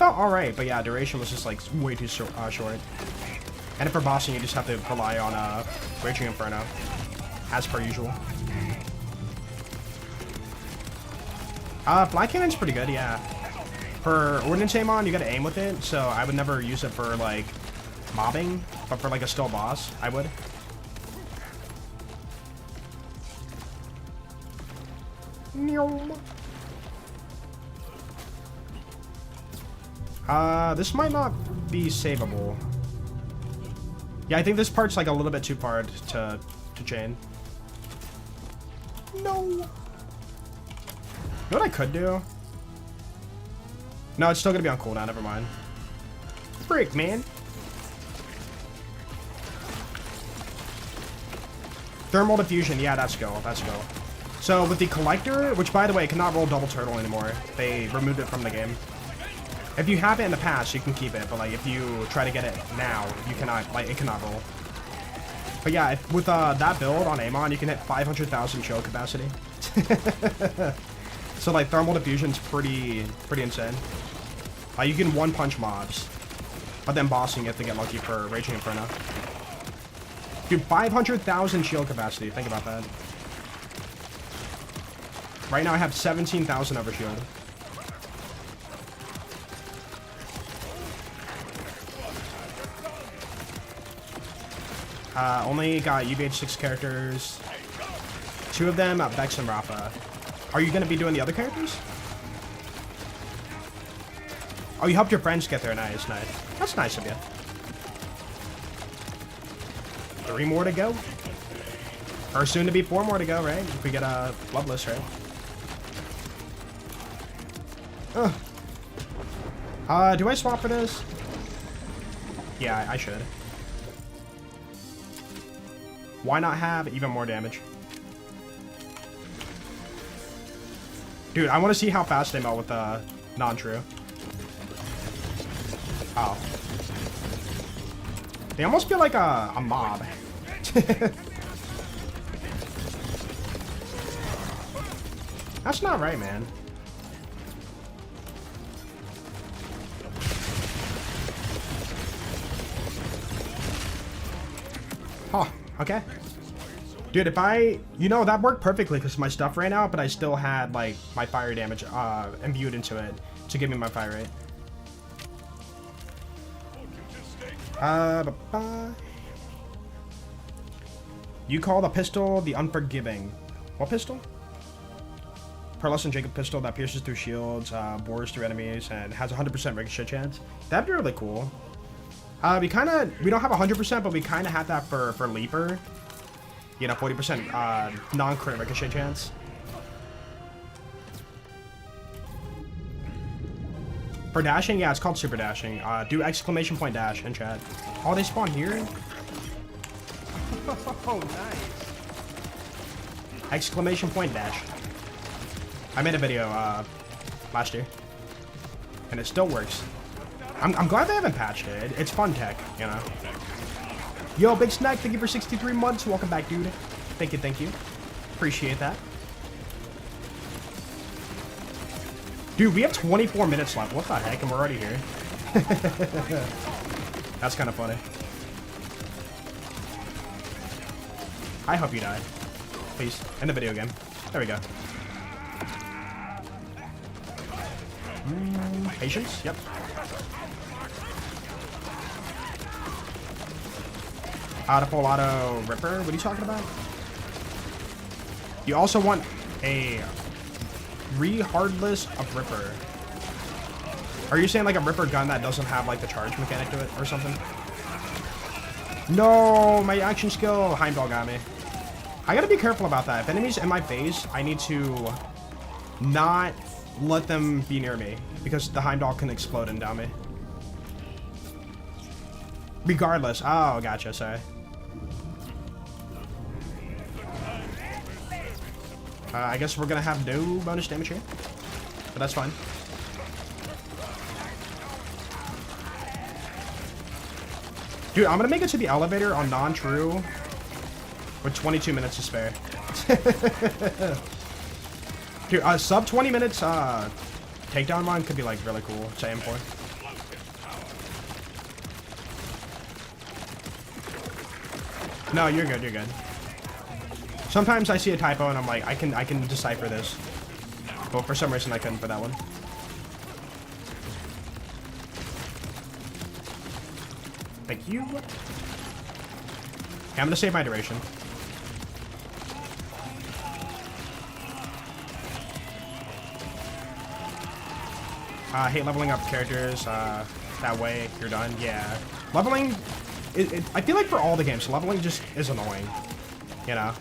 Speaker 1: alright, but yeah, duration was just, like, way too short. And for bossing, you just have to rely on Raging Inferno, as per usual. Fly Cannon's pretty good, yeah. For Ordnance Amon, you gotta aim with it, so I would never use it for, like, mobbing, but for, like, a still boss, I would. This might not be savable. Yeah, I think this part's like a little bit too far to chain. No. You know what I could do? No, it's still gonna be on cooldown, never mind. Freak, man. Thermal diffusion, yeah, that's go, that's go. So with the collector, which by the way cannot roll double turtle anymore. They removed it from the game. If you have it in the past, you can keep it, but like if you try to get it now, you cannot, like it cannot roll. But yeah, with that build on Amon, you can hit 500,000 shield capacity. So like thermal diffusion's pretty insane. You can one punch mobs, but then bossing you have to get lucky for Raging Inferno. Dude, 500,000 shield capacity. Think about that. Right now I have 17,000 over shield. Only got UBH6 characters. 2 of them, Vex and Rafa. Are you going to be doing the other characters? Oh, you helped your friends get there. Nice, nice. That's nice of you. 3 more to go. Or soon to be 4 more to go, right? If we get a Bloodless, right? Do I swap for this? Yeah, I should. Why not have even more damage? Dude, I want to see how fast they melt with non-true. Oh. They almost feel like a mob. That's not right, man. Oh, okay. Dude, if you know, that worked perfectly because my stuff ran out, but I still had, like, my fire damage imbued into it to give me my fire rate. You call the pistol the Unforgiving. What pistol? Pearlescent Jacob pistol that pierces through shields, bores through enemies, and has 100% ricochet chance. That'd be really cool. We don't have 100%, but we kind of had that for Leaper. You know, 40% non-crit ricochet chance. For dashing, yeah, it's called super dashing. Do exclamation point dash in chat. Oh, they spawn here?
Speaker 2: Oh, nice.
Speaker 1: Exclamation point dash. I made a video last year, and it still works. I'm glad they haven't patched it. It's fun tech, you know. Yo, Big Snack, thank you for 63 months. Welcome back, dude. Thank you, thank you. Appreciate that. Dude, we have 24 minutes left. What the heck? And we're already here. That's kind of funny. I hope you die. Please. End the video game. There we go. Patience? Yep. Full auto Ripper? What are you talking about? You also want a re-hardless of Ripper. Are you saying like a Ripper gun that doesn't have like the charge mechanic to it or something? No, my action skill Heimdall got me. I gotta be careful about that. If enemies in my base, I need to not let them be near me because the Heimdall can explode and down me. Regardless. Oh, gotcha. Sorry. I guess we're gonna have no bonus damage here, but that's fine. Dude, I'm gonna make it to the elevator on non-true with 22 minutes to spare. Dude, sub 20 minutes takedown mine could be like really cool to aim for. No, you're good, you're good. Sometimes I see a typo and I'm like, I can decipher this. But for some reason I couldn't for that one. Thank you. Okay, I'm gonna save my duration. I hate leveling up characters. That way you're done. Yeah. Leveling, I feel like for all the games, leveling just is annoying. You know?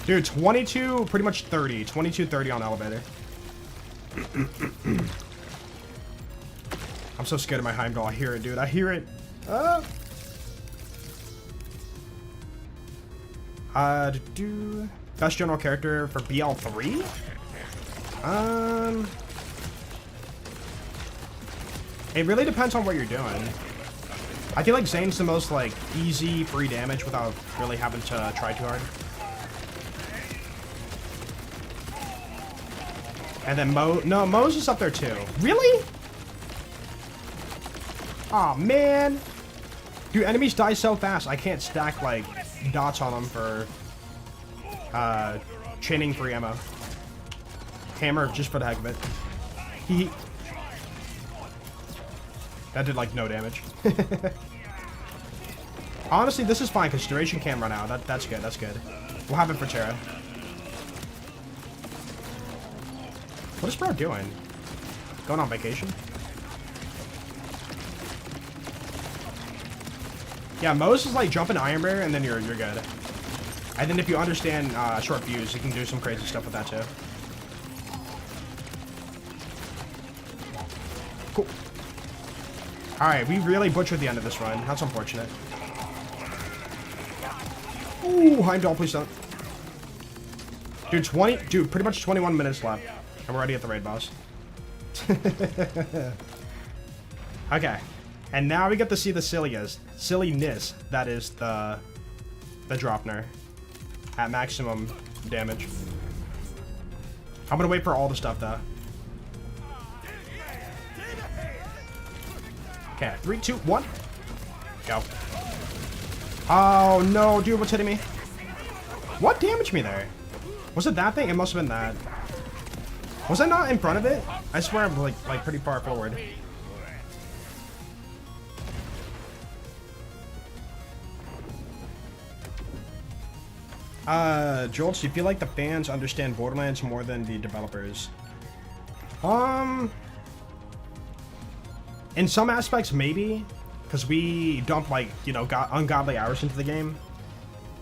Speaker 1: Dude, 22, pretty much 30. 22, 30 on elevator. I'm so scared of my Heimdall. I hear it, dude. I hear it. Best general character for BL3? It really depends on what you're doing. I feel like Zane's the most, like, easy, free damage without really having to try too hard. And then Mo's is up there too. Really? Aw, man. Dude, enemies die so fast, I can't stack, like, dots on them for, chaining free ammo. Hammer, just for the heck of it. That did, like, no damage. Honestly, this is fine, because duration can't run out. That's good, that's good. We'll have it for Terra. What is bro doing? Going on vacation? Yeah, Mo's is like jumping Iron Bear and then you're good. And then if you understand short fuse, you can do some crazy stuff with that too. Cool. Alright, we really butchered the end of this run. That's unfortunate. Ooh, Heimdall, please don't. Dude, pretty much 21 minutes left. And we're already at the raid boss. Okay. And now we get to see the silliness that is the Dropner at maximum damage. I'm gonna wait for all the stuff though. Okay, 3, 2, 1. Go. Oh no, dude, what's hitting me? What damaged me there? Was it that thing? It must have been that. Was I not in front of it? I swear I'm like pretty far forward. Jolts, do you feel like the fans understand Borderlands more than the developers? In some aspects, maybe. Because we dump, like, you know, ungodly hours into the game.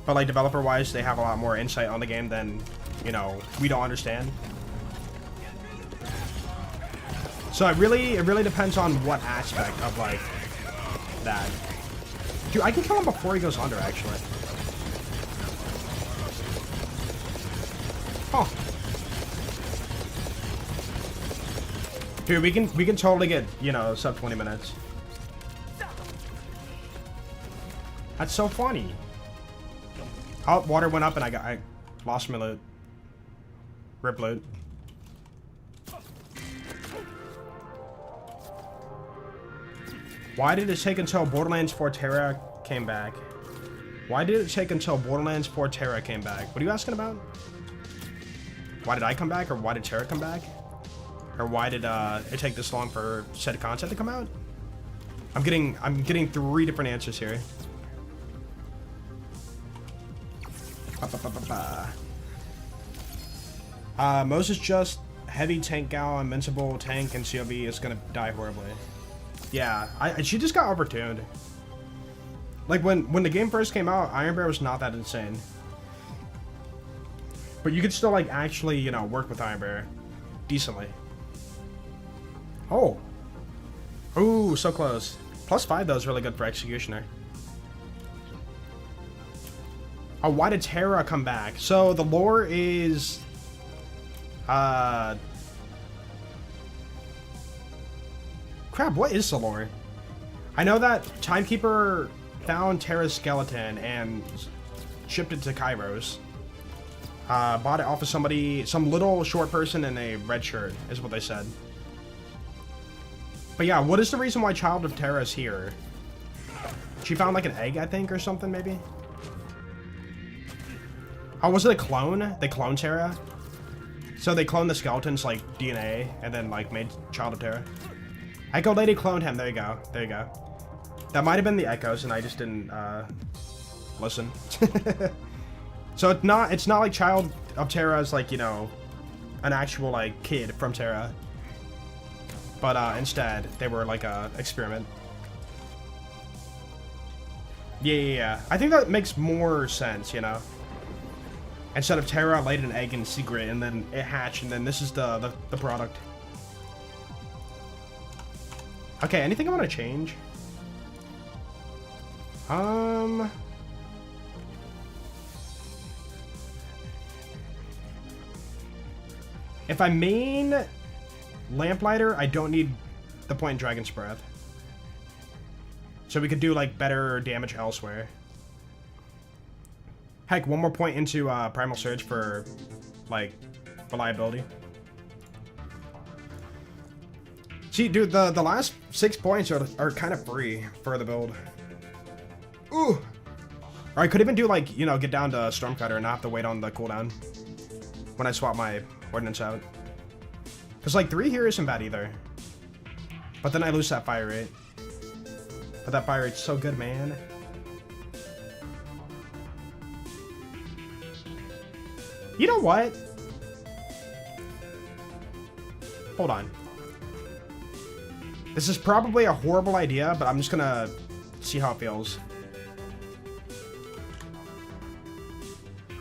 Speaker 1: But, like, developer-wise, they have a lot more insight on the game than, you know, we don't understand. So it really depends on what aspect of, like, that. Dude, I can kill him before he goes under, actually. Oh. Dude, we can totally get, you know, sub 20 minutes. That's so funny. Oh, water went up and I lost my loot. Rip loot. Why did it take until Borderlands 4 Terra came back? Why did it take until Borderlands 4 Terra came back? What are you asking about? Why did I come back, or why did Terra come back? Or why did it take this long for said content to come out? I'm getting 3 different answers here. Moses just heavy tank gal, invincible tank, and COV is gonna die horribly. Yeah, she just got overtuned. Like when the game first came out, Iron Bear was not that insane. But you could still like actually, you know, work with Iron Bear decently. Oh. Ooh, so close. +5 though is really good for Executioner. Oh, why did Terra come back? So the lore is crap, what is the lore? I know that Timekeeper found Terra's skeleton and shipped it to Kairos. Bought it off of somebody, some little short person in a red shirt, is what they said. But yeah, what is the reason why Child of Terra is here? She found like an egg, I think, or something, maybe? Oh, was it a clone? They cloned Terra? So they cloned the skeleton's, like, DNA, and then, like, made Child of Terra? Echo Lady cloned him, there you go, there you go. That might have been the Echoes, and I just didn't, listen. So it's not like Child of Terra is, like, you know, an actual, like, kid from Terra. But, instead, they were, like, a experiment. Yeah. I think that makes more sense, you know? Instead of Terra laid an egg in secret, and then it hatched, and then this is the product. Okay, anything I want to change? If I main Lamplighter, I don't need the point in Dragon's Breath. So we could do, like, better damage elsewhere. Heck, one more point into Primal Surge for, like, reliability. See, dude, the last 6 points are kind of free for the build. Ooh! Or I could even do, like, you know, get down to Stormcutter and not have to wait on the cooldown when I swap my Ordnance out. Because, like, 3 here isn't bad either. But then I lose that fire rate. But that fire rate's so good, man. You know what? Hold on. This is probably a horrible idea, but I'm just gonna see how it feels.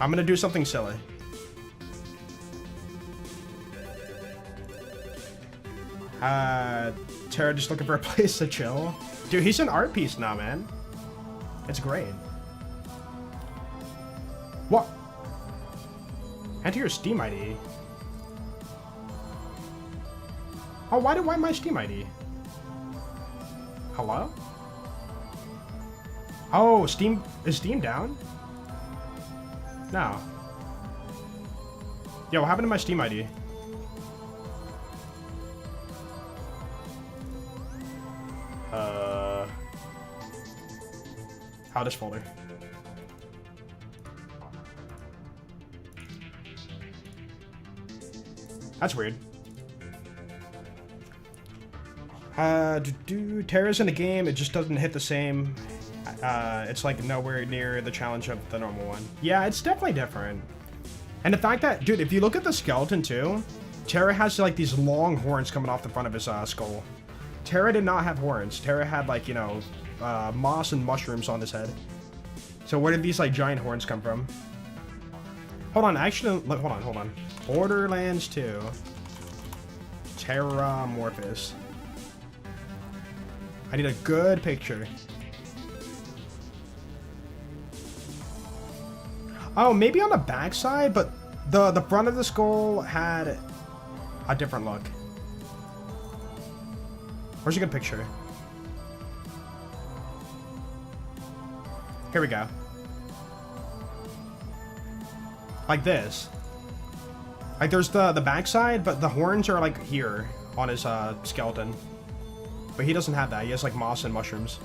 Speaker 1: I'm gonna do something silly. Terra just looking for a place to chill. Dude, he's an art piece now, man. It's great. What? Enter your Steam ID. Oh, why my Steam ID? Hello? Oh, Steam... Is Steam down? No. Yo, what happened to my Steam ID? How this folder? That's weird. Terra's in the game, it just doesn't hit the same. It's like nowhere near the challenge of the normal one. Yeah, it's definitely different. And the fact that, dude, if you look at the skeleton too, Terra has like these long horns coming off the front of his skull. Terra did not have horns. Terra had like, you know, moss and mushrooms on his head. So where did these like giant horns come from? Hold on, actually, hold on. Borderlands 2. Terramorphous. I need a good picture. Oh, maybe on the backside, but the front of the skull had a different look. Where's a good picture? Here we go. Like this. Like there's the backside, but the horns are like here on his skeleton. But he doesn't have that. He has like moss and mushrooms.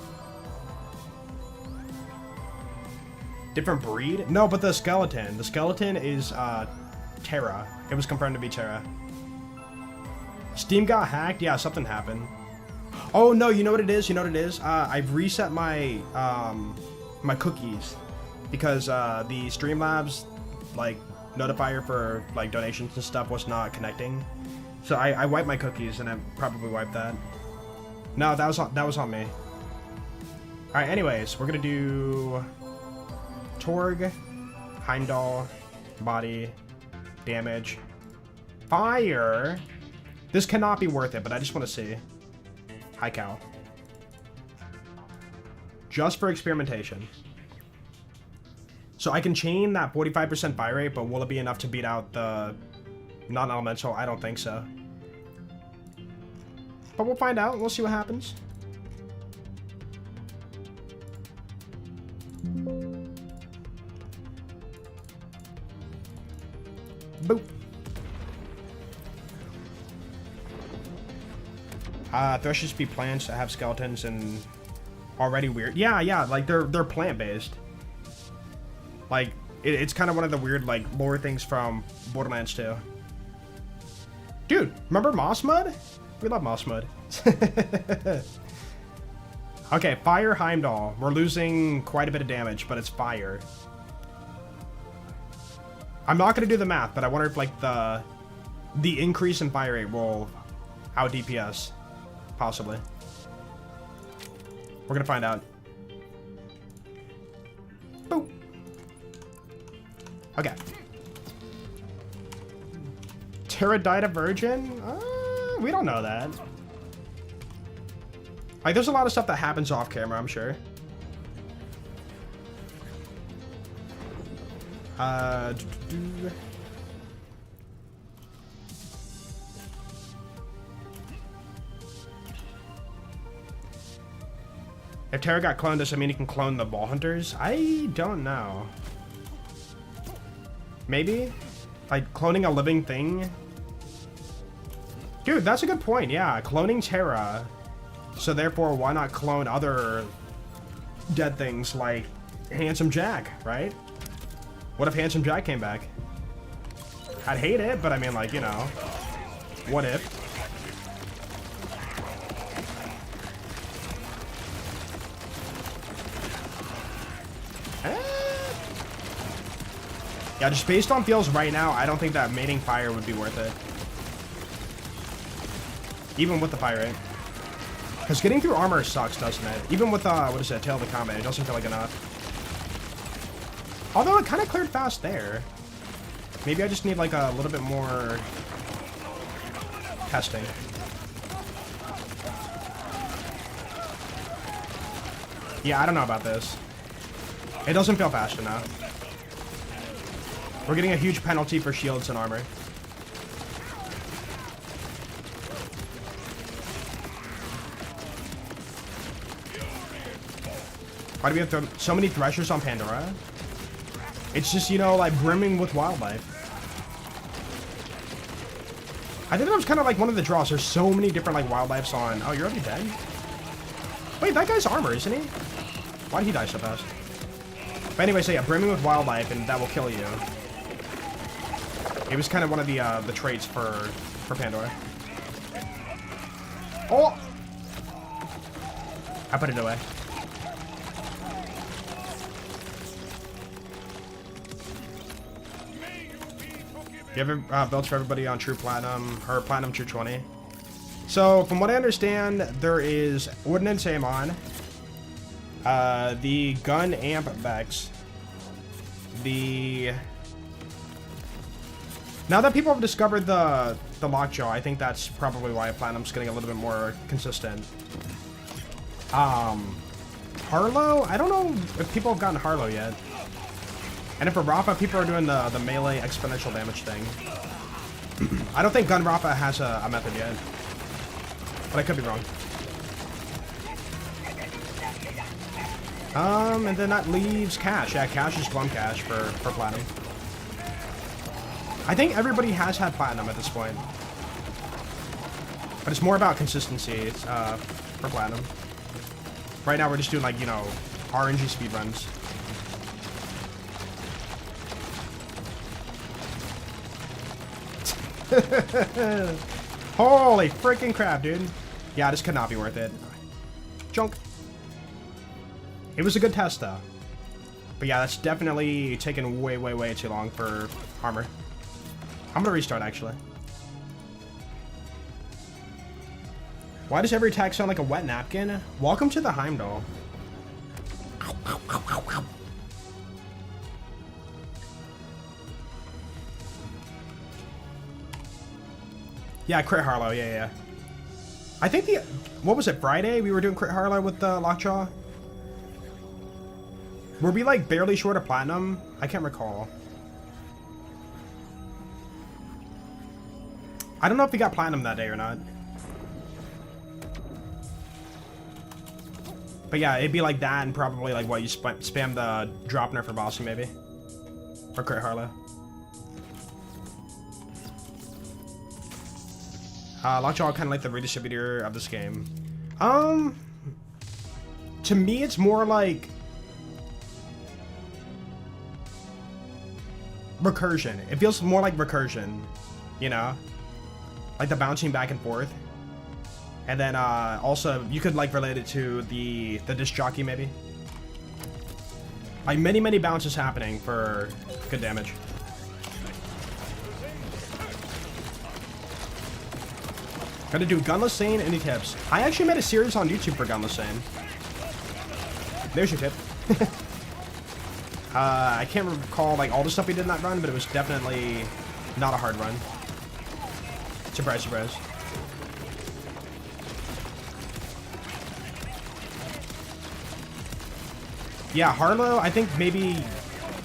Speaker 1: Different breed? No, but the skeleton. The skeleton is Terra. It was confirmed to be Terra. Steam got hacked? Yeah, something happened. Oh no, you know what it is? You know what it is? I've reset my my cookies because the Streamlabs like notifier for like donations and stuff was not connecting. So I wiped my cookies and I probably wiped that. No, that was on me. All right. Anyways, we're gonna do Torg, Heimdall, body, damage, fire. This cannot be worth it, but I just want to see. Hi, Cal. Just for experimentation. So I can chain that 45% buy rate, but will it be enough to beat out the non-elemental? I don't think so. But we'll find out. We'll see what happens. Boop. Thrushes be plants that have skeletons and already weird. Yeah, like they're plant-based. Like, it's kind of one of the weird, like, lore things from Borderlands 2. Dude, remember Moss Mud? We love Moss Mud. Okay, Fire Heimdall. We're losing quite a bit of damage, but it's fire. I'm not going to do the math, but I wonder if, like, the increase in fire rate will out DPS. Possibly. We're going to find out. Boop. Okay. Terra died a virgin? We don't know that. Like, there's a lot of stuff that happens off camera, I'm sure. If Terra got cloned, does that mean he can clone the ball hunters? I don't know. Maybe? Like, cloning a living thing? Dude, that's a good point, yeah. Cloning Terra. So therefore, why not clone other dead things like Handsome Jack, right? What if Handsome Jack came back? I'd hate it, but I mean, like, you know. What if? Yeah, just based on feels right now, I don't think that mating fire would be worth it. Even with the fire rate. Because getting through armor sucks, doesn't it? Even with, what is it, Tail of the Combat, it doesn't feel like enough. Although it kind of cleared fast there. Maybe I just need, like, a little bit more testing. Yeah, I don't know about this. It doesn't feel fast enough. We're getting a huge penalty for shields and armor. Why do we have so many Threshers on Pandora? It's just, you know, like brimming with wildlife. I think that was kind of like one of the draws. There's so many different like wildlifes on. Oh, you're already dead? Wait, that guy's armor, isn't he? Why did he die so fast? But anyway, so yeah, brimming with wildlife, and that will kill you. It was kind of one of the traits for Pandora. Oh! I put it away. You have builds for everybody on True Platinum, or Platinum True 20. So, from what I understand, there is Ordnance Amon, the Gun Amp Vex, the... Now that people have discovered the Lockjaw, I think that's probably why Platinum's getting a little bit more consistent. Harlow? I don't know if people have gotten Harlow yet. And if for Rafa, people are doing the melee exponential damage thing. I don't think Gun Rafa has a method yet. But I could be wrong. And then that leaves Cash. Yeah, Cash is Plum Cash for Platinum. I think everybody has had Platinum at this point. But it's more about consistency for Platinum. Right now we're just doing like, you know, RNG speedruns. Holy freaking crap, dude. Yeah, this could not be worth it. Junk. It was a good test, though. But yeah, that's definitely taken way, way, way too long for armor. I'm gonna restart, actually. Why does every attack sound like a wet napkin? Welcome to the Heimdall. Yeah, Crit Harlow, yeah. I think what was it, Friday? We were doing Crit Harlow with the Lockjaw? Were we like barely short of Platinum? I can't recall. I don't know if we got Platinum that day or not. But yeah, it'd be like that and probably like what, you spam the drop nerf for Bossy maybe? Or Crit Harlow. Lockjaw kind of like the redistributor of this game. To me, it's more like recursion. It feels more like recursion, you know, like the bouncing back and forth. And then also you could like relate it to the disc jockey maybe. Like many bounces happening for good damage. Gotta do Gunless Sane, any tips? I actually made a series on YouTube for Gunless Sane. There's your tip. I can't recall like all the stuff we did in that run, but it was definitely not a hard run. Surprise, surprise. Yeah, Harlow, I think maybe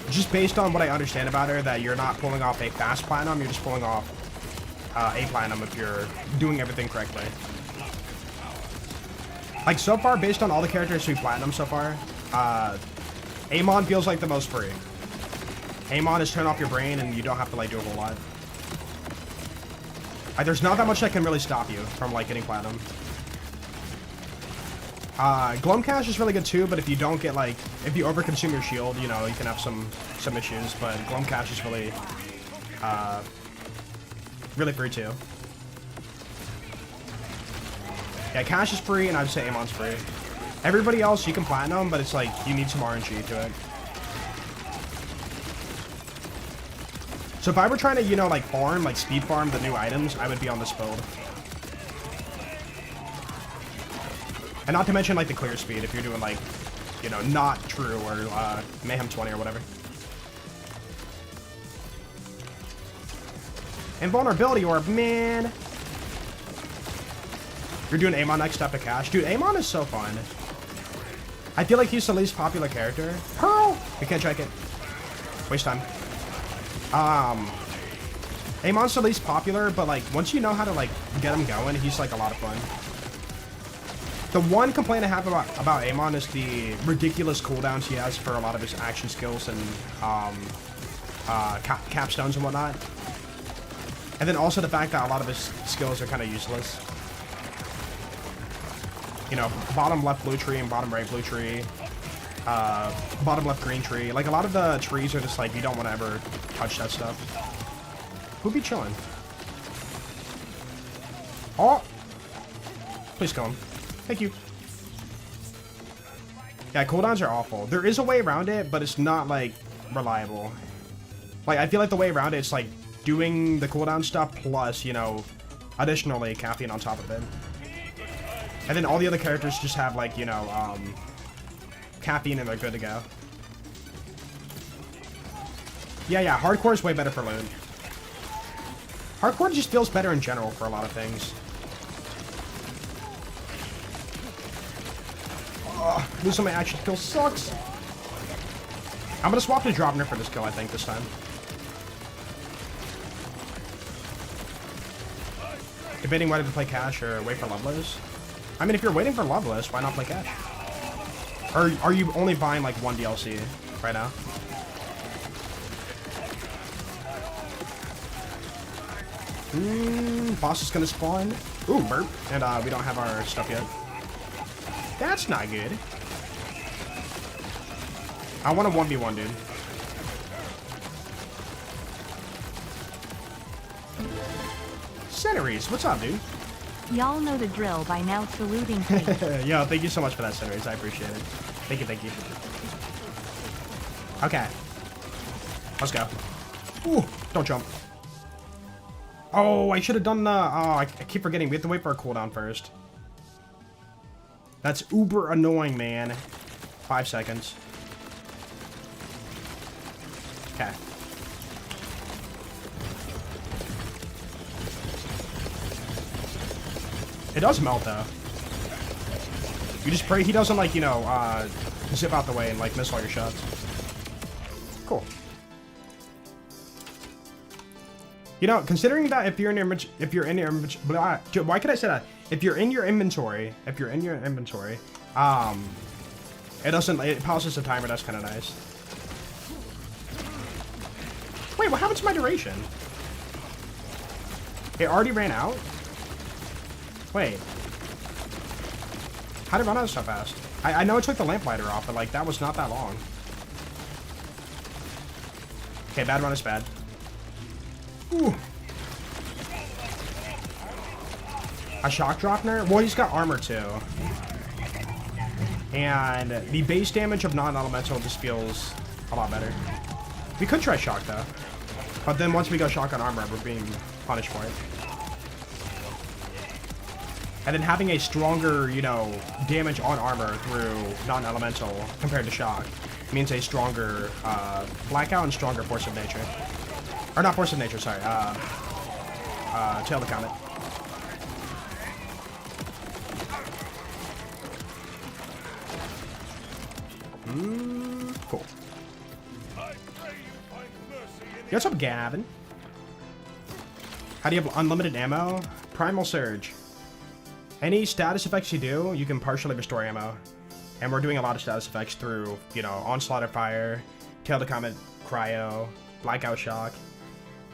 Speaker 1: just based on what I understand about her, that you're not pulling off a fast Platinum, you're just pulling off a Platinum if you're doing everything correctly. Like, so far, based on all the characters we platinum so far, Amon feels like the most free. Amon is turn off your brain and you don't have to, like, do a whole lot. Like, there's not that much that can really stop you from, like, getting platinum. Glumcash is really good too, but if you don't get, like, if you overconsume your shield, you know, you can have some issues, but Glumcash is really, really free too. Yeah, Cash is free, and I'd say Amon's free. Everybody else, you can platinum, but it's like, you need some RNG to it. So if I were trying to, you know, like, farm, like, speed farm the new items, I would be on this build. And not to mention, like, the clear speed, if you're doing, like, you know, not True or Mayhem 20 or whatever. Invulnerability Orb, man. You're doing Amon next step to Cash. Dude, Amon is so fun. I feel like he's the least popular character. Pearl! We can't check it. Waste time. Amon's the least popular, but, like, once you know how to, like, get him going, he's, like, a lot of fun. The one complaint I have about Amon is the ridiculous cooldowns he has for a lot of his action skills and capstones and whatnot. And then also the fact that a lot of his skills are kind of useless. You know, bottom left blue tree and bottom right blue tree. Bottom left green tree. Like, a lot of the trees are just like, you don't want to ever touch that stuff. Who'd be chilling? Oh! Please kill him. Thank you. Yeah, cooldowns are awful. There is a way around it, but it's not, like, reliable. Like, I feel like the way around it is, like, doing the cooldown stuff plus, you know, additionally caffeine on top of it. And then all the other characters just have, like, you know, caffeine and they're good to go. Yeah, hardcore is way better for loot. Hardcore just feels better in general for a lot of things. Losing my action kill sucks. I'm gonna swap to Dropner for this kill, I think, this time. Debating whether to play Cash or wait for Loveless. I mean, if you're waiting for Loveless, why not play Cash? Or are you only buying, like, one DLC right now? Boss is gonna spawn. Ooh, burp. And we don't have our stuff yet. That's not good. I want a 1v1, dude. Centuries, what's up, dude?
Speaker 3: Y'all know the drill by now, saluting me.
Speaker 1: Yo, thank you so much for that, Centuries. I appreciate it. Thank you. Okay. Let's go. Ooh, don't jump. Oh, I should have done the... Oh, I keep forgetting. We have to wait for our cooldown first. That's uber annoying, man. 5 seconds. Okay. It does melt, though. You just pray he doesn't, like, you know, zip out the way and, like, miss all your shots. Cool. You know, considering that if you're in your why could I say that? If you're in your inventory, it pauses the timer. That's kind of nice. Wait, what happened to my duration? It already ran out? Wait. How did it run out so fast? I know it took the lamplighter off, but, like, that was not that long. Okay, bad run is bad. Ooh. A shock dropner? Well, he's got armor too. And the base damage of non-elemental just feels a lot better. We could try shock though. But then once we go shock on armor, we're being punished for it. And then having a stronger, you know, damage on armor through non-elemental compared to shock means a stronger blackout and stronger force of nature. Or not force of nature, sorry. Tail of the Comet. Cool. Yo, what's up, Gavin? How do you have unlimited ammo? Primal Surge. Any status effects you do, you can partially restore ammo. And we're doing a lot of status effects through, you know, Onslaught of Fire, Tail to Comet, Cryo, Blackout Shock.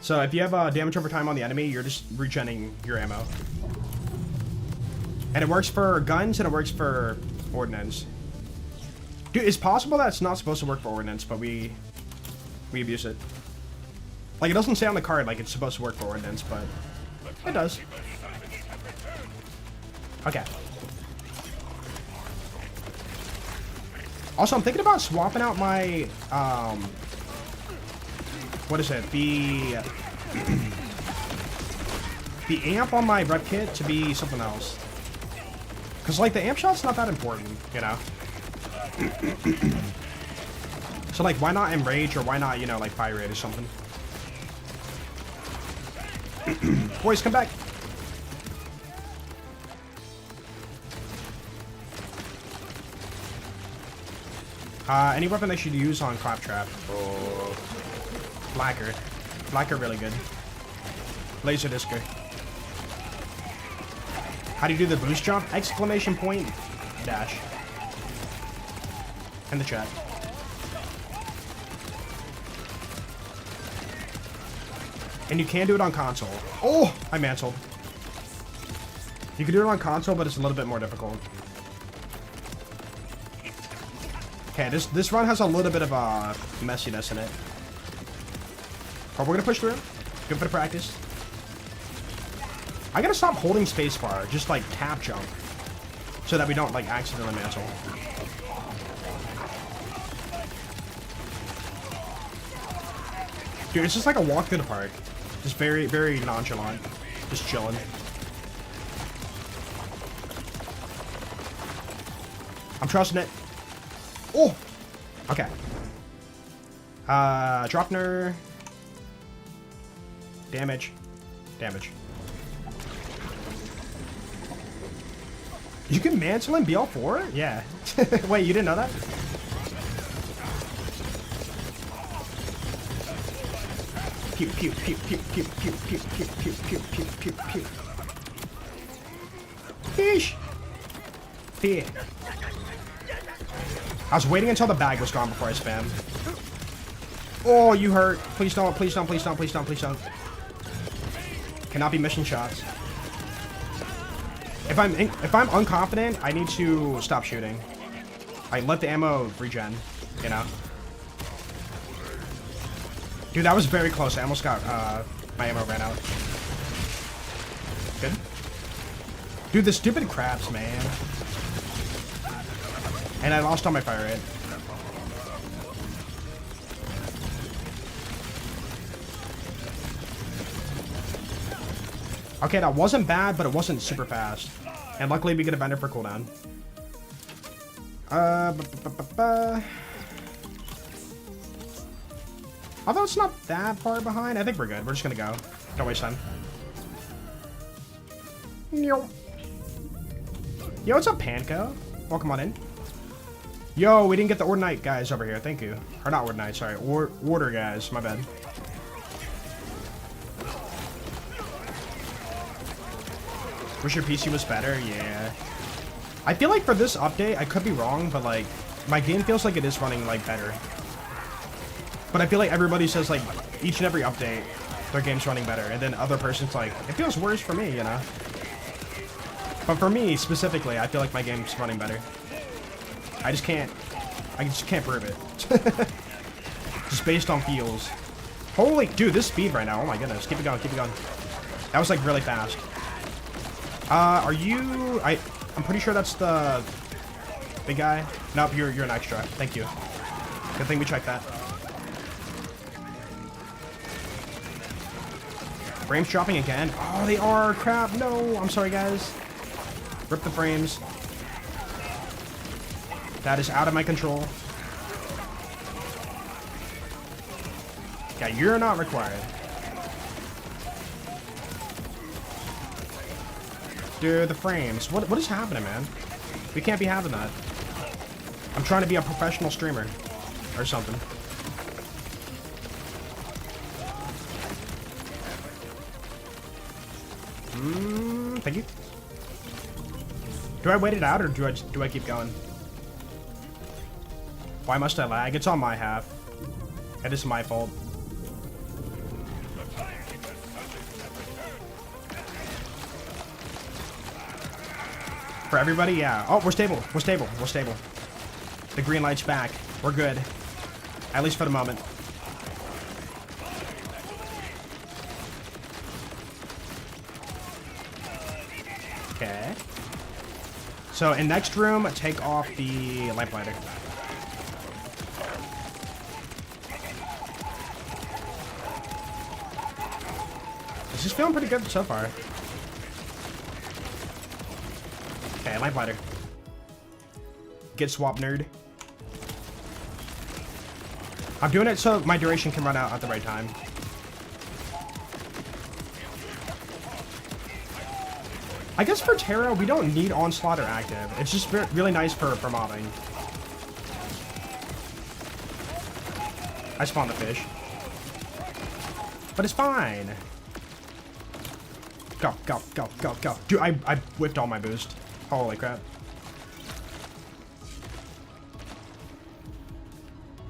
Speaker 1: So if you have damage over time on the enemy, you're just regenning your ammo. And it works for guns and it works for Ordnance. Dude, it's possible that it's not supposed to work for Ordnance, but we abuse it. Like, it doesn't say on the card like it's supposed to work for Ordnance, but it does. Okay. Also, I'm thinking about swapping out my, what is it? The amp on my rep kit to be something else. Because, like, the amp shot's not that important, you know? So, like, why not Enrage or why not, you know, like, Fire Rate or something? Boys, come back! Any weapon I should use on Claptrap? Oh, Blacker. Blacker really good. Laser Discer. How do you do the boost jump? Exclamation point dash. In the chat. And you can do it on console. Oh, I mantled. You can do it on console, but it's a little bit more difficult. Okay, this run has a little bit of messiness in it. But we're gonna push through. Good for the practice. I gotta stop holding spacebar, just like tap jump, so that we don't like accidentally mantle. Dude, it's just like a walk through the park. Just very, very nonchalant. Just chilling. I'm trusting it. Oh! Okay. Dropner. Damage. Damage. You can mantle in BL4? Yeah. Wait, you didn't know that? Pew, pew, pew, pew, pew, pew, pew, pew, pew, pew, pew, pew, pew. Fish! Fear. I was waiting until the bag was gone before I spammed. Oh, you hurt. Please don't, please don't, please don't, please don't, please don't. Cannot be mission shots. If I'm unconfident, I need to stop shooting. I let the ammo regen, you know? Dude, that was very close. I almost got, my ammo ran out. Good. Dude, the stupid crabs, man. And I lost all my fire rate. Okay, that wasn't bad, but it wasn't super fast. And luckily we get a vendor for cooldown. Although it's not that far behind, I think we're good. We're just gonna go. Don't waste time. Yo, what's up, Panko? Welcome on in. Yo, we didn't get the Ordnite guys over here. Thank you. Or not Ordnite, sorry. Order guys. My bad. Wish your PC was better? Yeah. I feel like for this update, I could be wrong, but like, my game feels like it is running like better. But I feel like everybody says like, each and every update, their game's running better. And then other person's like, it feels worse for me, you know? But for me, specifically, I feel like my game's running better. I just can't prove it. Just based on feels. Holy, dude, this speed right now, oh my goodness. Keep it going, keep it going. That was like really fast. Are you, I'm pretty sure that's the big guy. Nope, you're an extra. Thank you. Good thing we checked that. Frames dropping again. Oh, they are. Crap. No. I'm sorry, guys. Rip the frames. That is out of my control. Yeah, you're not required. Dude, the frames. What is happening, man? We can't be having that. I'm trying to be a professional streamer. Or something. Thank you. Do I wait it out or do I keep going? Why must I lag? It's on my half. It is my fault. For everybody, yeah. Oh, we're stable. We're stable. We're stable. The green light's back. We're good. At least for the moment. Okay. So in next room, take off the lamplighter. This is feeling pretty good so far. Okay, lamplighter. Get swap, nerd. I'm doing it so my duration can run out at the right time. I guess for Terra, we don't need Onslaught or Active. It's just really nice for mobbing. I spawned the fish. But it's fine. Go, go, go, go, go. Dude, I whipped all my boost. Holy crap.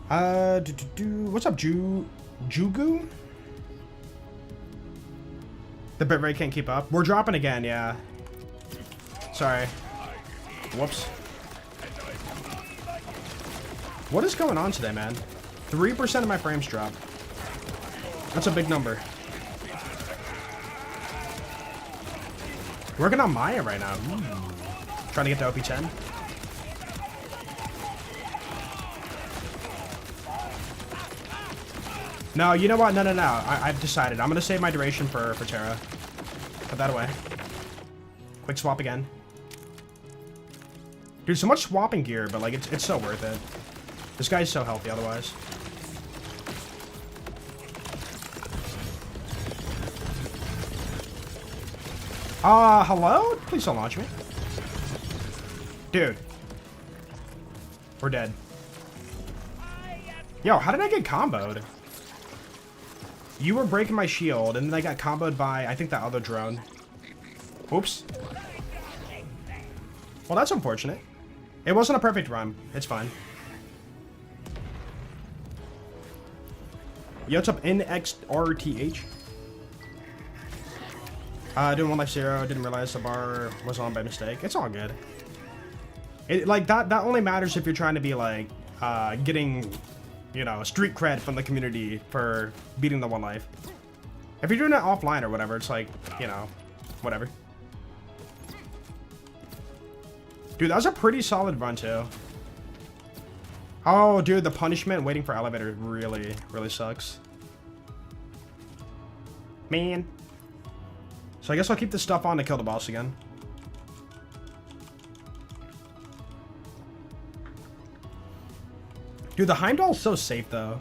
Speaker 1: What's up, Jugu? The bitrate can't keep up. We're dropping again, yeah. Sorry. Whoops. What is going on today, man? 3% of my frames dropped. That's a big number. Working on Maya right now. Trying to get to OP10. No, you know what? No. I've decided. I'm going to save my duration for Terra. Put that away. Quick swap again. Dude, so much swapping gear, but like it's so worth it. This guy's so healthy otherwise. Hello? Please don't launch me. Dude. We're dead. Yo, how did I get comboed? You were breaking my shield, and then I got comboed by, I think, that other drone. Oops. Well, that's unfortunate. It wasn't a perfect run. It's fine. Yo, what's up, NXRTH? Doing 1 life 0. Didn't realize the bar was on by mistake. It's all good. It, like, that only matters if you're trying to be, like, getting, you know, street cred from the community for beating the 1 life. If you're doing it offline or whatever, it's like, you know, whatever. Dude, that was a pretty solid run, too. Oh, dude, the punishment waiting for elevator really, really sucks. Man. So I guess I'll keep this stuff on to kill the boss again. Dude, the Heimdall's so safe, though.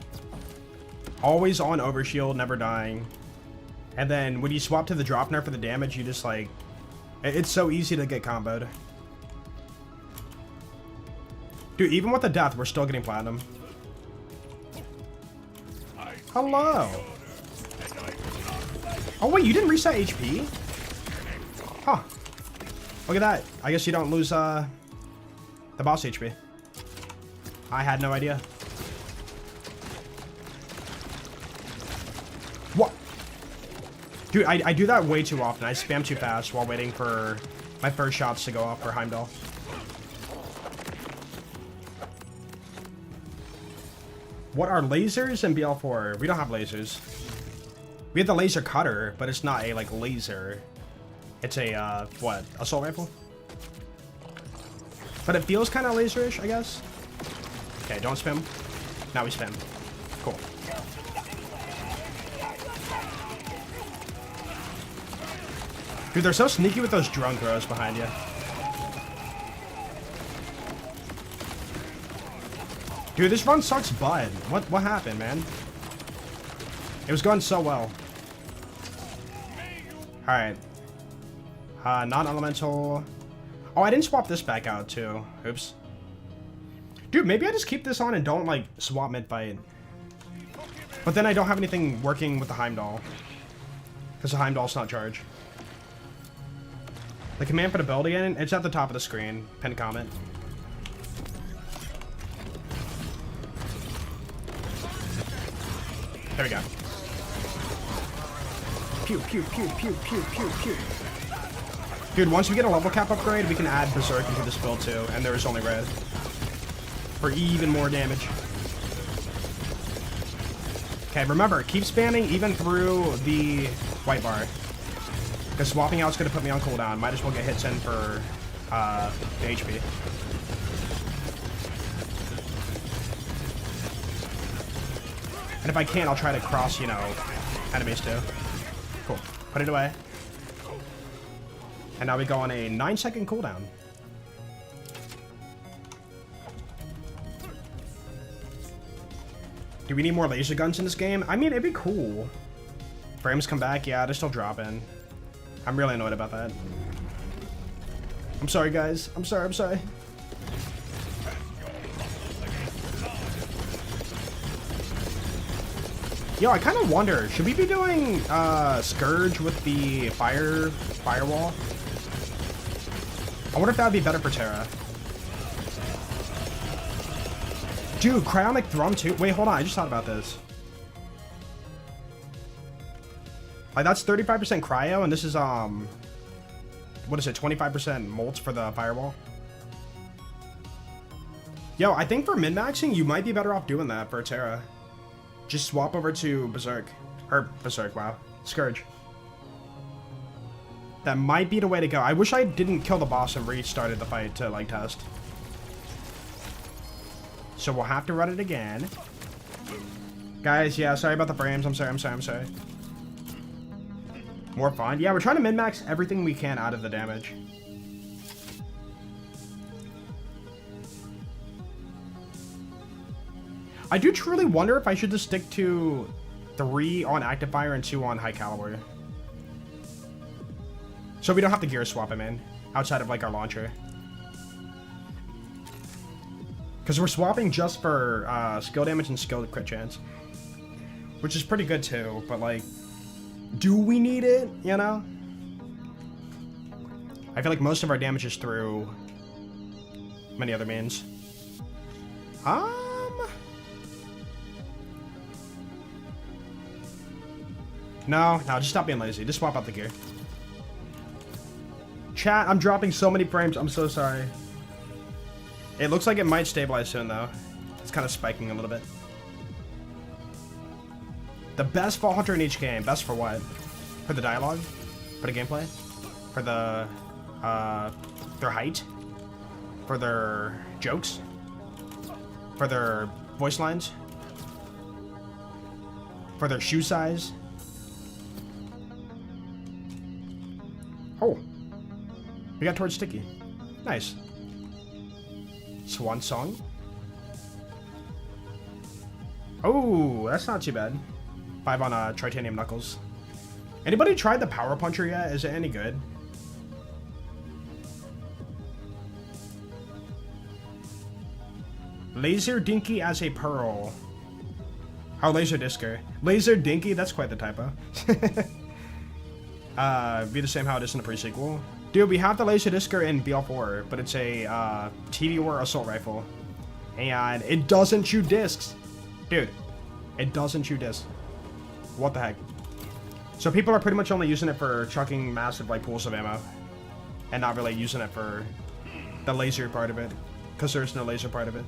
Speaker 1: Always on overshield, never dying. And then when you swap to the drop nerf for the damage, you just, like... It's so easy to get comboed. Dude, even with the death, we're still getting platinum. Hello. Oh, wait, you didn't reset HP? Huh. Look at that. I guess you don't lose, the boss HP. I had no idea. What? Dude, I do that way too often. I spam too fast while waiting for my first shots to go off for Heimdall. What are lasers in BL4? We don't have lasers. We have the laser cutter, but it's not a, like, laser. It's a, what? Assault rifle? But it feels kind of laserish, I guess. Okay, don't spam. Now we spam. Cool. Dude, they're so sneaky with those drone throws behind you. Dude, this run sucks butt. What happened, man? It was going so well. Alright. Non-elemental. Oh, I didn't swap this back out, too. Oops. Dude, maybe I just keep this on and don't, like, swap mid-fight. But then I don't have anything working with the Heimdall. Because the Heimdall's not charged. The command for the build again, it's at the top of the screen. Pinned comment. There we go. Pew, pew, pew, pew, pew, pew, pew. Dude, once we get a level cap upgrade, we can add Berserk into this build too, and there is only red. For even more damage. Okay, remember, keep spamming even through the white bar. Because swapping out's going to put me on cooldown. Might as well get hits in for the HP. And if I can, I'll try to cross, you know, enemies too. Cool. Put it away. And now we go on a 9-second cooldown. Do we need more laser guns in this game? I mean, it'd be cool. Frames come back. Yeah, they're still dropping. I'm really annoyed about that. I'm sorry, guys. I'm sorry. I'm sorry. Yo, I kind of wonder, should we be doing Scourge with the firewall? I wonder if that would be better for Terra. Dude, Cryonic Thrum too? Wait, hold on, I just thought about this. Like, that's 35% cryo, and this is, what is it, 25% molts for the firewall? Yo, I think for min-maxing, you might be better off doing that for Terra. Just swap over to Berserk. Or, Berserk, wow. Scourge. That might be the way to go. I wish I didn't kill the boss and restarted the fight to, like, test. So we'll have to run it again. Guys, yeah, sorry about the frames. I'm sorry. More fun. Yeah, we're trying to min-max everything we can out of the damage. I do truly wonder if I should just stick to 3 on active fire and 2 on high caliber. So we don't have to gear swap him in outside of like our launcher. Because we're swapping just for skill damage and skill crit chance. Which is pretty good too, but like, do we need it, you know? I feel like most of our damage is through many other means. No, just stop being lazy. Just swap out the gear. Chat, I'm dropping so many frames. I'm so sorry. It looks like it might stabilize soon, though. It's kind of spiking a little bit. The best Vault Hunter in each game. Best for what? For the dialogue? For the gameplay? For the, their height? For their jokes? For their voice lines? For their shoe size? Oh. We got towards Sticky. Nice. Swan Song. Oh, that's not too bad. 5 on Tritanium Knuckles. Anybody tried the Power Puncher yet? Is it any good? Laser Dinky as a Pearl. Oh, Laser Discer. Laser Dinky? That's quite the typo. Be the same how it is in the pre-sequel. Dude, we have the Laser Discer in BL4, but it's a TV War Assault Rifle. And it doesn't shoot discs. Dude, it doesn't shoot discs. What the heck? So people are pretty much only using it for chucking massive like pools of ammo. And not really using it for the laser part of it. Because there's no laser part of it.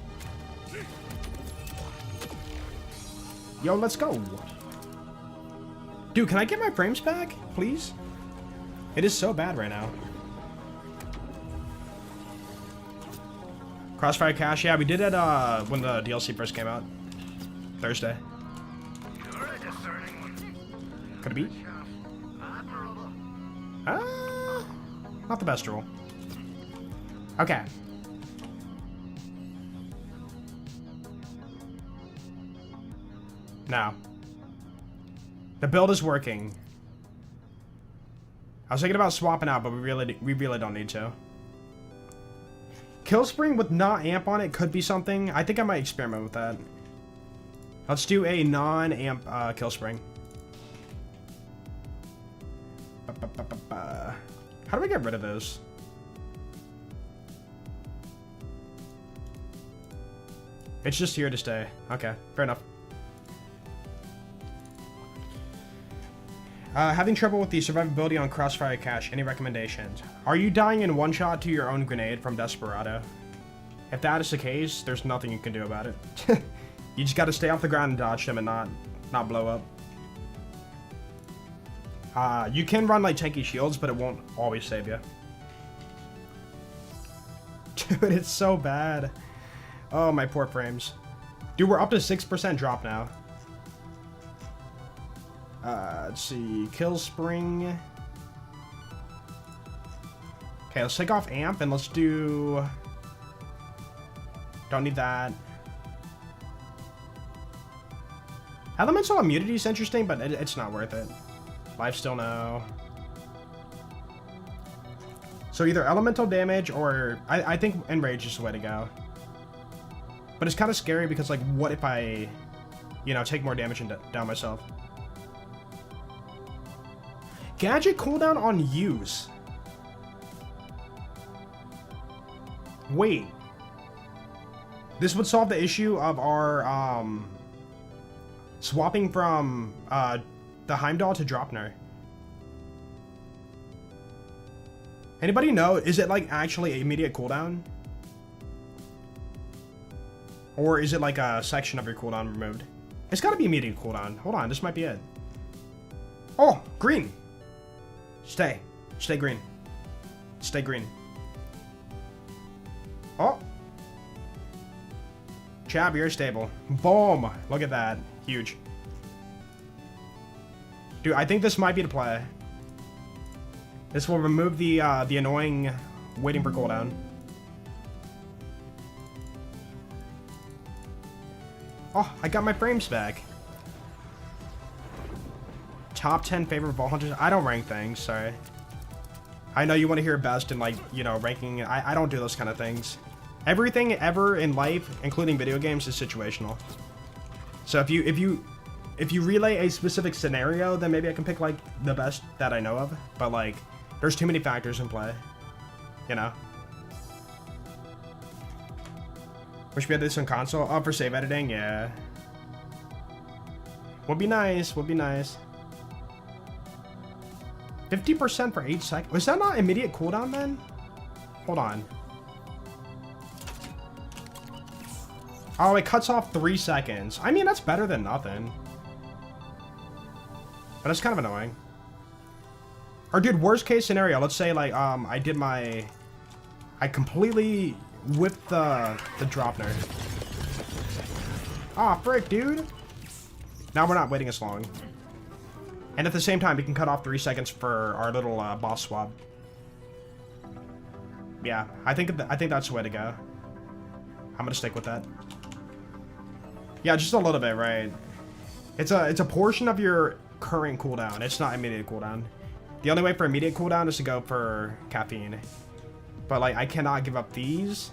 Speaker 1: Yo, let's go. Dude, can I get my frames back, please? It is so bad right now. Crossfire Cache, yeah, we did it when the DLC first came out. Thursday. Could it be? Not the best rule. Okay. Now. The build is working. I was thinking about swapping out, but we really don't need to. Killspring with not amp on it could be something. I think I might experiment with that. Let's do a non-amp Killspring. How do we get rid of those? It's just here to stay. Okay, fair enough. Having trouble with the survivability on Crossfire Cache. Any recommendations? Are you dying in one shot to your own grenade from Desperado? If that is the case, there's nothing you can do about it. You just got to stay off the ground and dodge them and not blow up. You can run like tanky shields, but it won't always save you. Dude, it's so bad. Oh, my poor frames. Dude, we're up to 6% drop now. Let's see. Kill Spring. Okay, let's take off Amp and let's do... Don't need that. Elemental Immunity is interesting, but it's not worth it. Life Steal no. So either elemental damage or... I think Enrage is the way to go. But it's kind of scary because, like, what if I, you know, take more damage and down myself? Gadget cooldown on use. Wait. This would solve the issue of our, swapping from, the Heimdall to Dropner. Anybody know? Is it, like, actually immediate cooldown? Or is it like a section of your cooldown removed? It's gotta be immediate cooldown. Hold on, this might be it. Oh, green. Stay. Stay green. Stay green. Oh. Chab, you're stable. Boom. Look at that. Huge. Dude, I think this might be the play. This will remove the annoying waiting for cooldown. Oh, I got my frames back. Top 10 favorite Vault Hunters. I don't rank things, sorry. I know you want to hear best in, like, you know, ranking. I don't do those kind of things. Everything ever in life, including video games, is situational. So if you relay a specific scenario, then maybe I can pick, like, the best that I know of. But, like, there's too many factors in play. You know? Wish we had this on console. Oh, for save editing? Yeah. Would be nice. Would be nice. 50% for 8 seconds. Was that not immediate cooldown then? Hold on. Oh, it cuts off 3 seconds. I mean, that's better than nothing. But it's kind of annoying. Or, dude, worst case scenario. Let's say, like, I completely whipped the Dropner. Aw, frick, dude. Now we're not waiting as long. And at the same time, we can cut off 3 seconds for our little boss swap. Yeah, I think that's the way to go. I'm gonna stick with that. Yeah, just a little bit, right? It's a portion of your current cooldown. It's not immediate cooldown. The only way for immediate cooldown is to go for caffeine. But, like, I cannot give up these.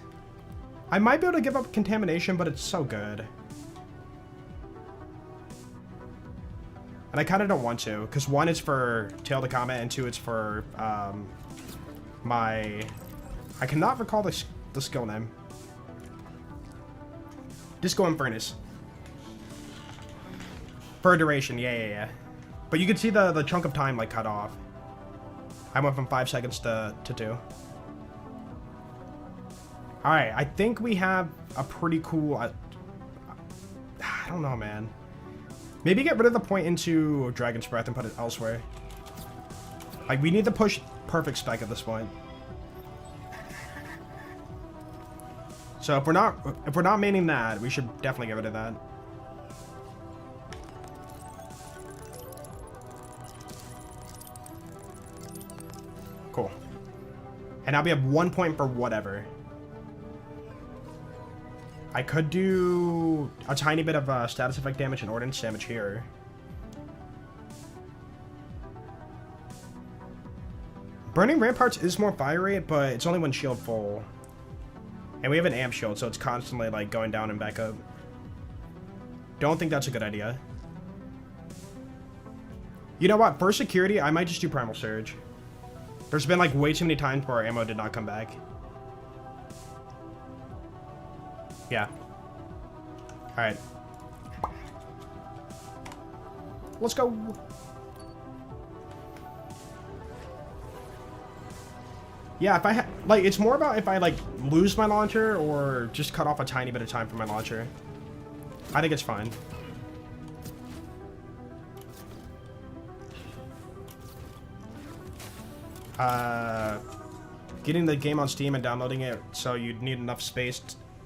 Speaker 1: I might be able to give up contamination, but it's so good. And I kind of don't want to, because 1, it's for Tail to Comet, and 2, it's for, my... I cannot recall the skill name. Disco Infernus. For a duration, yeah. But you can see the chunk of time, like, cut off. I went from 5 seconds to 2. Alright, I think we have a pretty cool... I don't know, man. Maybe get rid of the point into Dragon's Breath and put it elsewhere. Like, we need to push perfect spec at this point. So if we're not maining that, we should definitely get rid of that. Cool. And now we have 1 point for whatever. I could do a tiny bit of status effect damage and ordnance damage here. Burning Ramparts is more fire rate, but it's only when shield full. And we have an amp shield, so it's constantly, like, going down and back up. Don't think that's a good idea. You know what? For security, I might just do Primal Surge. There's been like way too many times where ammo did not come back. Yeah. Alright. Let's go. Yeah, if I like, it's more about if I like lose my launcher or just cut off a tiny bit of time from my launcher. I think it's fine. Getting the game on Steam and downloading it, so you'd need enough space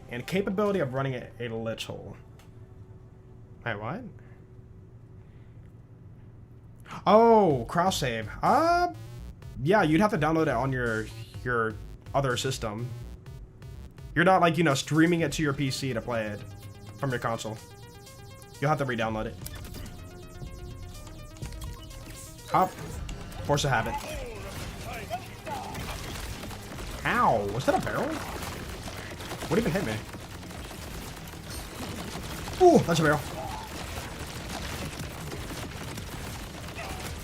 Speaker 1: and capability of running it a little. Wait, what? Oh, cross save. Yeah, you'd have to download it on your other system. You're not like, you know, streaming it to your PC to play it from your console. You'll have to re-download it. Hop. Force a habit. Ow, was that a barrel? What even hit me? Ooh, that's a barrel.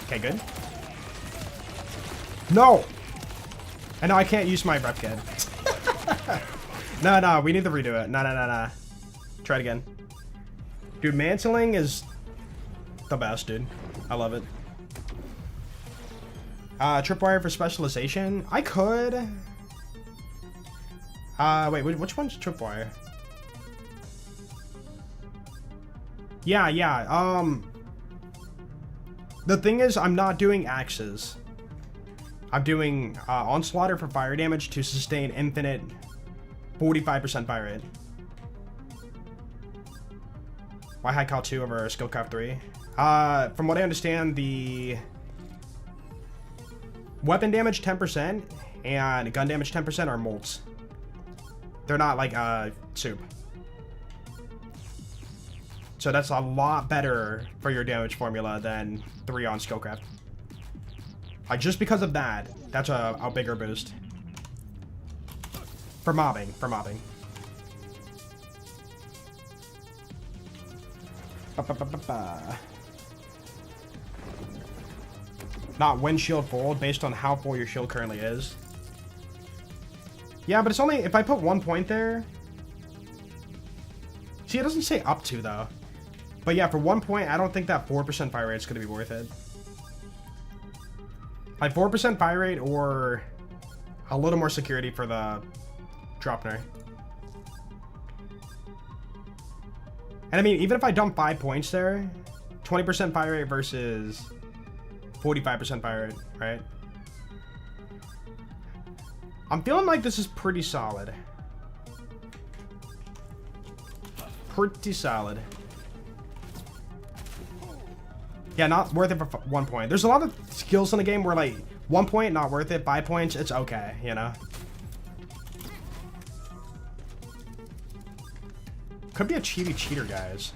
Speaker 1: Okay, good. No! And now I can't use my rep kit. No, we need to redo it. No. Try it again. Dude, mantling is the best, dude. I love it. Tripwire for specialization. I could. Wait, which one's tripwire? Yeah. The thing is, I'm not doing axes. I'm doing onslaughter for fire damage to sustain infinite 45% fire rate. Why high cal 2 over skillcraft 3? From what I understand, the weapon damage 10% and gun damage 10% are molts. They're not like soup. So that's a lot better for your damage formula than 3 on skillcraft. Just because of that, that's a bigger boost. For mobbing. Not windshield full, based on how full your shield currently is. Yeah, but it's only if I put 1 point there. See, it doesn't say up to though. But yeah, for 1 point, I don't think that 4% fire rate is going to be worth it. Like 4% fire rate or a little more security for the Dropner. And I mean, even if I dump 5 points there, 20% fire rate versus 45% fire rate, right? I'm feeling like this is pretty solid. Pretty solid. Yeah, not worth it for 1 point. There's a lot of skills in the game where like 1 point, not worth it. 5 points, it's okay, you know? Could be a cheater, guys.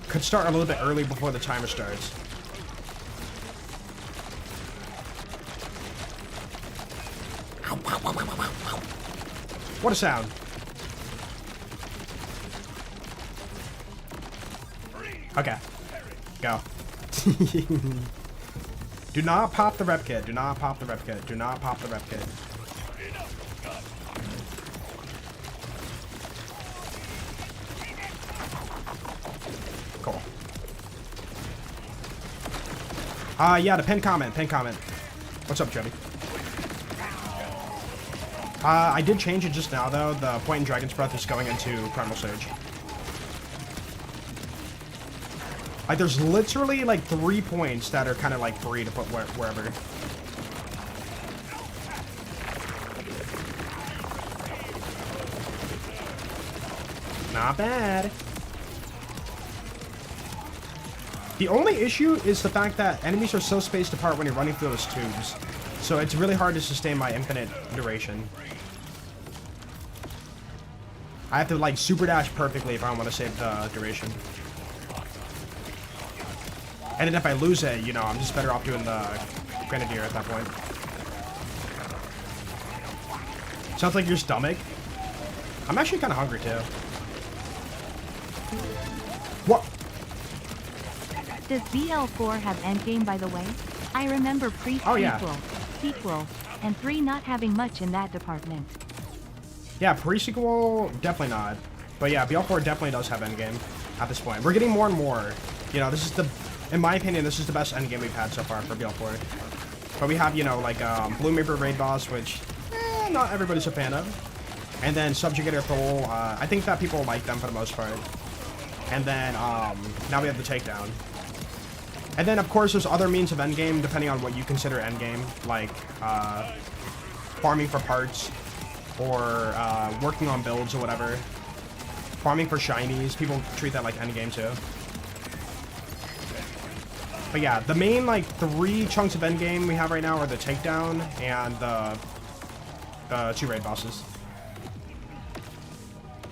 Speaker 1: Could start a little bit early before the timer starts. What a sound. Okay. Go. Do not pop the rep kit. Do not pop the rep kit. Do not pop the rep kit. Cool. Yeah, the pin comment. What's up, Jody? I did change it just now, though. The point in Dragon's Breath is going into Primal Surge. Like, there's literally, like, 3 points that are kind of, like, free to put wherever. Not bad. The only issue is the fact that enemies are so spaced apart when you're running through those tubes. So it's really hard to sustain my infinite duration. I have to, like, super dash perfectly if I want to save the duration. And then if I lose it, you know, I'm just better off doing the Grenadier at that point. Sounds like your stomach. I'm actually kind of hungry, too. What?
Speaker 3: Does BL4 have endgame, by the way? I remember pre-sequel.
Speaker 1: Oh, yeah.
Speaker 3: sequel, and 3 not having much in that department.
Speaker 1: Yeah, pre-sequel, definitely not. But yeah, BL4 definitely does have endgame at this point. We're getting more and more. You know, this is the, in my opinion, this is the best endgame we've had so far for BL4. But we have, you know, like Blue Reaper Raid Boss, which not everybody's a fan of. And then Subjugator Thole, I think that people like them for the most part. And then now we have the Takedown. And then, of course, there's other means of endgame, depending on what you consider endgame, like farming for parts, or working on builds or whatever. Farming for shinies, people treat that like endgame too. But yeah, the main like 3 chunks of endgame we have right now are the Takedown and the 2 raid bosses.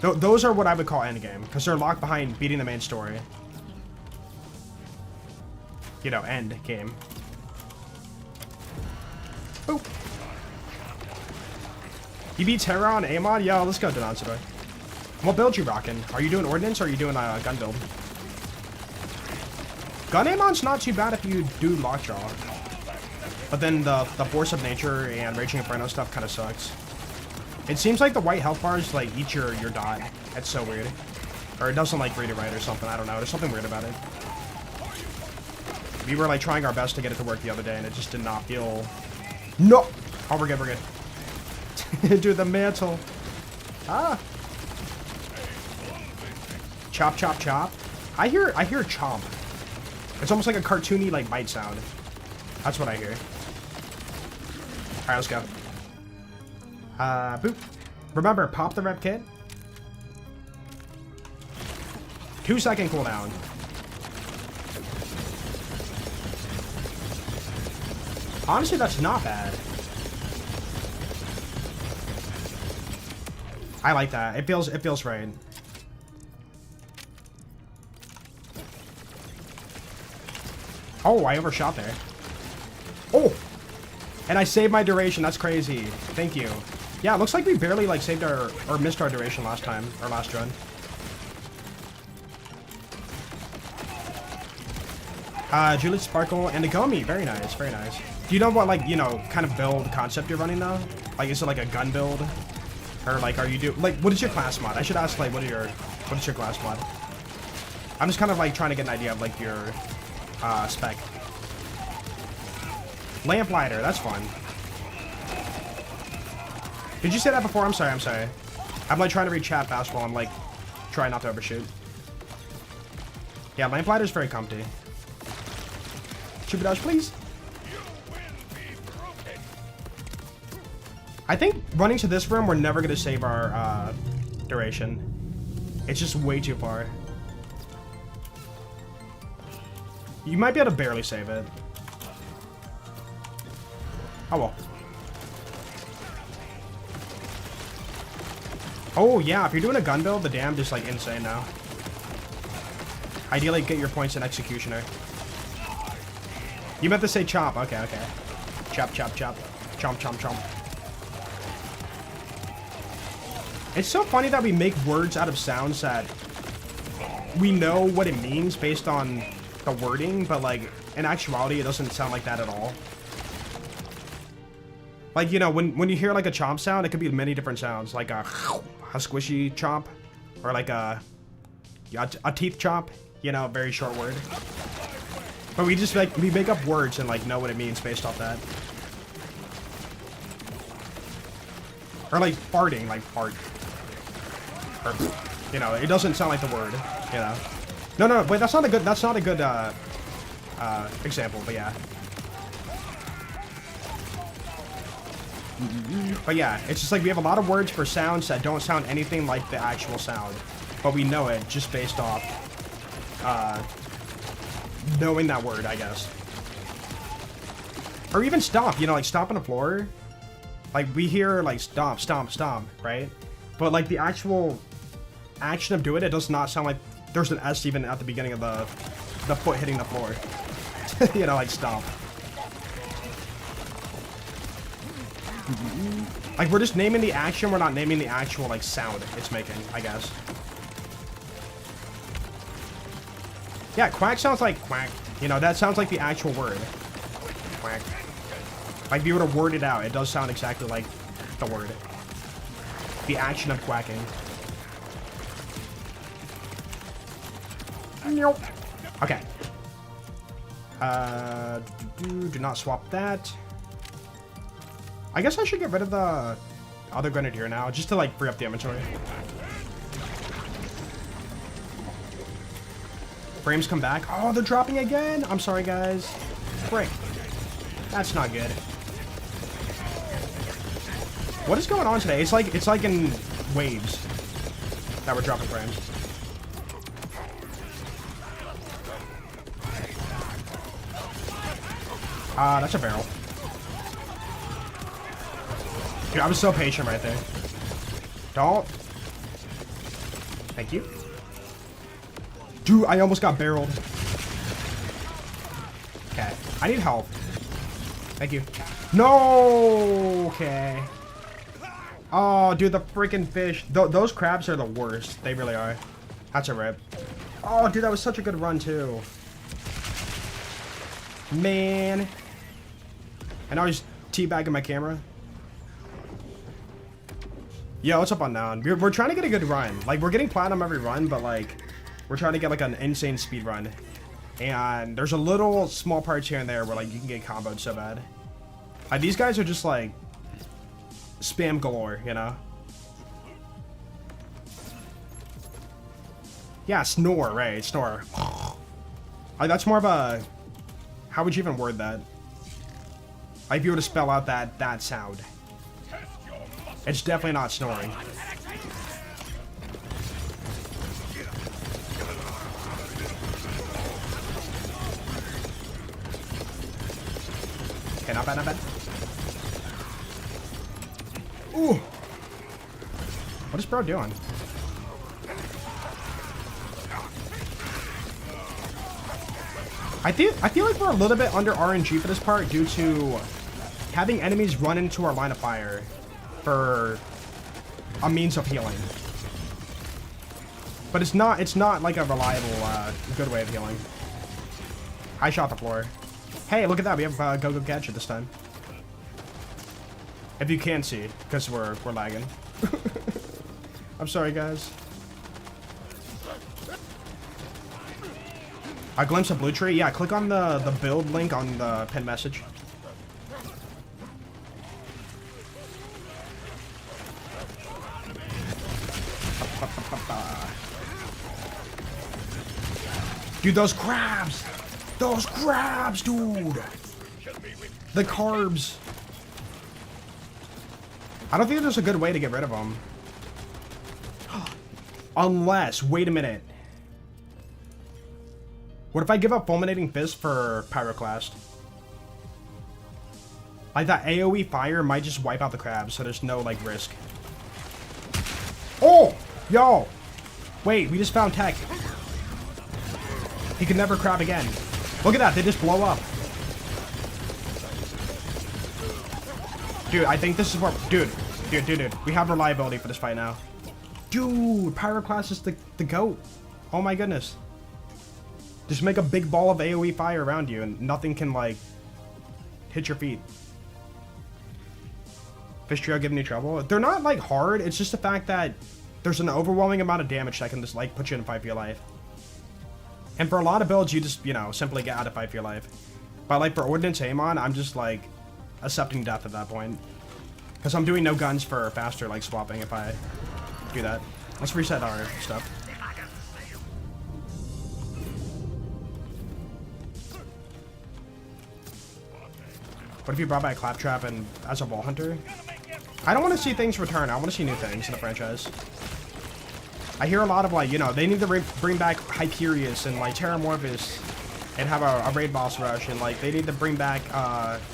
Speaker 1: Those are what I would call endgame, because they're locked behind beating the main story. You know, end game. Boop. You beat Terra on Amon? Yo, let's go, Denonsador. What build you rocking? Are you doing Ordnance or are you doing a gun build? Gun Amon's not too bad if you do Lockjaw. But then the Force of Nature and Raging Inferno stuff kind of sucks. It seems like the white health bars like eat your dot. That's so weird. Or it doesn't like read it right or something. I don't know. There's something weird about it. We were like trying our best to get it to work the other day and it just did not feel... No! Oh, we're good, we're good. Do the mantle. Ah! Chop, chop, chop. I hear chomp. It's almost like a cartoony like bite sound. That's what I hear. Alright, let's go. Boop. Remember, pop the rep kit. 2-second cooldown. Honestly, that's not bad. I like that. It feels right. Oh, I overshot there. Oh! And I saved my duration. That's crazy. Thank you. Yeah, it looks like we barely like saved our or missed our duration last time, our last run. Juliet Sparkle and a Gummy. Very nice, very nice. Do you know what, like, you know, kind of build concept you're running though? Like, is it like a gun build? Or like, are you like, what is your class mod? I should ask, like, what is your class mod? I'm just kind of like trying to get an idea of like your spec. Lamplighter, that's fun. Did you say that before? I'm sorry, I'm sorry. I'm like trying to read chat fast while I'm like trying not to overshoot. Yeah, Lamplighter's very comfy. Chubidosh, please. I think running to this room, we're never going to save our duration. It's just way too far. You might be able to barely save it. Oh well. Oh yeah, if you're doing a gun build, the damned is like insane now. Ideally, get your points in Executioner. You meant to say chomp. Okay, okay. Chop, chop, chop. Chomp, chomp, chomp. It's so funny that we make words out of sounds that we know what it means based on the wording, but like in actuality, it doesn't sound like that at all. Like, you know, when you hear like a chomp sound, it could be many different sounds, like a squishy chomp, or like a teeth chomp. You know, very short word. But we just like we make up words and like know what it means based off that. Or like farting, like fart. Or, you know, it doesn't sound like the word. You know. No, wait, that's not a good example. But yeah. But yeah, it's just like we have a lot of words for sounds that don't sound anything like the actual sound, but we know it just based off knowing that word, I guess. Or even stomp, you know, like stomp on the floor. Like we hear like stomp, stomp, stomp, right? But like the actual action of doing it does not sound like there's an S even at the beginning of the foot hitting the floor. You know, like stomp. Like we're just naming the action, we're not naming the actual like sound it's making, I guess. Yeah, quack sounds like quack. You know, that sounds like the actual word. Quack. Like, if you were to word it out, it does sound exactly like the word. The action of quacking. Nope. Okay. Do not swap that. I guess I should get rid of the other grenadier now, just to, like, free up the inventory. Frames come back. Oh, they're dropping again? I'm sorry, guys. Frick. That's not good. What is going on today? It's like in waves that we're dropping frames. That's a barrel. Dude, I was so patient right there. Don't. Thank you. Dude, I almost got barreled. Okay. I need help. Thank you. No! Okay. Oh, dude, the freaking fish. Those crabs are the worst. They really are. That's a rip. Oh, dude, that was such a good run, too. Man. And now he's teabagging my camera. Yo, what's up on down? We're trying to get a good run. Like, we're getting platinum every run, but, like, we're trying to get, like, an insane speed run. And there's a little small parts here and there where, like, you can get comboed so bad. Like, these guys are just, like, spam galore, you know? Yeah, snore, right? Snore. Like, that's more of a... How would you even word that? Like, if you were to spell out that sound. It's definitely not snoring. Okay, not bad, not bad. Ooh! What is bro doing? I feel like we're a little bit under RNG for this part due to having enemies run into our line of fire for a means of healing. But it's not like a reliable, good way of healing. I shot the floor. Hey, look at that. We have go catch it this time. If you can see, because we're lagging. I'm sorry, guys. A glimpse of blue tree. Yeah, click on the build link on the pinned message. Dude, those crabs! Those crabs, dude! The carbs. I don't think there's a good way to get rid of them. Unless, wait a minute. What if I give up Fulminating Fist for Pyroclast? Like, that AoE fire might just wipe out the crabs, so there's no, like, risk. Oh! Yo! Wait, we just found tech. He can never crab again. Look at that, they just blow up. Dude, I think this is what... Dude. We have reliability for this fight now. Dude, Pyroclast is the GOAT. Oh my goodness. Just make a big ball of AoE fire around you and nothing can, like, hit your feet. Fish trio giving you trouble? They're not, like, hard. It's just the fact that there's an overwhelming amount of damage that can just, like, put you in a fight for your life. And for a lot of builds, you just, you know, simply get out of fight for your life. But, like, for Ordnance Amon, I'm just, like, accepting death at that point. Because I'm doing no guns for faster, like, swapping if I do that. Let's reset our stuff. What if you brought back Claptrap and as a wall hunter? I don't want to see things return. I want to see new things in the franchise. I hear a lot of, like, you know, they need to bring back Hyperius and, like, Terramorphous and have a raid boss rush, and, like, they need to bring back,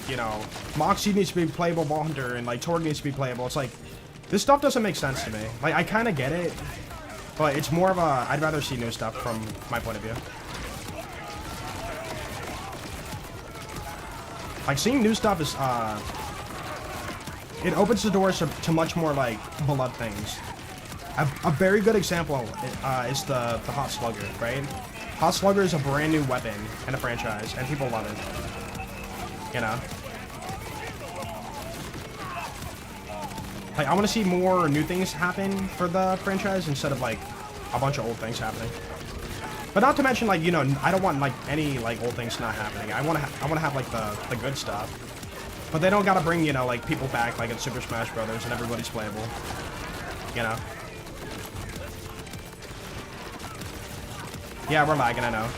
Speaker 1: you know, Moxie needs to be playable wall hunter, and, like, Torg needs to be playable. It's like, this stuff doesn't make sense to me. Like, I kind of get it, but it's more of a, I'd rather see new stuff from my point of view. Like, seeing new stuff is, it opens the doors to much more, like, beloved things. A very good example is the Hot Slugger, right? Hot Slugger is a brand new weapon in the franchise, and people love it. You know? Like, I want to see more new things happen for the franchise instead of, like, a bunch of old things happening. But not to mention, like, you know, I don't want, like, any, like, old things not happening. I want to have, like, the good stuff. But they don't gotta bring, you know, like, people back, like, in Super Smash Brothers and everybody's playable. You know? Yeah, we're lagging, I know.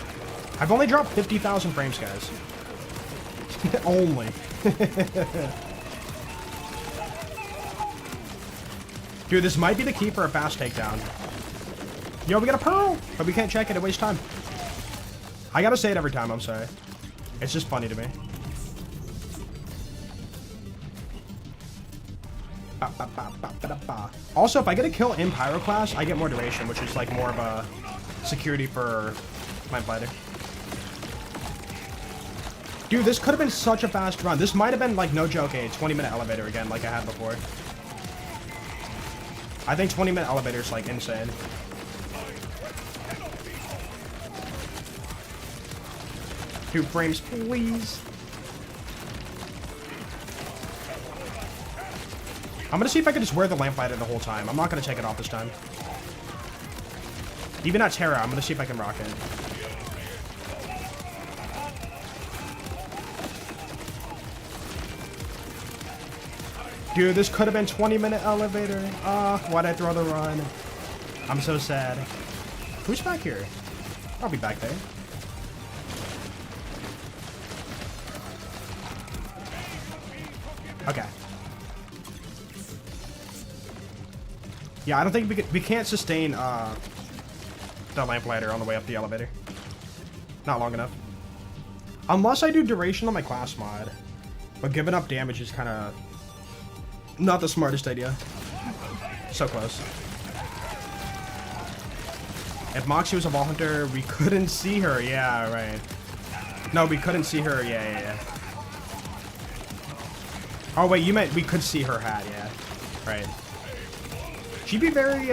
Speaker 1: I've only dropped 50,000 frames, guys. Only. Dude, this might be the key for a fast takedown. Yo, we got a pearl! But we can't check it, it wastes time. I gotta say it every time, I'm sorry. It's just funny to me. Also, if I get a kill in Pyroclast, I get more duration, which is like more of a security for my fighter. Dude, this could have been such a fast run. This might have been, like, no joke, a 20-minute elevator again, like I had before. I think 20-minute elevator is, like, insane. Dude, frames, please. I'm gonna see if I can just wear the lamplighter the whole time. I'm not gonna take it off this time. Even at Terra, I'm gonna see if I can rock it. Dude, this could have been 20-minute elevator. Why'd I throw the run? I'm so sad. Who's back here? I'll be back there. Okay. Yeah, I don't think we can't sustain the lamplighter on the way up the elevator. Not long enough. Unless I do duration on my class mod. But giving up damage is kind of not the smartest idea. So close. If Moxie was a ball hunter, we couldn't see her. Yeah, right. No, we couldn't see her. Yeah. Oh, wait, you meant we could see her hat. Yeah, right. She'd be very,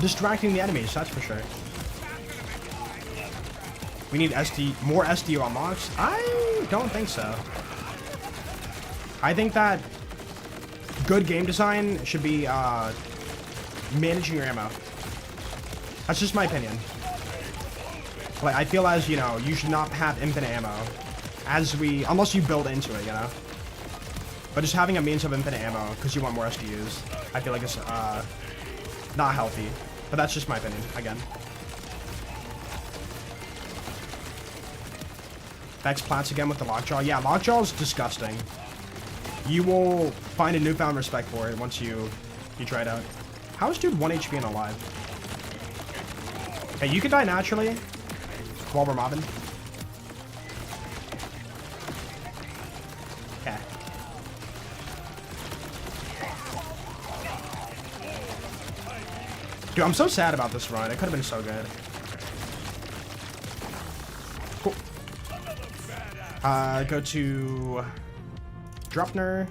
Speaker 1: distracting the enemies, that's for sure. We need more SDU on Mox? I don't think so. I think that good game design should be, managing your ammo. That's just my opinion. Like, I feel as, you know, you should not have infinite ammo. Unless you build into it, you know? But just having a means of infinite ammo, because you want more SDUs, I feel like it's, not healthy. But that's just my opinion, again. Vex Plats again with the Lockjaw. Yeah, Lockjaw is disgusting. You will find a newfound respect for it once you try it out. How is dude 1 HP and alive? Hey, you can die naturally while we're mobbing. Okay. Dude, I'm so sad about this run. It could have been so good. Cool. Go to Dropner.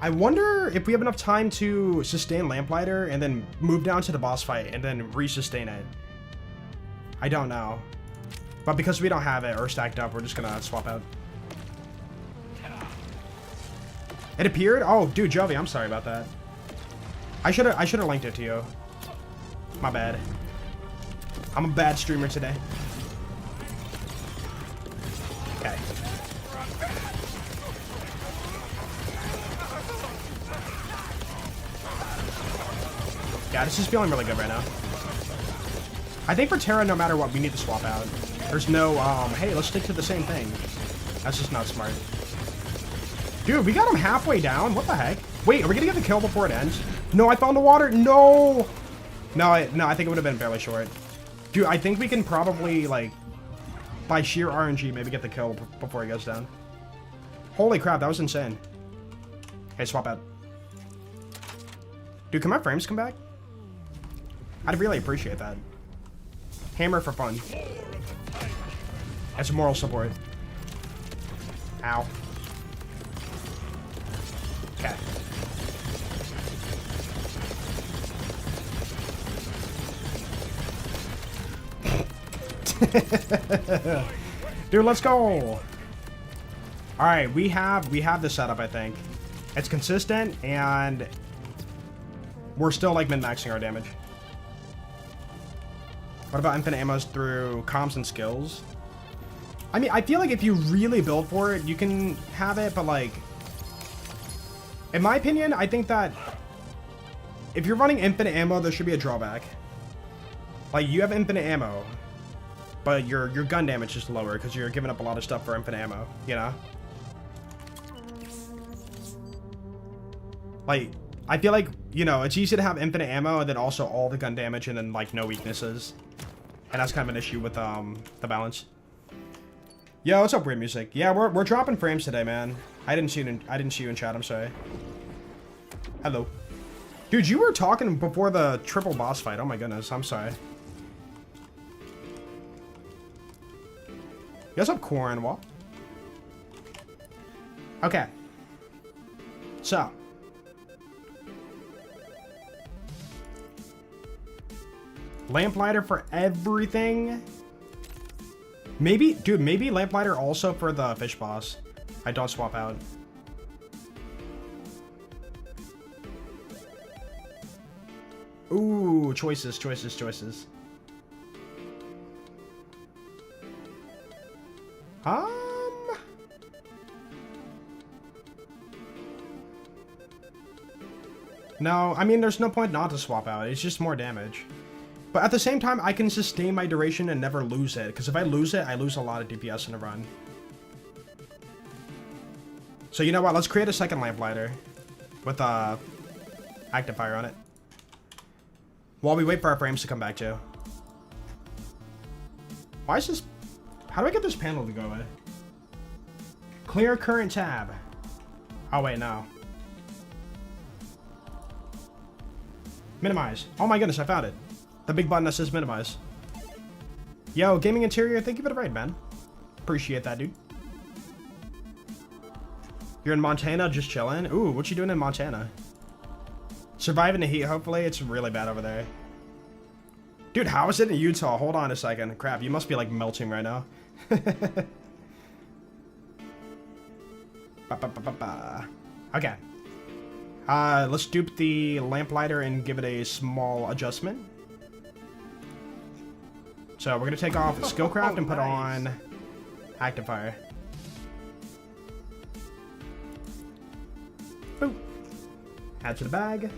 Speaker 1: I wonder if we have enough time to sustain Lamplighter and then move down to the boss fight and then re-sustain it. I don't know. But because we don't have it or stacked up, we're just gonna swap out. It appeared? Oh, dude, Jovi, I'm sorry about that. I should have linked it to you. My bad. I'm a bad streamer today. Okay. Yeah, this is feeling really good right now. I think for Terra, no matter what, we need to swap out. There's no, hey, let's stick to the same thing. That's just not smart. Dude, we got him halfway down. What the heck? Wait, are we gonna get the kill before it ends? No, I found the water. No! No, I think it would have been fairly short. Dude, I think we can probably, like, by sheer RNG, maybe get the kill before he goes down. Holy crap, that was insane. Hey, swap out. Dude, can my frames come back? I'd really appreciate that. Hammer for fun. That's moral support. Ow. Okay. Dude, let's go. All right, we have this setup, I think. It's consistent, and we're still, like, min-maxing our damage. What about infinite ammos through comms and skills? I mean, I feel like if you really build for it, you can have it, but, like, in my opinion, I think that if you're running infinite ammo, there should be a drawback. Like, you have infinite ammo, but your gun damage is lower because you're giving up a lot of stuff for infinite ammo, you know? Like, I feel like, you know, it's easy to have infinite ammo and then also all the gun damage and then, like, no weaknesses. And that's kind of an issue with the balance. Yo, what's up, Weird Music? Yeah, we're dropping frames today, man. I didn't see you in chat, I'm sorry. Hello. Dude, you were talking before the triple boss fight. Oh my goodness, I'm sorry. What's up, Cornwall? Okay. So. Lamplighter for everything. Maybe, dude, maybe Lamplighter also for the fish boss. I don't swap out. Ooh, choices. No, I mean, there's no point not to swap out. It's just more damage. But at the same time, I can sustain my duration and never lose it. Because if I lose it, I lose a lot of DPS in a run. So you know what? Let's create a second Lamplighter with active fire on it. While we wait for our frames to come back too. Why is this? How do I get this panel to go away? Clear current tab. Oh wait, no. Minimize. Oh my goodness, I found it. The big button that says minimize. Yo, Gaming Interior, thank you for the raid, man. Appreciate that, dude. You're in Montana, just chilling? Ooh, what you doing in Montana? Surviving the heat, hopefully. It's really bad over there. Dude, how is it in Utah? Hold on a second. Crap, you must be, like, melting right now. Okay. Let's dupe the Lamplighter and give it a small adjustment. So we're going to take off Skillcraft and put on Active Fire. Boop. Add to the bag.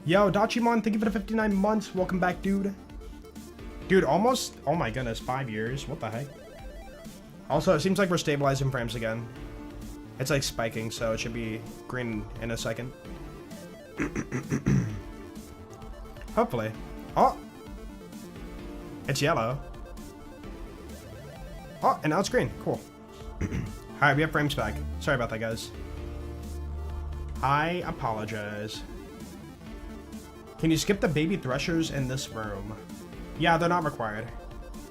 Speaker 1: Yo, Dachimon, thank you for the 59 months. Welcome back, dude. Dude, almost, oh my goodness, 5 years. What the heck? Also, it seems like we're stabilizing frames again. It's like spiking, so it should be green in a second. Hopefully. Oh! It's yellow. Oh, and now it's green. Cool. Alright, we have frames back. Sorry about that, guys. I apologize. Can you skip the baby threshers in this room? Yeah, they're not required.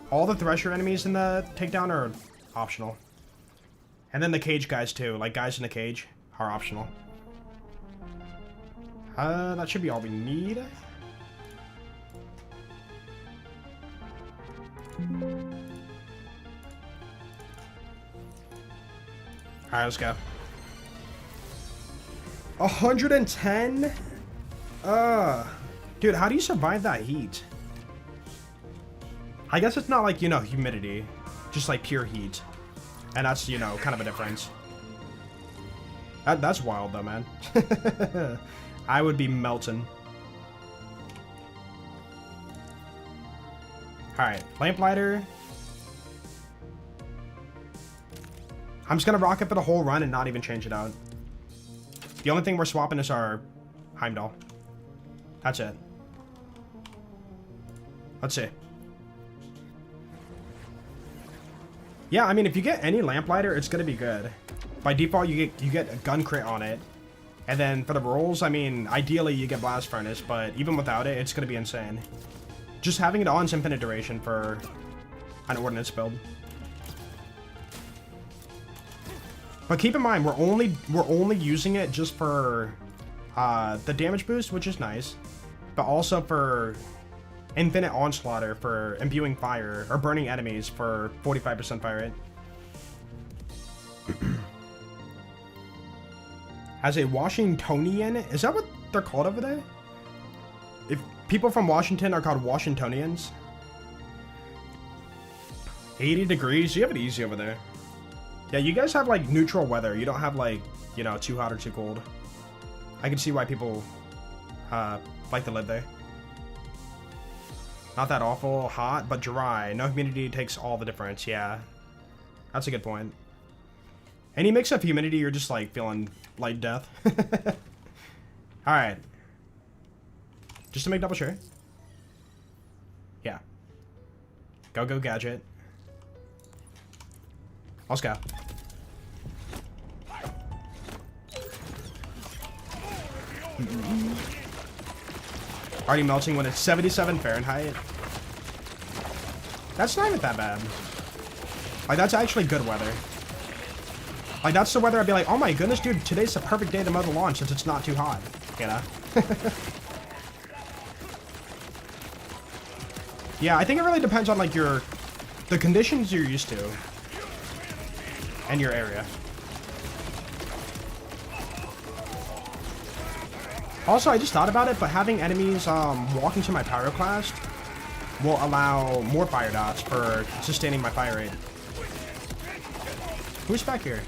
Speaker 1: All the thresher enemies in the takedown are optional. And then the cage guys too, like guys in the cage are optional. That should be all we need. Alright, let's go. 110? Dude, how do you survive that heat? I guess it's not like, you know, humidity. Just like pure heat. And that's, you know, kind of a difference. That's wild though, man. I would be melting. Alright, Lamplighter. I'm just gonna rock it for the whole run and not even change it out. The only thing we're swapping is our Heimdall. That's it. Let's see. Yeah, I mean, if you get any Lamplighter, it's gonna be good. By default, you get a gun crit on it. And then for the rolls, I mean, ideally you get Blast Furnace, but even without it, it's gonna be insane. Just having it on is infinite duration for an Ordnance build. But keep in mind, we're only using it just for the damage boost, which is nice, but also for Infinite Onslaughter for imbuing fire or burning enemies for 45% fire rate. Has a Washingtonian. Is that what they're called over there? If people from Washington are called Washingtonians. 80 degrees. You have it easy over there. Yeah, you guys have like neutral weather. You don't have like, you know, too hot or too cold. I can see why people like to live there. Not that awful hot, but dry. No humidity takes all the difference. Yeah, that's a good point. Any mix of humidity, you're just like feeling like death. All right. Just to make double sure. Yeah. Go gadget. Let's go. Already melting when it's 77 Fahrenheit. That's not even that bad. Like, that's actually good weather. Like, that's the weather I'd be like, oh my goodness, dude, today's the perfect day to mow the lawn since it's not too hot. You know? Yeah, I think it really depends on, like, the conditions you're used to. And your area. Also, I just thought about it, but having enemies walk into my pyroclast will allow more fire dots for sustaining my fire rate. Who's back here?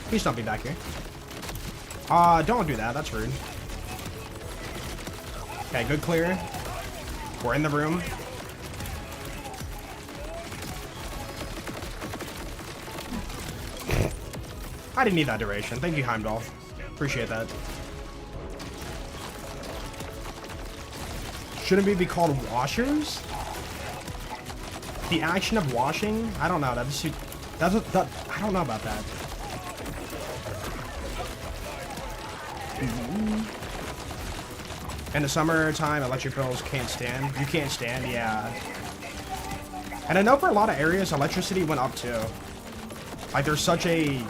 Speaker 1: Please don't be back here. Don't do that. That's rude. Okay, good clear. We're in the room. I didn't need that duration. Thank you, Heimdall. Appreciate that. Shouldn't we be called washers? The action of washing? I don't know. I don't know about that. In the summertime, electric bills can't stand. You can't stand, yeah. And I know for a lot of areas, electricity went up too. Like, there's such a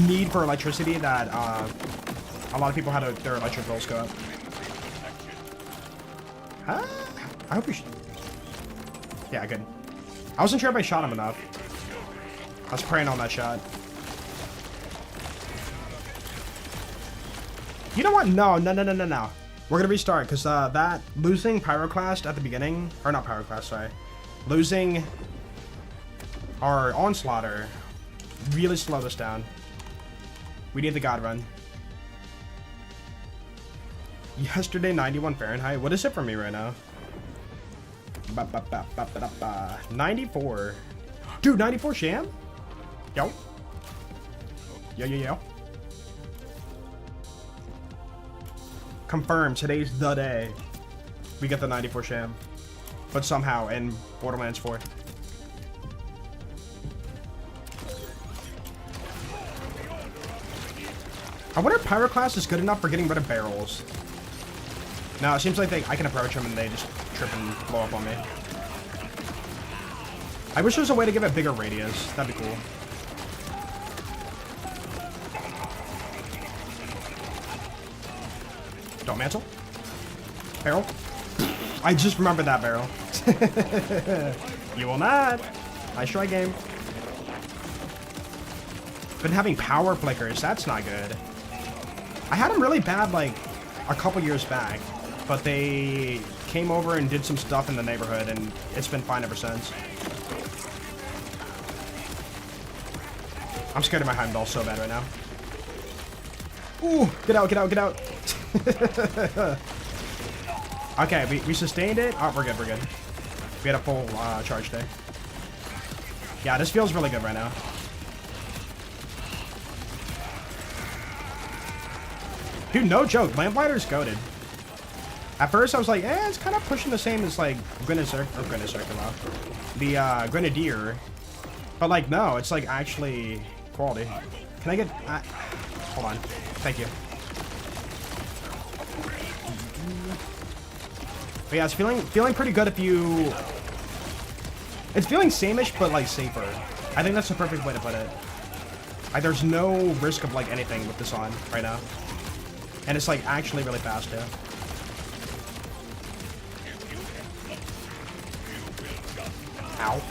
Speaker 1: need for electricity that a lot of people had their electric bills go up. I hope you should. Yeah, good. I wasn't sure if I shot him enough. I was praying on that shot. You know what? No. We're gonna restart because that losing Pyroclast at the beginning, or not Pyroclast, sorry, losing our Onslaughter really slowed us down. We need the God Run. Yesterday, 91 Fahrenheit. What is it for me right now? 94. Dude, 94 Sham? Yo. Yo. Confirm, today's the day we get the 94 Sham. But somehow in Borderlands 4. I wonder if Pyroclast is good enough for getting rid of barrels. No, it seems like I can approach them and they just trip and blow up on me. I wish there was a way to give it bigger radius. That'd be cool. Don't mantle. Barrel. I just remembered that barrel. You will not. Nice try, game. Been having power flickers. That's not good. I had them really bad, like, a couple years back. But they came over and did some stuff in the neighborhood, and it's been fine ever since. I'm scared of my Heimdall so bad right now. Ooh, get out. Okay, we sustained it. Oh, we're good. We had a full charge day. Yeah, this feels really good right now. Dude, no joke. Lamplighter's goated. At first, I was like, it's kind of pushing the same as, like, the Grenadier. But, like, no, it's, like, actually quality. Can I get... hold on. Thank you. But, yeah, it's feeling pretty good if you... It's feeling same-ish, but, like, safer. I think that's the perfect way to put it. Like, there's no risk of, like, anything with this on right now. And it's, like, actually really fast, too. Ow.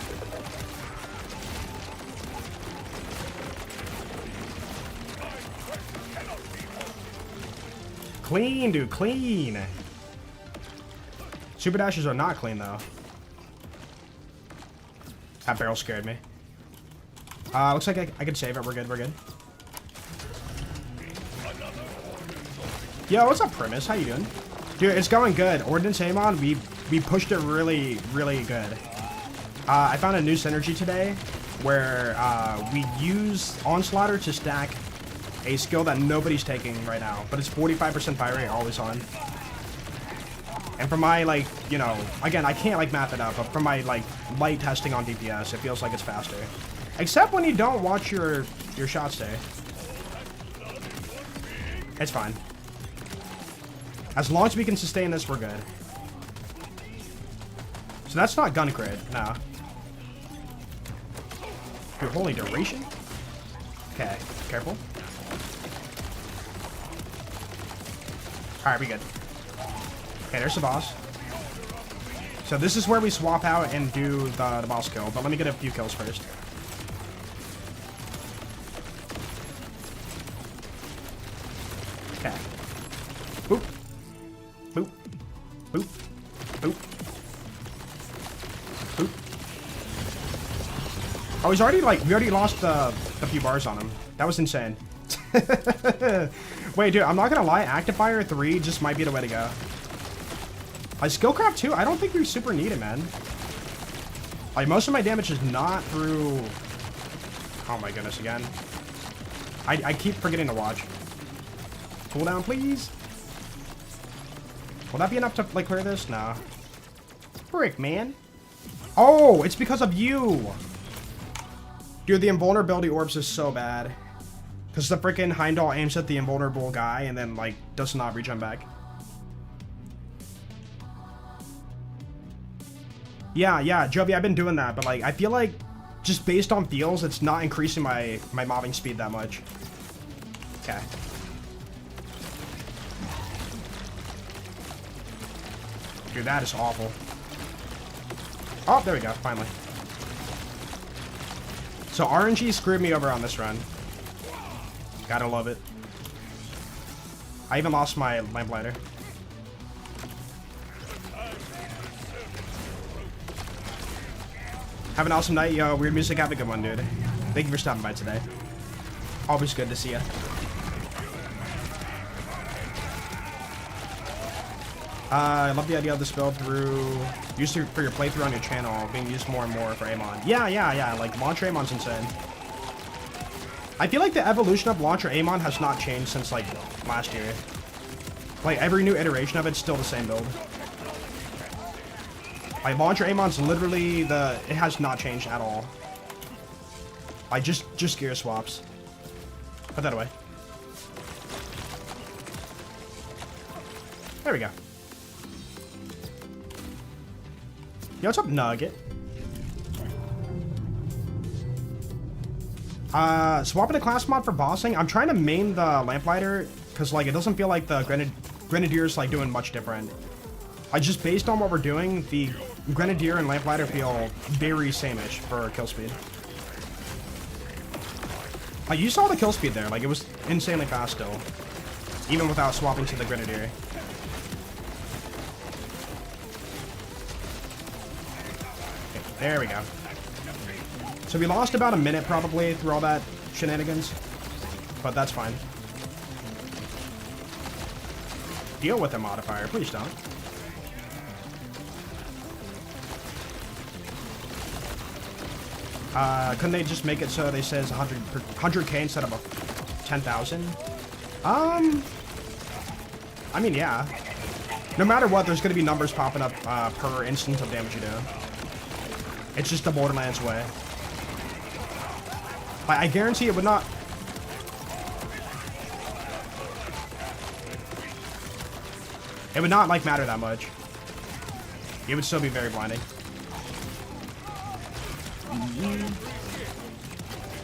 Speaker 1: Clean, dude, clean. Super dashes are not clean, though. That barrel scared me. Looks like I can save it. We're good, we're good. Yo, what's up, Primus? How you doing? Dude, it's going good. Ordnance Amon, we pushed it really, really good. I found a new synergy today where we use Onslaughter to stack a skill that nobody's taking right now, but it's 45% fire rate always on. And from my, like, you know, again, I can't, like, math it out, but from my, like, light testing on DPS, it feels like it's faster. Except when you don't watch your shots there. It's fine. As long as we can sustain this, we're good. So that's not gun crit, no. Dude, holy duration? Okay, careful. Alright, we good. Okay, there's the boss. So this is where we swap out and do the boss kill, but let me get a few kills first. Okay. Boop. Boop. Boop. Boop. Boop. Oh, he's already, like, we already lost a few bars on him. That was insane. Wait, dude, I'm not gonna lie, Active Fire 3 just might be the way to go. Like, Skillcraft 2, I don't think we super need it, man. Like, most of my damage is not through... Oh my goodness, again. I keep forgetting to watch. Cooldown, please. Will that be enough to, like, clear this? No. Frick, man. Oh, it's because of you. Dude, the invulnerability orbs is so bad. Because the freaking Heimdall aims at the invulnerable guy and then, like, does not regen back. Yeah, Joby, I've been doing that, but, like, I feel like just based on feels, it's not increasing my mobbing speed that much. Okay. Dude, that is awful. Oh, there we go, finally. So RNG screwed me over on this run. Gotta love it. I even lost my lamplighter. Have an awesome night, yo. Weird Music, have a good one, dude. Thank you for stopping by today. Always good to see you. I love the idea of this build used for your playthrough on your channel, being used more and more for Amon. Yeah. Like, Launcher Amon's insane. I feel like the evolution of Launcher Amon has not changed since, like, last year. Like, every new iteration of it's still the same build. Like, Launcher Amon's literally it has not changed at all. Like, just gear swaps. Put that away. There we go. Yo, what's up, Nugget? Swapping the class mod for bossing. I'm trying to main the Lamplighter, because, like, it doesn't feel like the Grenadier's, like, doing much different. Like, just based on what we're doing, the Grenadier and Lamplighter feel very same-ish for kill speed. Like, you saw the kill speed there. Like, it was insanely fast still. Even without swapping to the Grenadier. Okay, there we go. So we lost about a minute probably through all that shenanigans. But that's fine. Deal with the modifier, please don't. Couldn't they just make it so they says 100k instead of 10,000? I mean, yeah. No matter what, there's gonna be numbers popping up per instance of damage you do. It's just the Borderlands way. I guarantee it would not... It would not, like, matter that much. It would still be very blinding.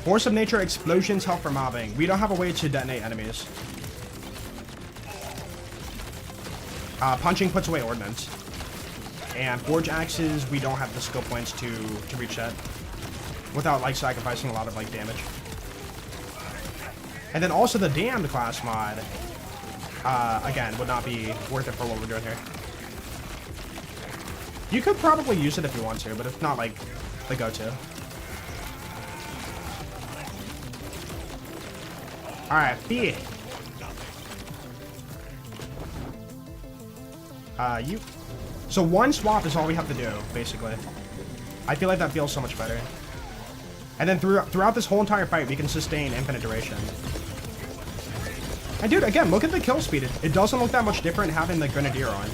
Speaker 1: Force of nature explosions help for mobbing. We don't have a way to detonate enemies. Punching puts away ordnance. And forge axes, we don't have the skill points to reach that without like sacrificing a lot of like damage. And then also the damned class mod, again, would not be worth it for what we're doing here. You could probably use it if you want to, but it's not like the go-to. Alright, B. You. So one swap is all we have to do, basically. I feel like that feels so much better. And then throughout this whole entire fight, we can sustain infinite duration. And dude, again, look at the kill speed. It doesn't look that much different having the Grenadier on.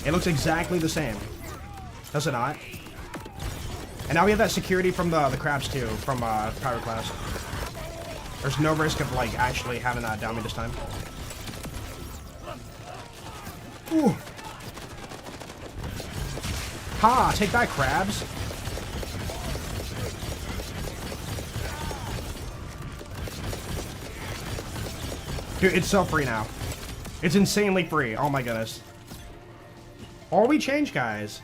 Speaker 1: It looks exactly the same. Does it not? And now we have that security from the crabs too, from Pyroclast. There's no risk of like actually having that down me this time. Ooh. Ha! Take that, crabs. Dude, it's so free now. It's insanely free. Oh my goodness. All we change, guys,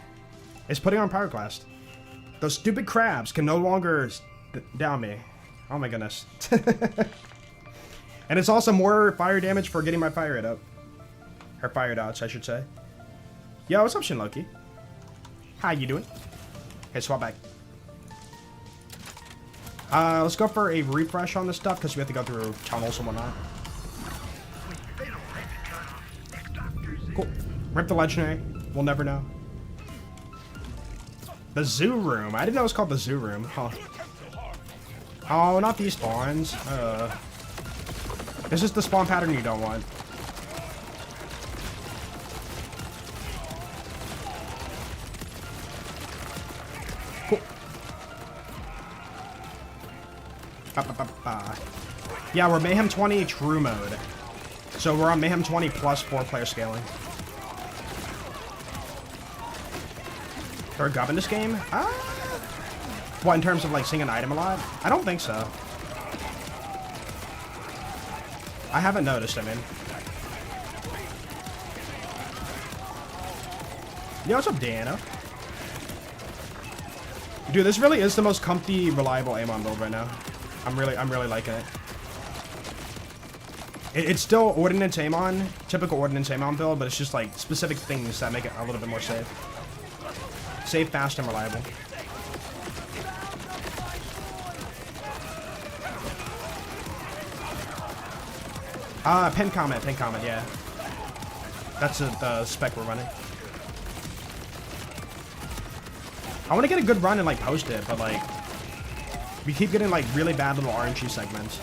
Speaker 1: is putting on Pyroclast. Those stupid crabs can no longer down me. Oh my goodness. And it's also more fire damage for getting my fire rate up. Or fire dodge, I should say. Yo, what's up, Shinloki? How you doing? Okay, swap back. Let's go for a refresh on this stuff because we have to go through tunnels and whatnot. Cool. Rip the legendary. We'll never know. The zoo room. I didn't know it was called the zoo room. Huh. Oh, not these spawns. This is the spawn pattern you don't want. Cool. Yeah, we're Mayhem 20 true mode. So we're on Mayhem 20 plus 4-player scaling. Or a gov in this game? What, in terms of like seeing an item a lot? I don't think so. I haven't noticed, I mean. Yo, what's up, Dano? Dude, this really is the most comfy, reliable Amon build right now. I'm really liking it. It's still Ordnance Amon, typical Ordnance Amon build, but it's just like specific things that make it a little bit more safe. Safe, fast, and reliable. Pin comment, yeah. That's the spec we're running. I want to get a good run and like post it, but like we keep getting like really bad little RNG segments.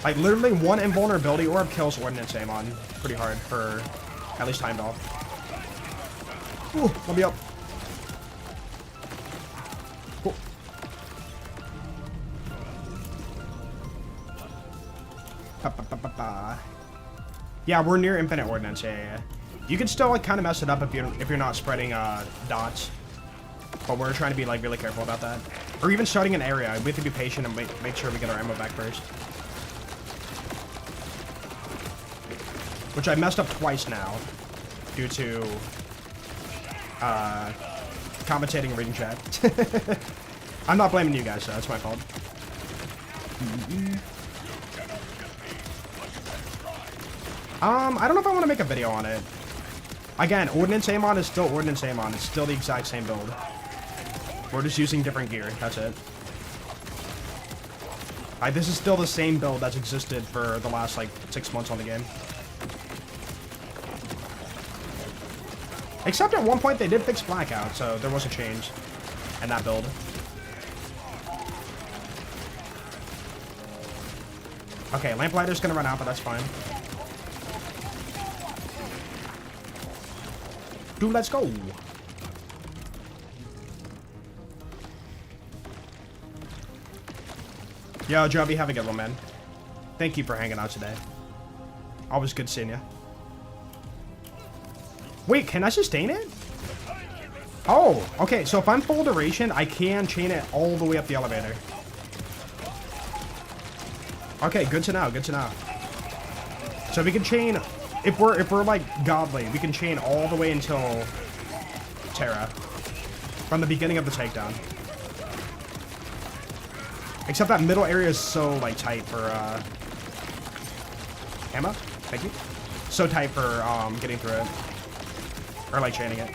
Speaker 1: Like literally one invulnerability orb kills Ordnance Amon pretty hard for at least timed off. Ooh, let me up. Cool. Yeah, we're near infinite ordnance. Yeah. You can still like kind of mess it up if you're not spreading dots, but we're trying to be like really careful about that. Or even starting an area, we have to be patient and make sure we get our ammo back first. Which I messed up twice now, due to commentating and reading chat. I'm not blaming you guys, though. That's my fault. I don't know if I want to make a video on it. Again, Ordnance Amon is still Ordnance Amon. It's still the exact same build. We're just using different gear. That's it. This is still the same build that's existed for the last, like, 6 months on the game. Except at one point they did fix Blackout, so there was a change in that build. Okay, Lamplighter's gonna run out, but that's fine. Dude, let's go. Yo, Joby, have a good one, man. Thank you for hanging out today. Always good seeing you. Wait, can I sustain it? Oh, okay, so if I'm full duration, I can chain it all the way up the elevator. Okay, good to know, good to know. So we can chain if we're like godly, we can chain all the way until Terra. From the beginning of the takedown. Except that middle area is so like tight for Emma? Thank you. So tight for getting through it. Or like chaining it.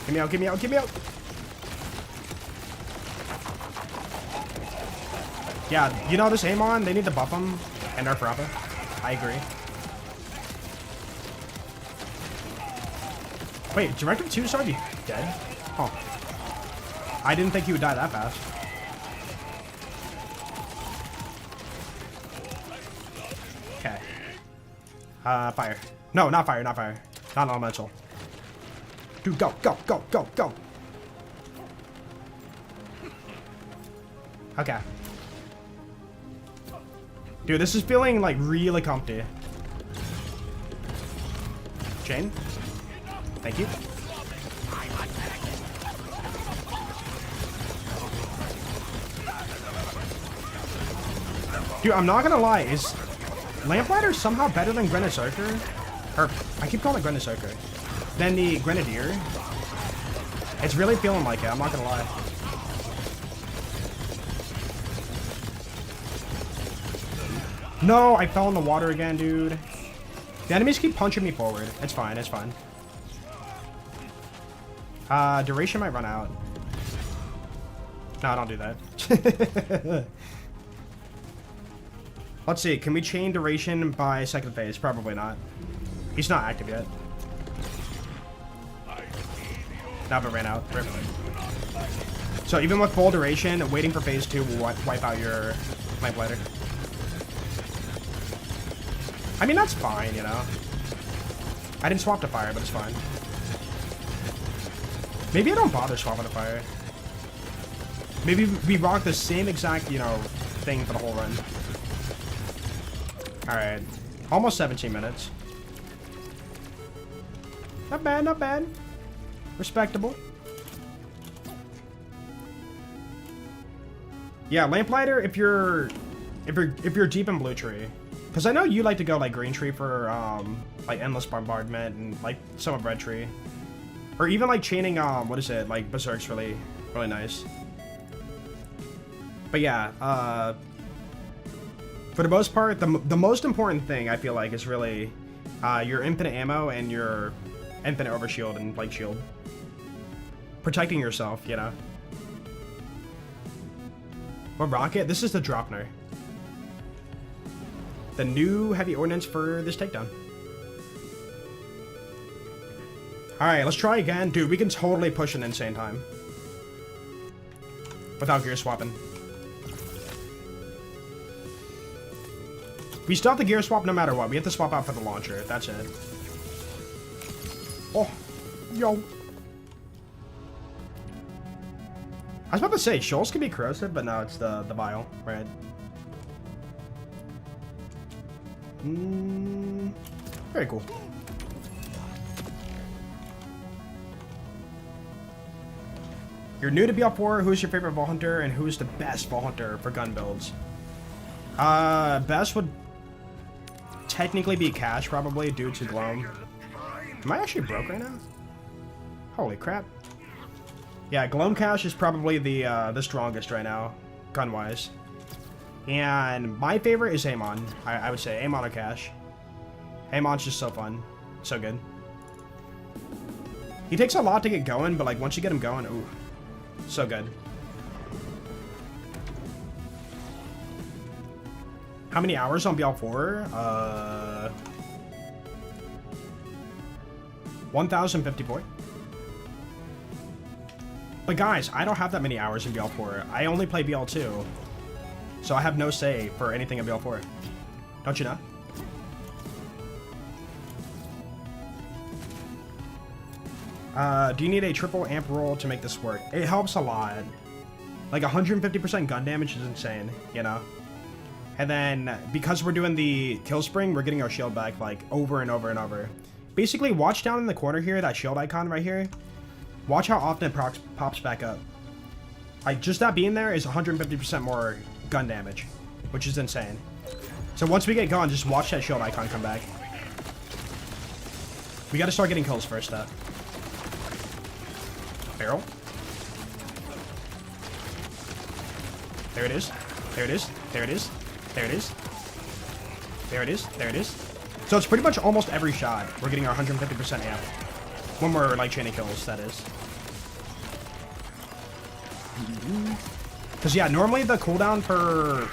Speaker 1: Get me out, get me out, get me out! Yeah, you know this Amon, they need to buff him and nerf Rappa. I agree. Wait, Directive 2 is already dead? Oh. I didn't think he would die that fast. Okay. Fire. No, not fire, not fire. Not elemental. Dude, go, go, go, go, go! Okay. Dude, this is feeling like really comfy. Chain. Thank you. Dude, I'm not gonna lie, is Lamplighter somehow better than Grenadier? Or, I keep calling it Grenadier. Than the Grenadier? It's really feeling like it, I'm not gonna lie. No, I fell in the water again, dude. The enemies keep punching me forward. It's fine, it's fine. Duration might run out. No, don't do that. Let's see, can we chain duration by second phase? Probably not. He's not active yet. Now it ran out. Rip. So even with full duration, waiting for phase 2 will wipe out your Lamplighter. I mean, that's fine, you know. I didn't swap to fire, but it's fine. Maybe I don't bother swapping to fire. Maybe we rock the same exact, you know, thing for the whole run. Alright. Almost 17 minutes. Not bad, not bad. Respectable. Yeah, Lamplighter, if you're deep in blue tree. Because I know you like to go like green tree for like endless bombardment and like some of red tree. Or even like chaining what is it, like Berserk's really nice. But yeah, for the most part, the most important thing I feel like is really your infinite ammo and your infinite overshield and like shield. Protecting yourself, you know. What rocket? This is the Dropner. The new heavy ordnance for this takedown. Alright, let's try again. Dude, we can totally push an insane time. Without gear swapping. We still have the gear swap no matter what. We have to swap out for the launcher. That's it. Oh. Yo. I was about to say, shoals can be corrosive, but no, it's the vial, right? Very cool. You're new to BL4. Who's your favorite Vault Hunter, and who's the best Vault Hunter for gun builds? Best would technically be Cash, probably, due to Gloam. Am I actually broke right now? Holy crap. Yeah, Gloam Cash is probably the strongest right now, gun-wise. And my favorite is Amon. I would say Amon or Cash. Amon's just so fun. So good. He takes a lot to get going, but like once you get him going, ooh. So good. How many hours on BL4? 1,054. But guys, I don't have that many hours in BL4. I only play BL2. So I have no say for anything in BL4. Don't you know? Do you need a triple amp roll to make this work? It helps a lot. Like 150% gun damage is insane, you know? And then, because we're doing the kill spring, we're getting our shield back, like, over and over and over. Basically, watch down in the corner here, that shield icon right here. Watch how often it pops back up. Like, just that being there is 150% more gun damage, which is insane. So once we get going, just watch that shield icon come back. We gotta start getting kills first, though. Barrel. There it is. There it is. There it is. There it is. There it is. There it is. So it's pretty much almost every shot. We're getting our 150% amp. When we're, like, chaining kills, that is. Because, yeah, normally the cooldown for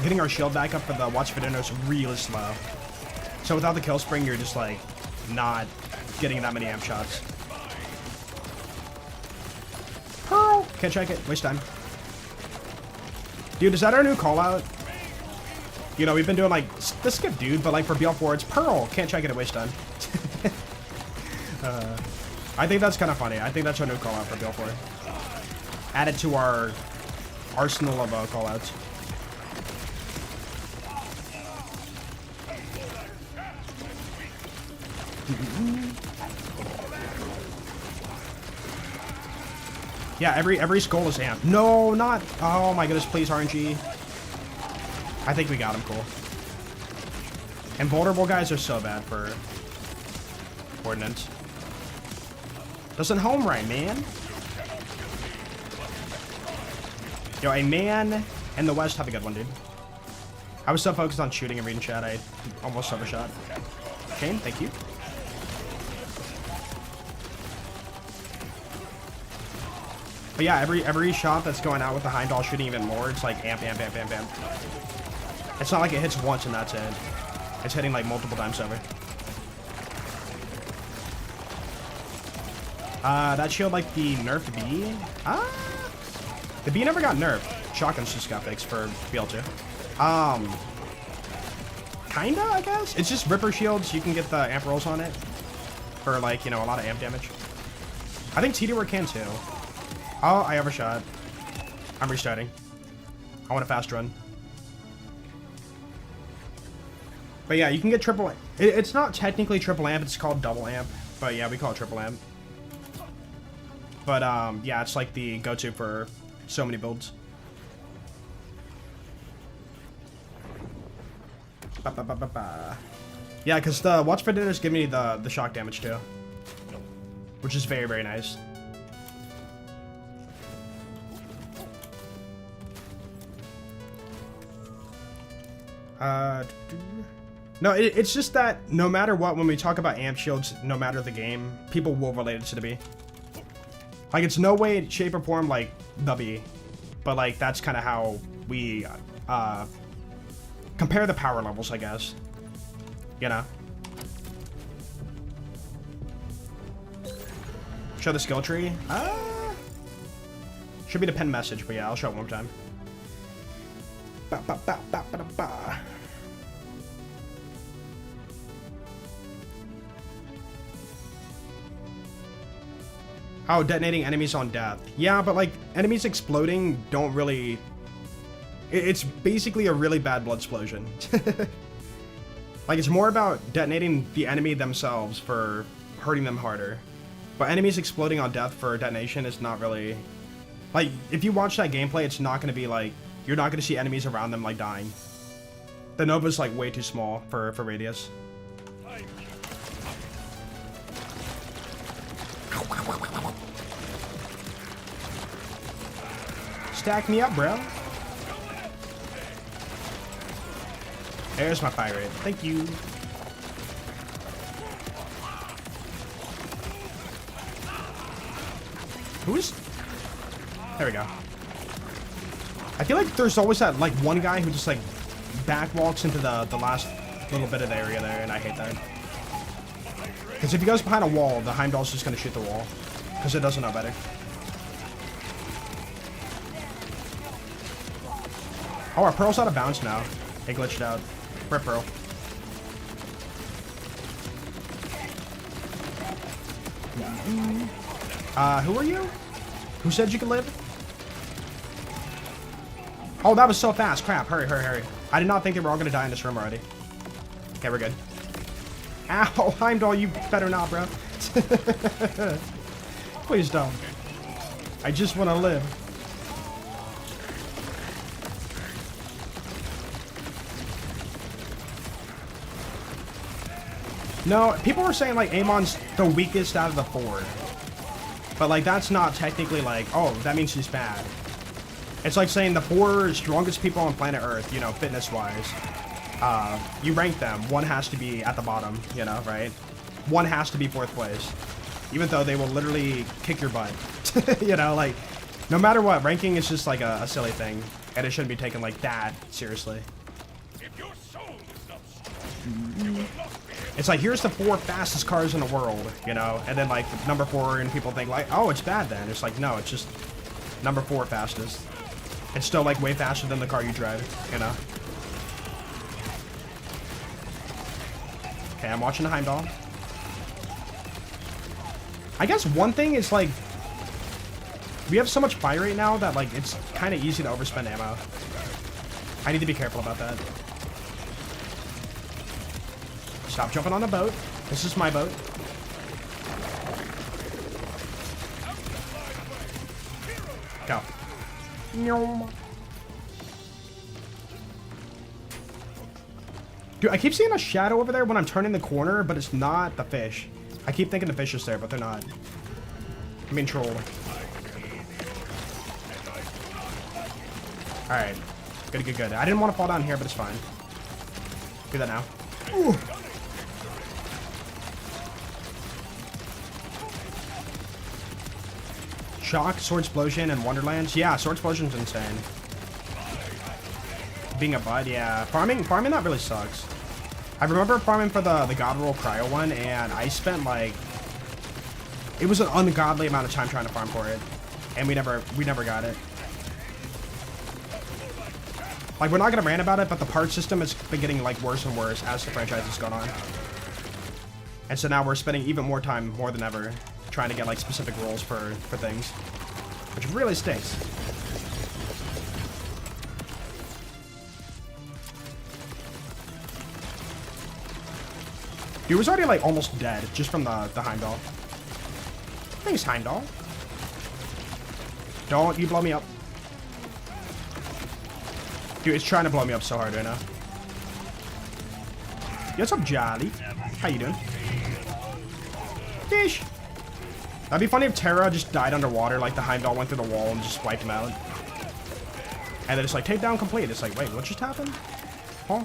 Speaker 1: getting our shield back up for the Watch for Dinner is really slow. So without the kill spring, you're just, like, not getting that many amp shots. Pearl! Can't check it. Waste time. Dude, is that our new call-out? You know, we've been doing, like, the skip, dude, but, like, for BL4, it's Pearl. Can't check it at waste time. I think that's kind of funny. I think that's our new call-out for BL4. Add it to our arsenal of call-outs. Yeah, every skull is amp. No, not. Oh my goodness, please RNG. I think we got him. Cool. And vulnerable guys are so bad for Ordnance. Doesn't home right, man. Yo, a man in the West. Have a good one, dude. I was so focused on shooting and reading chat, I almost overshot. Shane, thank you. But yeah, every shot that's going out with the Heimdall shooting even more, it's like amp, amp, amp, amp, amp. It's not like it hits once and that's it. It's hitting like multiple times over. That shield like the nerfed B? The B never got nerfed. Shotguns just got fixed for BL2. Kinda, I guess? It's just Ripper shields. You can get the amp rolls on it for like, you know, a lot of amp damage. I think TD can too. Oh, I overshot. I'm restarting. I want a fast run. But yeah, you can get triple amp. It's not technically triple amp, it's called double amp. But yeah, we call it triple amp. But yeah, it's like the go-to for so many builds. Yeah, because the Watch for Dinners give me the shock damage too. Which is very, very nice. No, it's just that no matter what, when we talk about amp shields, no matter the game, people will relate it to the B. Like, it's no way, shape, or form like the B. But, like, that's kind of how we compare the power levels, I guess. You know? Show the skill tree? Should be the pinned message, but yeah, I'll show it one more time. Ba, ba, ba, ba, ba, ba. Oh, detonating enemies on death. Yeah, but like, enemies exploding don't really... It's basically a really bad blood explosion. Like, it's more about detonating the enemy themselves for hurting them harder. But enemies exploding on death for detonation is not really... Like, if you watch that gameplay, it's not going to be like... You're not going to see enemies around them, like, dying. The Nova's, like, way too small for radius. Stack me up, bro. There's my pirate. Thank you. Who is... There we go. I feel like there's always that, like, one guy who just, like, backwalks into the last little bit of the area there, and I hate that. Because if he goes behind a wall, the Heimdall's just going to shoot the wall. Because it doesn't know better. Oh, our Pearl's out of bounds now. It glitched out. Rip Pearl. Who are you? Who said you could live? Oh, that was so fast. Crap. Hurry, hurry, hurry. I did not think they were all going to die in this room already. Okay, we're good. Ow, Heimdall, you better not, bro. Please don't. I just want to live. No, people were saying like Amon's the weakest out of the 4. But like that's not technically like, oh, that means he's bad. It's like saying the 4 strongest people on planet Earth, you know, fitness-wise. You rank them. 1 has to be at the bottom, you know, right? 1 has to be 4th place. Even though they will literally kick your butt. You know, like, no matter what, ranking is just like a silly thing. And it shouldn't be taken like that seriously. It's like, here's the 4 fastest cars in the world, you know? And then like number 4 and people think like, oh, it's bad then. It's like, no, it's just number 4 fastest. It's still like way faster than the car you drive, you know? Okay, I'm watching the Heimdall. I guess one thing is like, we have so much fire rate now that like it's kind of easy to overspend ammo. I need to be careful about that. Stop jumping on the boat. This is my boat. Go. Dude, I keep seeing a shadow over there when I'm turning the corner, but it's not the fish. I keep thinking the fish is there, but they're not. I'm being trolled. Alright. Good, good, good. I didn't want to fall down here, but it's fine. Do that now. Ooh. Shock, Sword Explosion, and Wonderlands. Yeah, Sword Explosion's insane. Being a bud, yeah. Farming that really sucks. I remember farming for the God Roll Cryo one, and I spent like... It was an ungodly amount of time trying to farm for it. And we never got it. Like, we're not gonna rant about it, but the part system has been getting like worse and worse as the franchise has gone on. And so now we're spending even more time, more than ever, trying to get like specific rolls for things. Which really stinks. Dude was already like almost dead just from the Heimdall. Thanks, Heimdall. Don't you blow me up. Dude, it's trying to blow me up so hard right now. Yo, what's up, Jolly? How you doing? Fish! That'd be funny if Terra just died underwater, like the Heimdall went through the wall and just wiped him out. And then it's like, takedown complete. It's like, wait, what just happened? Huh?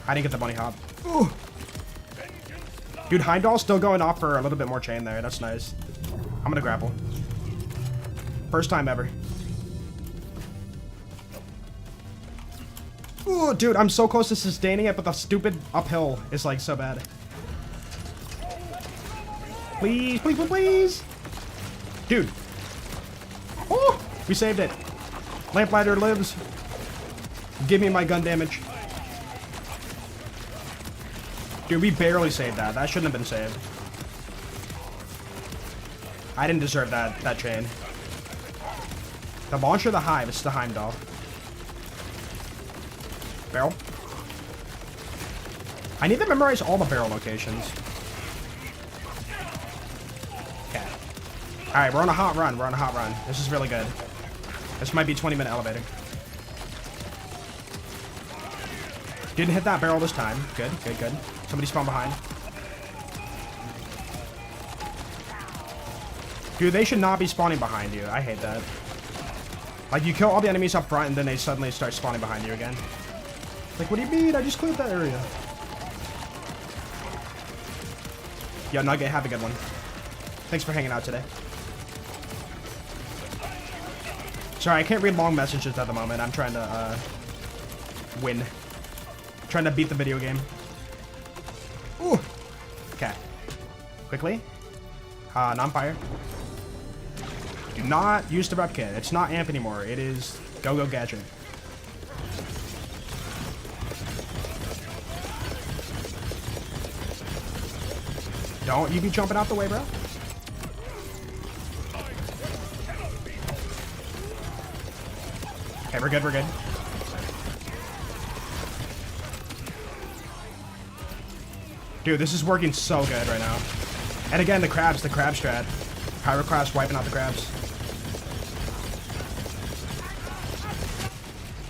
Speaker 1: I didn't get the bunny hop. Ooh. Dude, Heimdall's still going off for a little bit more chain there. That's nice. I'm gonna grapple. First time ever. Ooh, dude, I'm so close to sustaining it, but the stupid uphill is like so bad. Please, please, please, please. Dude. Oh, we saved it. Lamplighter lives. Give me my gun damage. Dude, we barely saved that. That shouldn't have been saved. I didn't deserve that chain. The launcher, the hive. It's the Heimdall. Barrel. I need to memorize all the barrel locations. Okay. Alright, we're on a hot run. We're on a hot run. This is really good. This might be 20-minute elevator. Didn't hit that barrel this time. Good, good, good. Somebody spawned behind. Dude, they should not be spawning behind you. I hate that. Like, you kill all the enemies up front and then they suddenly start spawning behind you again. Like, what do you mean? I just cleared that area. Yo, Nugget, have a good one. Thanks for hanging out today. Sorry, I can't read long messages at the moment. I'm trying to, win. Trying to beat the video game. Ooh. Okay. Quickly. Non-fire. Do not use the rep kit. It's not amp anymore. It is go-go gadget. Don't you be jumping out the way, bro. Okay, we're good, we're good. Dude, this is working so good right now. And again, the crab strat. Pyroclast wiping out the crabs.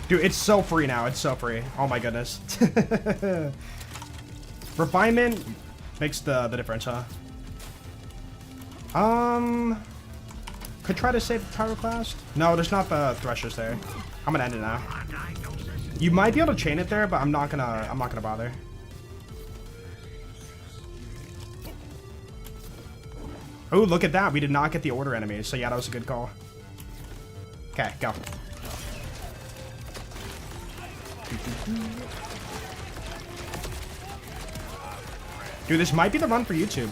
Speaker 1: Dude, it's so free now. It's so free. Oh my goodness. Refinement makes the difference, huh? Could try to save the Pyroclast. No, there's not the Threshers there. I'm gonna end it now. You might be able to chain it there, but I'm not gonna bother. Oh, look at that. We did not get the order enemies. So yeah, that was a good call. Okay, go. Dude, this might be the run for YouTube.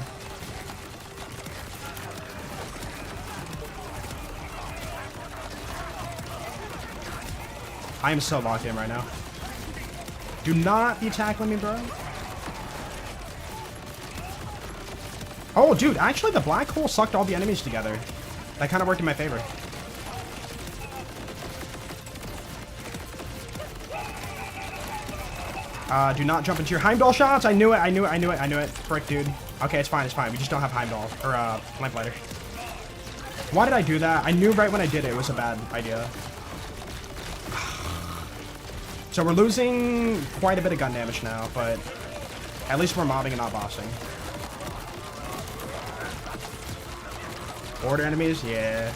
Speaker 1: I am so locked in right now. Do not be tackling me, bro. Oh, dude, actually the black hole sucked all the enemies together. That kind of worked in my favor. Do not jump into your Heimdall shots. I knew it. Frick, dude. Okay, it's fine. We just don't have Heimdall. Or, Lamplighter. Why did I do that? I knew right when I did it, it was a bad idea. So we're losing quite a bit of gun damage now, but at least we're mobbing and not bossing. Order enemies? Yeah.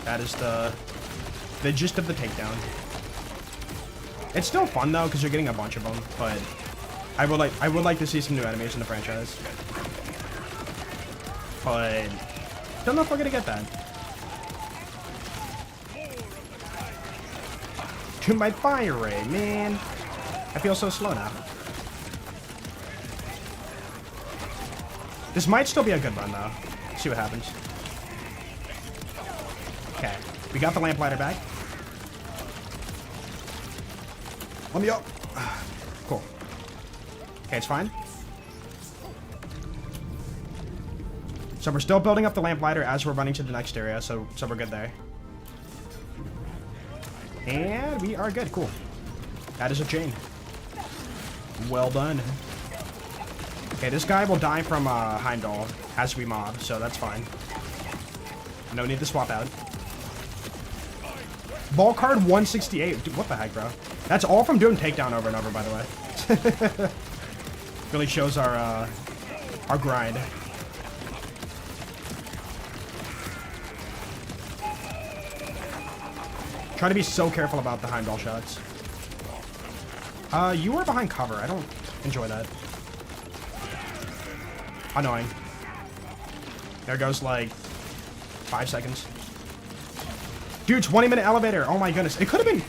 Speaker 1: That is the gist of the takedown. It's still fun though, because you're getting a bunch of them, but I would like to see some new enemies in the franchise. But don't know if we're gonna get that. To my fire ray, man. I feel so slow now. This might still be a good run though. See what happens. Okay, we got the lamplighter back. Let me up. Cool. Okay, it's fine. So we're still building up the lamplighter as we're running to the next area, so we're good there. And we are good. Cool. That is a chain. Well done. Okay, this guy will die from Heimdall as we mob, so that's fine. No need to swap out. Ball card 168. Dude, what the heck, bro? That's all from doing takedown over and over, by the way. Really shows our grind. Try to be so careful about the Heimdall shots. You are behind cover. I don't enjoy that. Annoying. There goes like 5 seconds. Dude, 20-minute elevator. Oh my goodness. It could have been...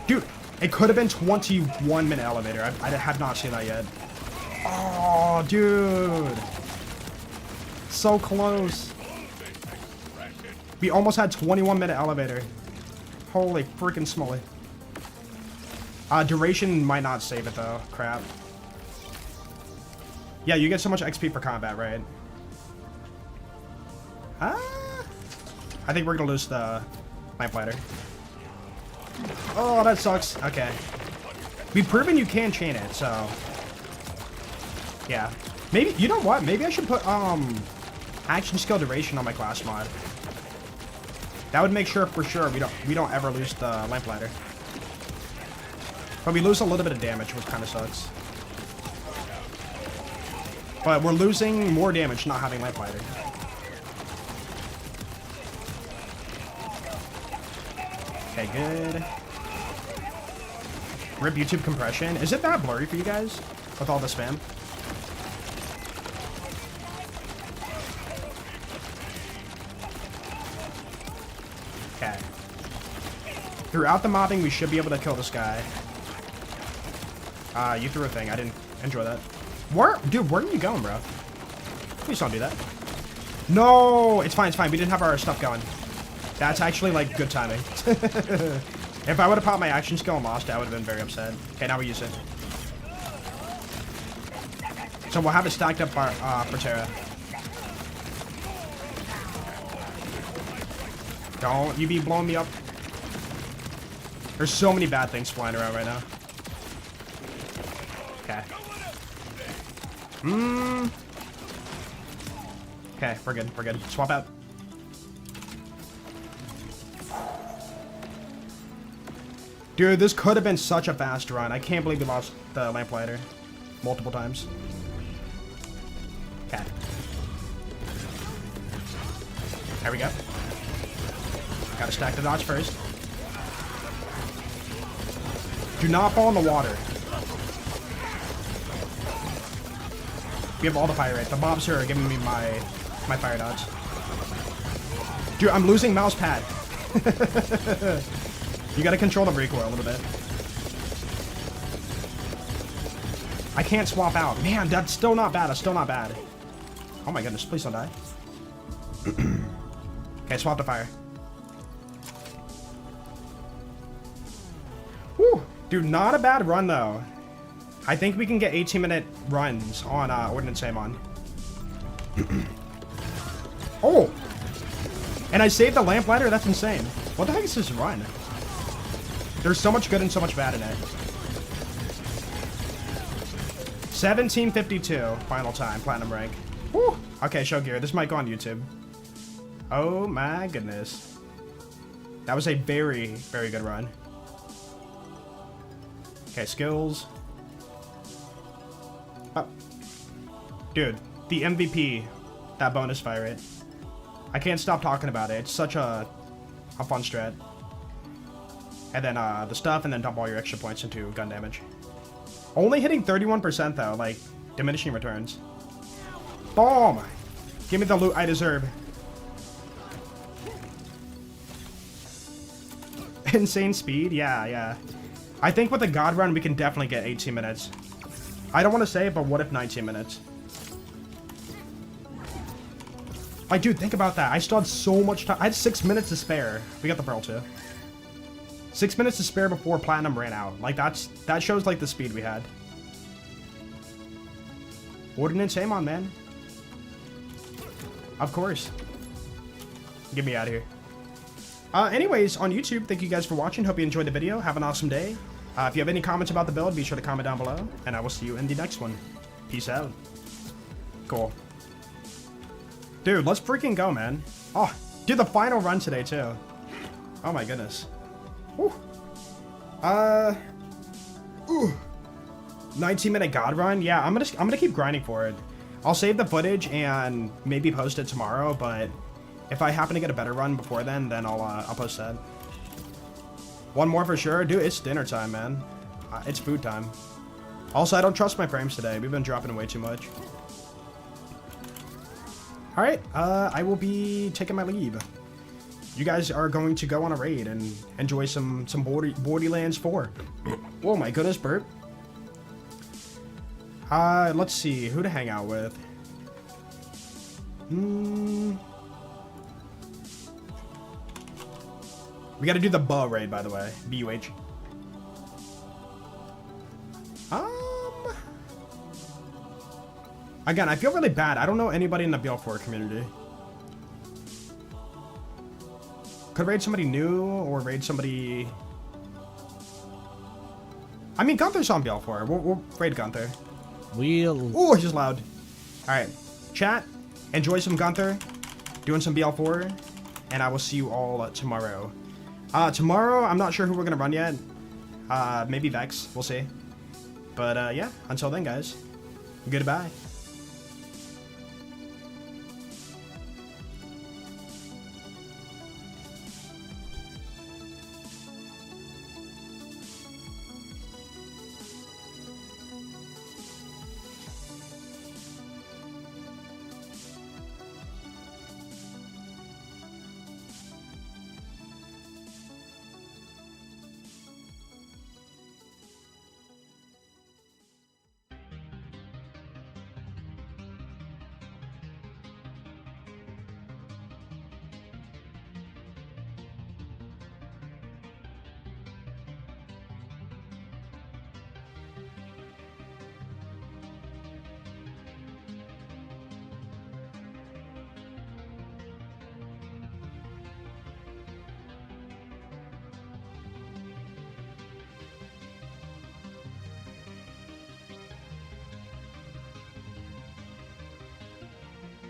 Speaker 1: Dude, it could have been 21-minute elevator. I have not seen that yet. Oh, dude. So close. We almost had 21-minute elevator. Holy freaking smoly. Duration might not save it, though. Crap. Yeah, you get so much XP for combat, right? I think we're gonna lose the lamplighter. Oh, that sucks. Okay. We've proven you can chain it, so... Yeah. Maybe, you know what? Maybe I should put, action skill duration on my class mod. That would make sure, for sure, we don't ever lose the lamplighter. But we lose a little bit of damage, which kind of sucks. But we're losing more damage not having lamplighter. Okay, good. RIP YouTube compression. Is it that blurry for you guys? With all the spam? Okay. Throughout the mobbing, we should be able to kill this guy. You threw a thing. I didn't enjoy that. Dude, where are you going, bro? Please don't do that. No! It's fine, it's fine. We didn't have our stuff going. That's actually, like, good timing. If I would have popped my action skill and lost it, I would have been very upset. Okay, now we use it. So we'll have it stacked up for Terra. Don't you be blowing me up. There's so many bad things flying around right now. Okay. Okay, we're good, we're good. Swap out. Dude, this could have been such a fast run. I can't believe we lost the lamplighter multiple times. Okay. There we go. Gotta stack the dots first. Do not fall in the water. We have all the fire rate. The mobs here are giving me my fire dodge. Dude, I'm losing mouse pad. You gotta control the recoil a little bit. I can't swap out. Man, that's still not bad. That's still not bad. Oh my goodness, please don't die. Okay, swap to fire. Whew. Dude, not a bad run though. I think we can get 18-minute runs on Ordnance Amon. Oh! And I saved the lamplighter? That's insane. What the heck is this run? There's so much good and so much bad in it. 1752, final time, platinum rank. Whew. Okay, show gear. This might go on YouTube. Oh my goodness. That was a very, very good run. Okay, skills. Oh. Dude, the MVP, that bonus fire rate. I can't stop talking about it. It's such a fun strat. And then the stuff, and then dump all your extra points into gun damage. Only hitting 31% though, like diminishing returns. Boom! Give me the loot I deserve. Insane speed? Yeah. I think with the God run we can definitely get 18 minutes. I don't want to say it, but what if 19 minutes? Like, dude, think about that. I still had so much time. I had 6 minutes to spare. We got the pearl too. 6 minutes to spare before platinum ran out. Like, that shows like the speed we had. Ordnance Amon, man. Of course. Get me out of here. Anyways, on YouTube, thank you guys for watching. Hope you enjoyed the video. Have an awesome day. If you have any comments about the build, be sure to comment down below, and I will see you in the next one. Peace out. Cool. Dude, let's freaking go, man. Oh, dude, the final run today, too. Oh, my goodness. Whew. 19-minute God run? Yeah, I'm gonna keep grinding for it. I'll save the footage and maybe post it tomorrow, but if I happen to get a better run before then I'll post that. One more for sure. Dude, it's dinner time, man. It's food time. Also, I don't trust my frames today. We've been dropping way too much. Alright, I will be taking my leave. You guys are going to go on a raid and enjoy some Borderlands 4. Oh my goodness, burp. Let's see, who to hang out with. We gotta do the bow raid, by the way. B-U-H. Again, I feel really bad. I don't know anybody in the BL4 community. Could raid somebody new or raid somebody... I mean, Gunther's on BL4. We'll raid Gunther. Oh, he's loud. Alright. Chat, enjoy some Gunther. Doing some BL4. And I will see you all tomorrow. Tomorrow, I'm not sure who we're going to run yet. Maybe Vex. We'll see. But, yeah. Until then, guys. Goodbye.